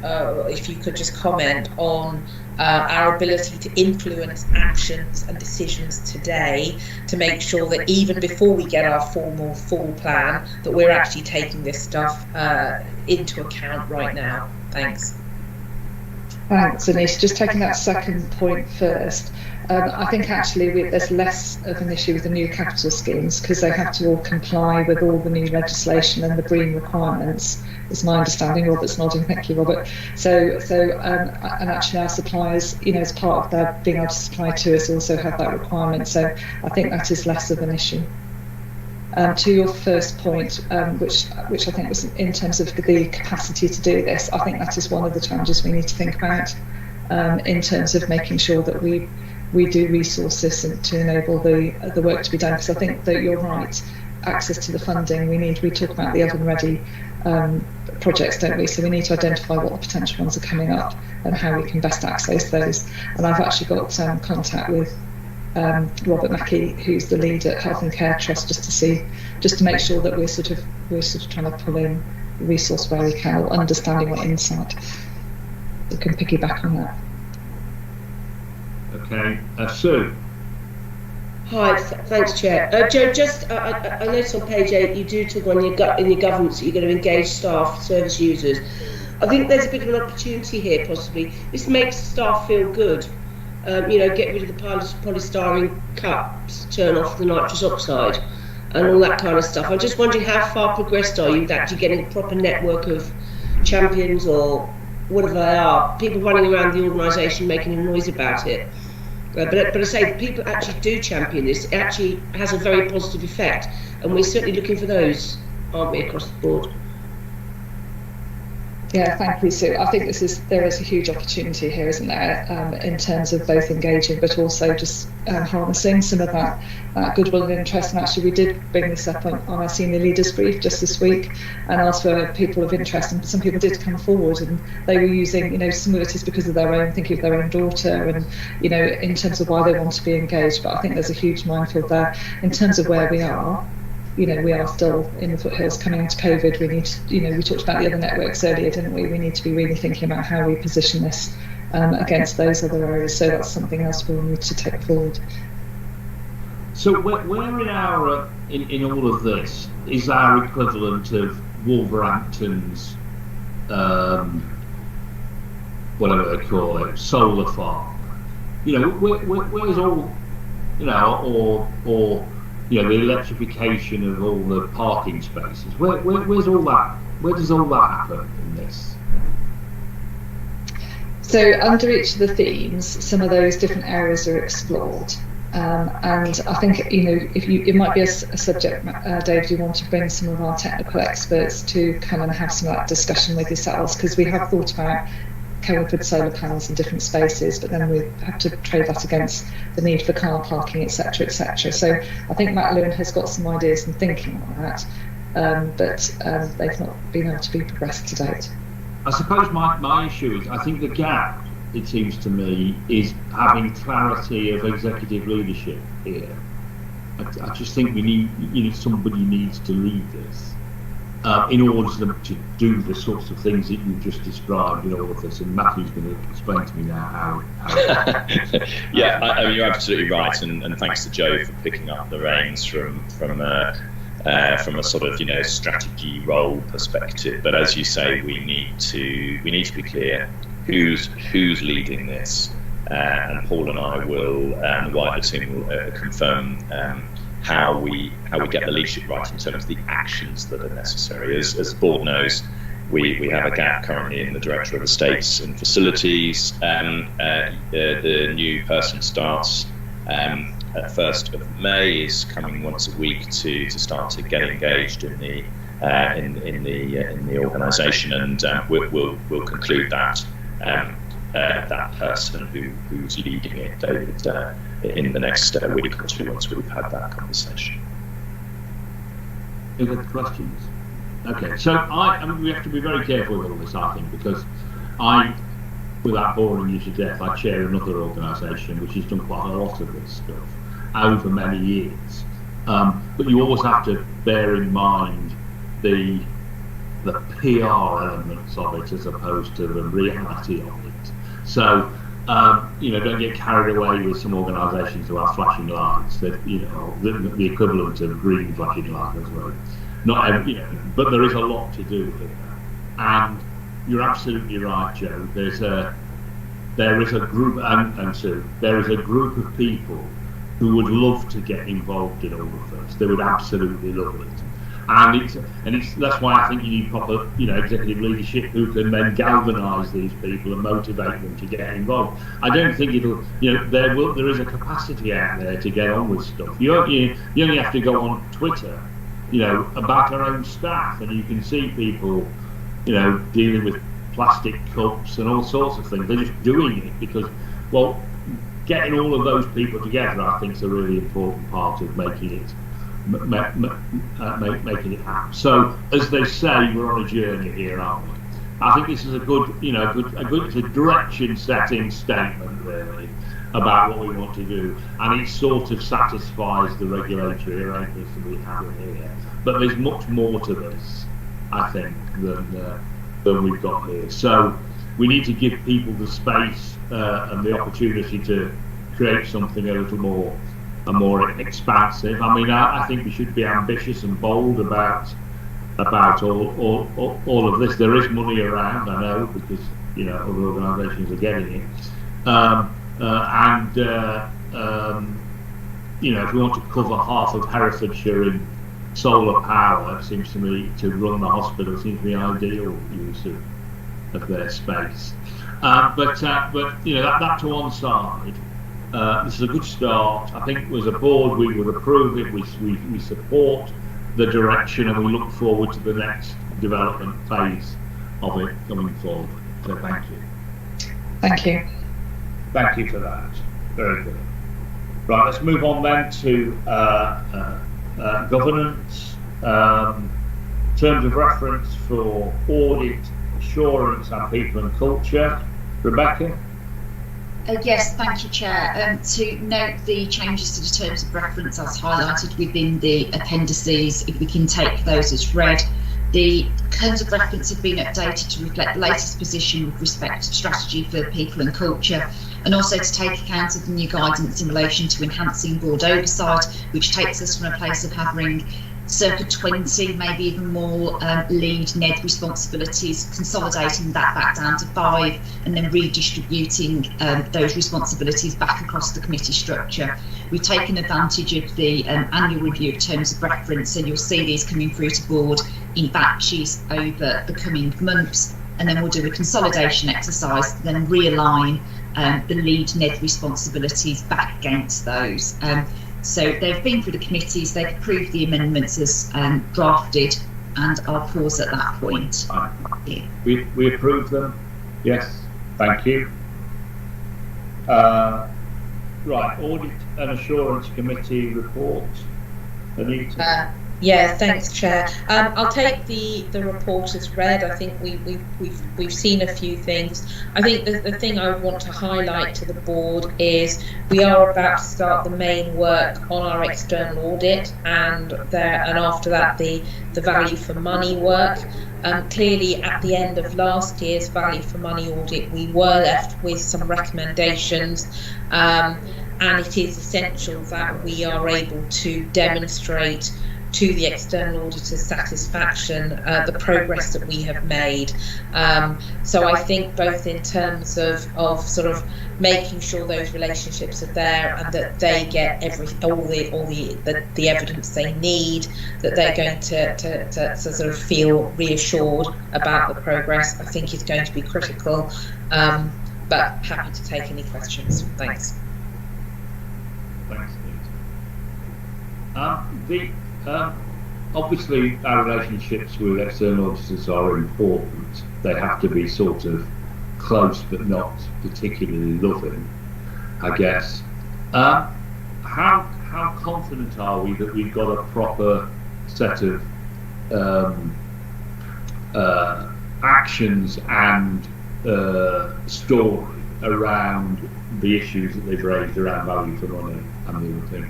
if you could just comment on our ability to influence actions and decisions today to make sure that even before we get our formal full plan, that we're actually taking this stuff into account right now. Thanks. Thanks, Anish. Just taking that second point first, I think actually there's less of an issue with the new capital schemes because they have to all comply with all the new legislation and the green requirements, is my understanding. Robert's nodding, thank you, Robert. And actually our suppliers, as part of their being able to supply to us, also have that requirement. So I think that is less of an issue. To your first point, which I think was in terms of the capacity to do this, I think that is one of the challenges we need to think about in terms of making sure that we do resource this and to enable the work to be done. Because I think that you're right, access to the funding we talk about the oven ready projects, don't we? So we need to identify what the potential ones are coming up and how we can best access those. And I've actually got contact with Robert Mackey, who's the lead at Health and Care Trust, just to make sure that we're sort of trying to pull in the resource where we can, or understanding what insight we can piggyback on that. Okay, Sue. Hi, thanks, Chair. Joe, just I noticed on page 8 you do talk in your governance that you're going to engage staff, service users. I think there's a bit of an opportunity here, possibly. This makes staff feel good. Get rid of the polystyrene cups, turn off the nitrous oxide, and all that kind of stuff. I'm just wondering how far progressed are you with actually getting a proper network of champions or whatever they are, people running around the organisation making a noise about it. But I say, people actually do champion this. It actually has a very positive effect, and we're certainly looking for those, aren't we, across the board? Yeah, thank you, Sue. I think there is a huge opportunity here, isn't there, in terms of both engaging but also just harnessing some of that goodwill and interest. And actually we did bring this up on our senior leaders brief just this week and asked for people of interest, and some people did come forward and they were using, some of it is because of their own, thinking of their own daughter and, in terms of why they want to be engaged. But I think there's a huge minefield there in terms of where we are. We are still in the foothills coming into COVID. We need to, we talked about the other networks earlier, didn't we? We need to be really thinking about how we position this against those other areas. So that's something else we'll need to take forward. So where in all of this is our equivalent of Wolverhampton's, whatever they call it, solar farm? Where's all, or the electrification of all the parking spaces. Where's all that? Where does all that happen in this? So under each of the themes, some of those different areas are explored. And I think, it might be a subject, Dave, you want to bring some of our technical experts to come and have some of that discussion with yourselves, because we have thought about can we put solar panels in different spaces, but then we have to trade that against the need for car parking, etc., etc. So I think Matt Lewin has got some ideas and thinking on that, but they've not been able to be progressed to date. I suppose my issue is, I think the gap, it seems to me, is having clarity of executive leadership here. I just think we need, somebody needs to lead this. In order to do the sorts of things that you just described in all of this, and Matthew's going to explain to me now how Yeah, I mean, you're absolutely right, and thanks to Joe for picking up the reins from a sort of strategy role perspective. But as you say, we need to be clear who's leading this, and Paul and I will, and the wider team will confirm how we get the leadership right in terms of the actions that are necessary. As the board knows, we have a gap currently in the Director of Estates and Facilities. The new person starts 1st of May is coming once a week to start to get engaged in the organisation, and we'll conclude that that person who's leading it, David, in the next week or two once we've had that conversation. Any other questions? Okay, so I mean, we have to be very careful with all this, I think, because without boring you to death, I chair another organisation which has done quite a lot of this stuff over many years. But you always have to bear in mind the PR elements of it as opposed to the reality of it. So, don't get carried away with some organisations who have flashing lights. That the equivalent of green flashing lights as well. But there is a lot to do here, and you're absolutely right, Joe. There is a group, and Sue, there is a group of people who would love to get involved in all of this. They would absolutely love it. And it's that's why I think you need proper, executive leadership who can then galvanise these people and motivate them to get involved. I don't think it'll, there is a capacity out there to get on with stuff. You only have to go on Twitter, about our own staff, and you can see people, dealing with plastic cups and all sorts of things. They're just doing it because, getting all of those people together, I think, is a really important part of making it happen. So, as they say, we're on a journey here, aren't we? I think this is a good, it's a direction-setting statement, really, about what we want to do, and it sort of satisfies the regulatory arrangements that we have here. But there's much more to this, I think, than we've got here. So we need to give people the space and the opportunity to create something a little more expansive. I mean, I think we should be ambitious and bold about all of this. There is money around, I know, because other organisations are getting it. If we want to cover half of Herefordshire in solar power, it seems to me, to run the hospital seems to be ideal use of their space. But that to one side. This is a good start. I think as a board we would approve it. We support the direction, and we look forward to the next development phase of it coming forward. So thank you. Thank you. Thank you for that. Very good. Right, let's move on then to governance. Terms of reference for audit, assurance and people and culture. Rebecca? Yes, thank you, Chair. To note the changes to the terms of reference as highlighted within the appendices, if we can take those as read. The terms of reference have been updated to reflect the latest position with respect to strategy for people and culture, and also to take account of the new guidance in relation to enhancing board oversight, which takes us from a place of having circa 20, maybe even more lead NED responsibilities, consolidating that back down to 5, and then redistributing those responsibilities back across the committee structure. We've taken advantage of the annual review of terms of reference, and you'll see these coming through to board in batches over the coming months, and then we'll do a consolidation exercise, then realign the lead NED responsibilities back against those. So they've been through the committees, they've approved the amendments as drafted, and I'll pause at that point. Yeah. We approve them. Yes, thank you. Right, Audit and Assurance Committee report. Anita? Yeah, thanks, Chair. I'll take the report as read. I think we've seen a few things. I think the thing I want to highlight to the board is we are about to start the main work on our external audit, and after that the value for money work. Clearly, at the end of last year's value for money audit, we were left with some recommendations. And it is essential that we are able to demonstrate to the external auditor's satisfaction the progress that we have made. So I think both in terms of sort of making sure those relationships are there and that they get all the evidence they need, that they're going to sort of feel reassured about the progress, I think is going to be critical. But happy to take any questions. Thanks. Thanks, Pete. Obviously, our relationships with external auditors are important. They have to be sort of close, but not particularly loving, I guess. How confident are we that we've got a proper set of actions and story around the issues that they've raised around value for money and the other things?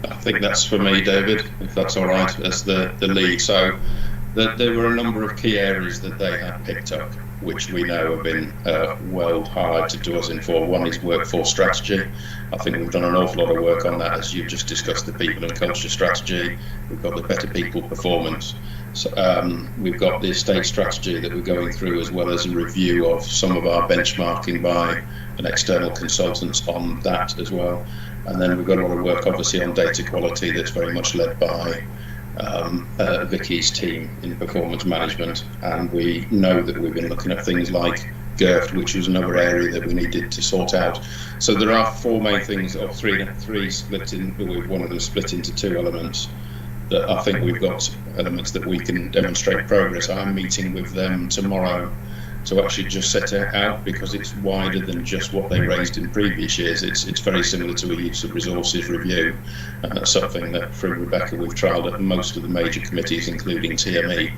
I think that's for me, David, if that's all right, as the lead. So there were a number of key areas that they had picked up, which we know have been well highlighted to us in four. One is workforce strategy. I think we've done an awful lot of work on that, as you've just discussed, the people and culture strategy. We've got the better people performance. So, we've got the estate strategy that we're going through, as well as a review of some of our benchmarking by an external consultant on that as well. And then we've got a lot of work, obviously, on data quality that's very much led by Vicky's team in performance management. And we know that we've been looking at things like GIRFT, which was another area that we needed to sort out. So there are four main things, or three split in, with one of them split into two elements, that I think we've got elements that we can demonstrate progress. I'm meeting with them tomorrow to actually just set it out, because it's wider than just what they raised in previous years. It's very similar to a use of resources review, and that's something that through Rebecca we've trialled at most of the major committees, including TME,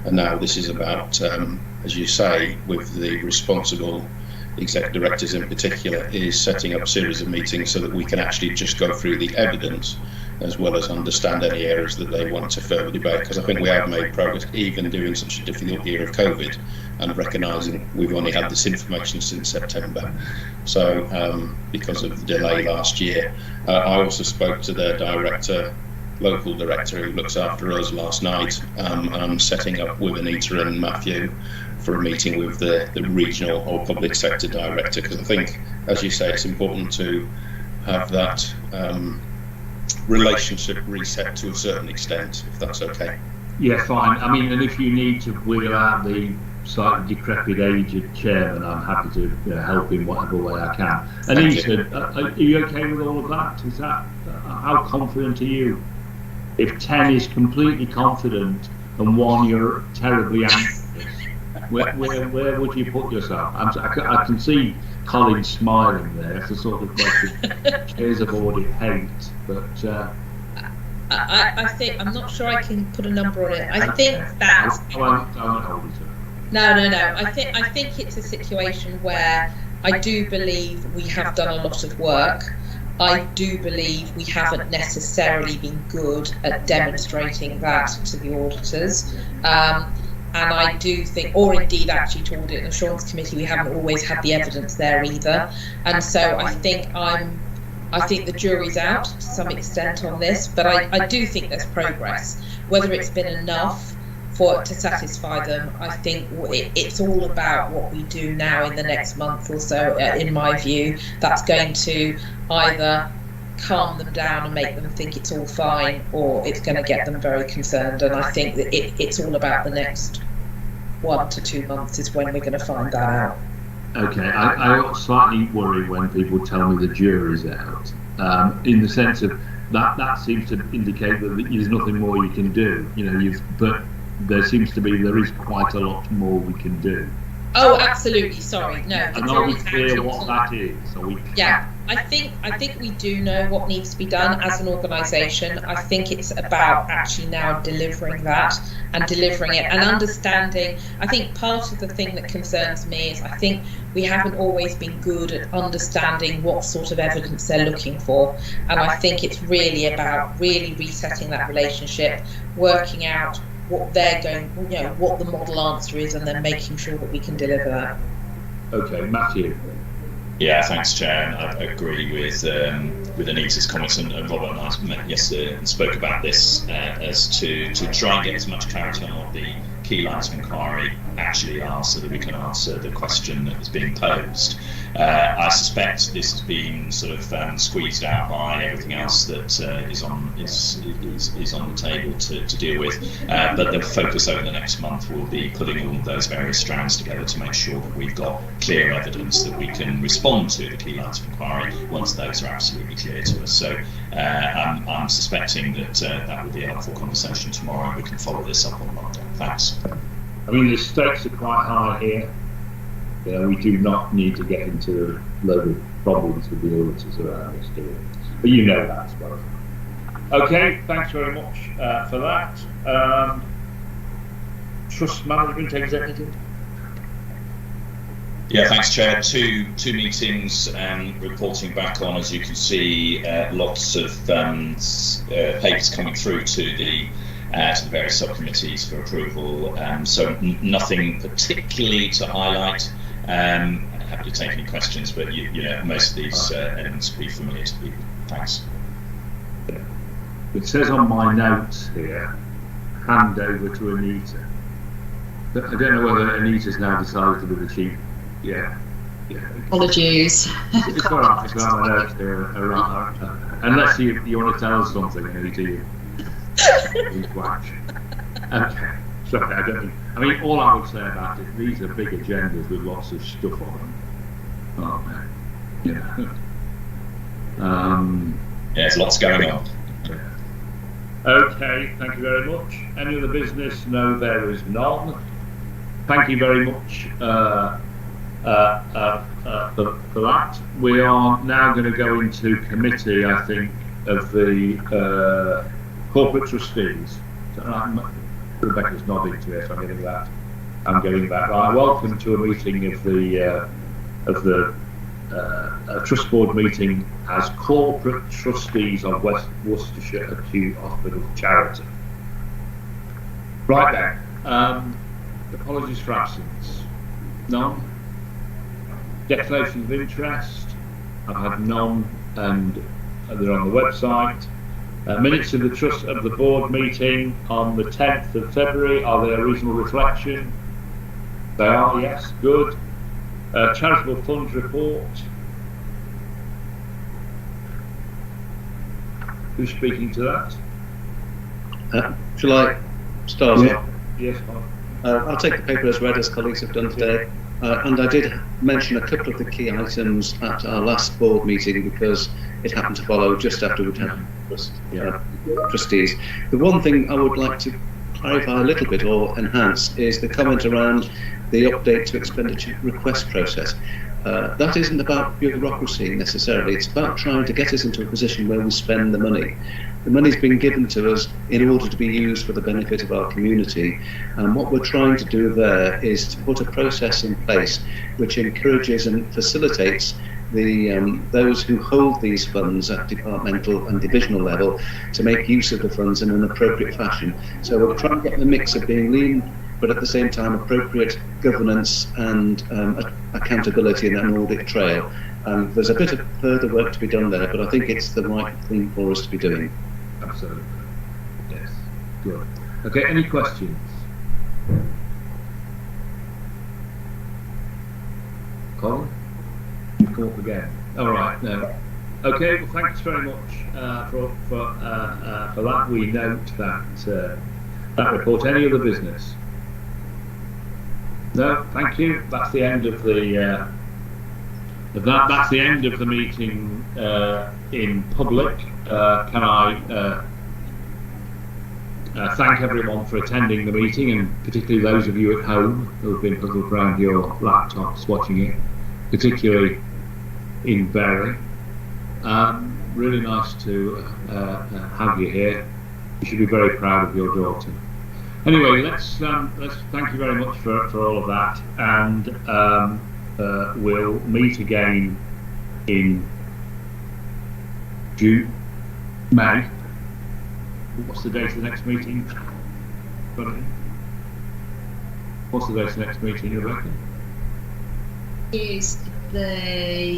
and now this is about, as you say, with the responsible exec directors in particular, is setting up a series of meetings so that we can actually just go through the evidence, as well as understand any areas that they want to further debate, because I think we have made progress even during such a difficult year of COVID, and recognising we've only had this information since September. So because of the delay last year, I also spoke to their director, local director who looks after us last night, and I'm setting up with Anita and Matthew for a meeting with the regional or public sector director, because I think, as you say, it's important to have that relationship reset to a certain extent, if that's okay. Yeah, fine. I mean, and if you need to wheel out the slightly decrepit aged chairman, I'm happy to help in whatever way I can. And he said, are you okay with all of that? Is that, how confident are you? If 10 is completely confident and 1 you're terribly anxious, where would you put yourself? I can see Colin smiling there. It's a sort of like years of audit hate, but I think, I'm not sure I can put a number on it. I think that no. I think it's a situation where I do believe we have done a lot of work. I do believe we haven't necessarily been good at demonstrating that to the auditors. And I do think, or indeed actually to Audit and Assurance Committee, we haven't always had the evidence there either. And so I think the jury's out to some extent on this, but I do think there's progress. Whether it's been enough to satisfy them, I think it's all about what we do now in the next month or so, in my view. That's going to either calm them down and make them think it's all fine, or it's going to get them very concerned. And I think that it's all about the next 1 to 2 months is when we're going to find that out. Okay, I slightly worry when people tell me the jury's out, in the sense of that seems to indicate that there's nothing more you can do. But there seems to be, there is quite a lot more we can do. Oh, absolutely. Sorry, no. And are we clear what that is? Yeah, I think we do know what needs to be done as an organisation. I think it's about actually now delivering that and delivering it and understanding. I think part of the thing that concerns me is I think we haven't always been good at understanding what sort of evidence they're looking for. And I think it's really about really resetting that relationship, working out what they're going, what the model answer is, and then making sure that we can deliver that. Okay, Matthew. Yeah, thanks, Chair. I agree with Anita's comments, and Robert and I met yesterday and spoke about this as to try and get as much clarity on what the key lines of inquiry actually are, so that we can answer the question that is being posed. I suspect this has been sort of squeezed out by everything else that is on the table to deal with. But the focus over the next month will be putting all of those various strands together to make sure that we've got clear evidence that we can respond to the key lines of inquiry once those are absolutely clear to us. So I'm suspecting that that will be a helpful conversation tomorrow, and we can follow this up on Monday. Thanks. I mean, the stakes are quite high here. We do not need to get into a load of problems with the auditors around this, do we? But you know that as well. Okay, thanks very much for that. Trust Management Executive. Yeah, thanks, Chair. Two meetings reporting back on, as you can see, lots of papers coming through to the various subcommittees for approval. So nothing particularly to highlight. Happy to take any questions, but you know, most of these elements will be familiar to people. Thanks. It says on my notes here, hand over to Anita. But I don't know whether Anita's now decided to be the chief. Yeah. Apologies. It's all right. It's got my notes here. Unless you want to tell us something, Anita, you okay. Sorry, I mean, all I would say about it, these are big agendas with lots of stuff on them, aren't they? Yeah. There's lots going on. Yeah. Okay, thank you very much. Any other business? No, there is none. Thank you very much for that. We are now going to go into committee, I think, of the corporate trustees. Rebecca's nodding to it. I'm getting that right. Welcome to a meeting of the Trust Board meeting as corporate trustees of West Worcestershire Acute Hospital Charity. Right then. Apologies for absence. None. Declaration of interest. I've had none, and they're on the website. Minutes of the board meeting on the 10th of February. Are they a reasonable reflection? They are, yes. Good. Charitable funds report. Who's speaking to that? Shall I start? Yeah. Yes, Mark. I'll take the paper as read, as colleagues have done today. And I did mention a couple of the key items at our last board meeting because it happened to follow just after we'd had trustees. The one thing I would like to clarify a little bit or enhance is the comment around the update to expenditure request process. That isn't about bureaucracy necessarily, it's about trying to get us into a position where we spend the money. The money's been given to us in order to be used for the benefit of our community, and what we're trying to do there is to put a process in place which encourages and facilitates those who hold these funds at departmental and divisional level to make use of the funds in an appropriate fashion. So we're trying to get the mix of being lean, but at the same time appropriate governance and accountability in an audit trail. There's a bit of further work to be done there, but I think it's the right thing for us to be doing. Absolutely. Yes. Good. Okay, any questions? Colin? You've come up again. All right. No. Okay, well, thanks very much for that. We note that report. Any other business? No, thank you. That's the end of the that's the end of the meeting in public. Can I thank everyone for attending the meeting, and particularly those of you at home who have been huddled around your laptops watching it, particularly in Bury. Really nice to have you here. You should be very proud of your daughter. Anyway, let's thank you very much for all of that, and we'll meet again in May. What's the date of the next meeting? What's the date of the next meeting, Rebecca? Is the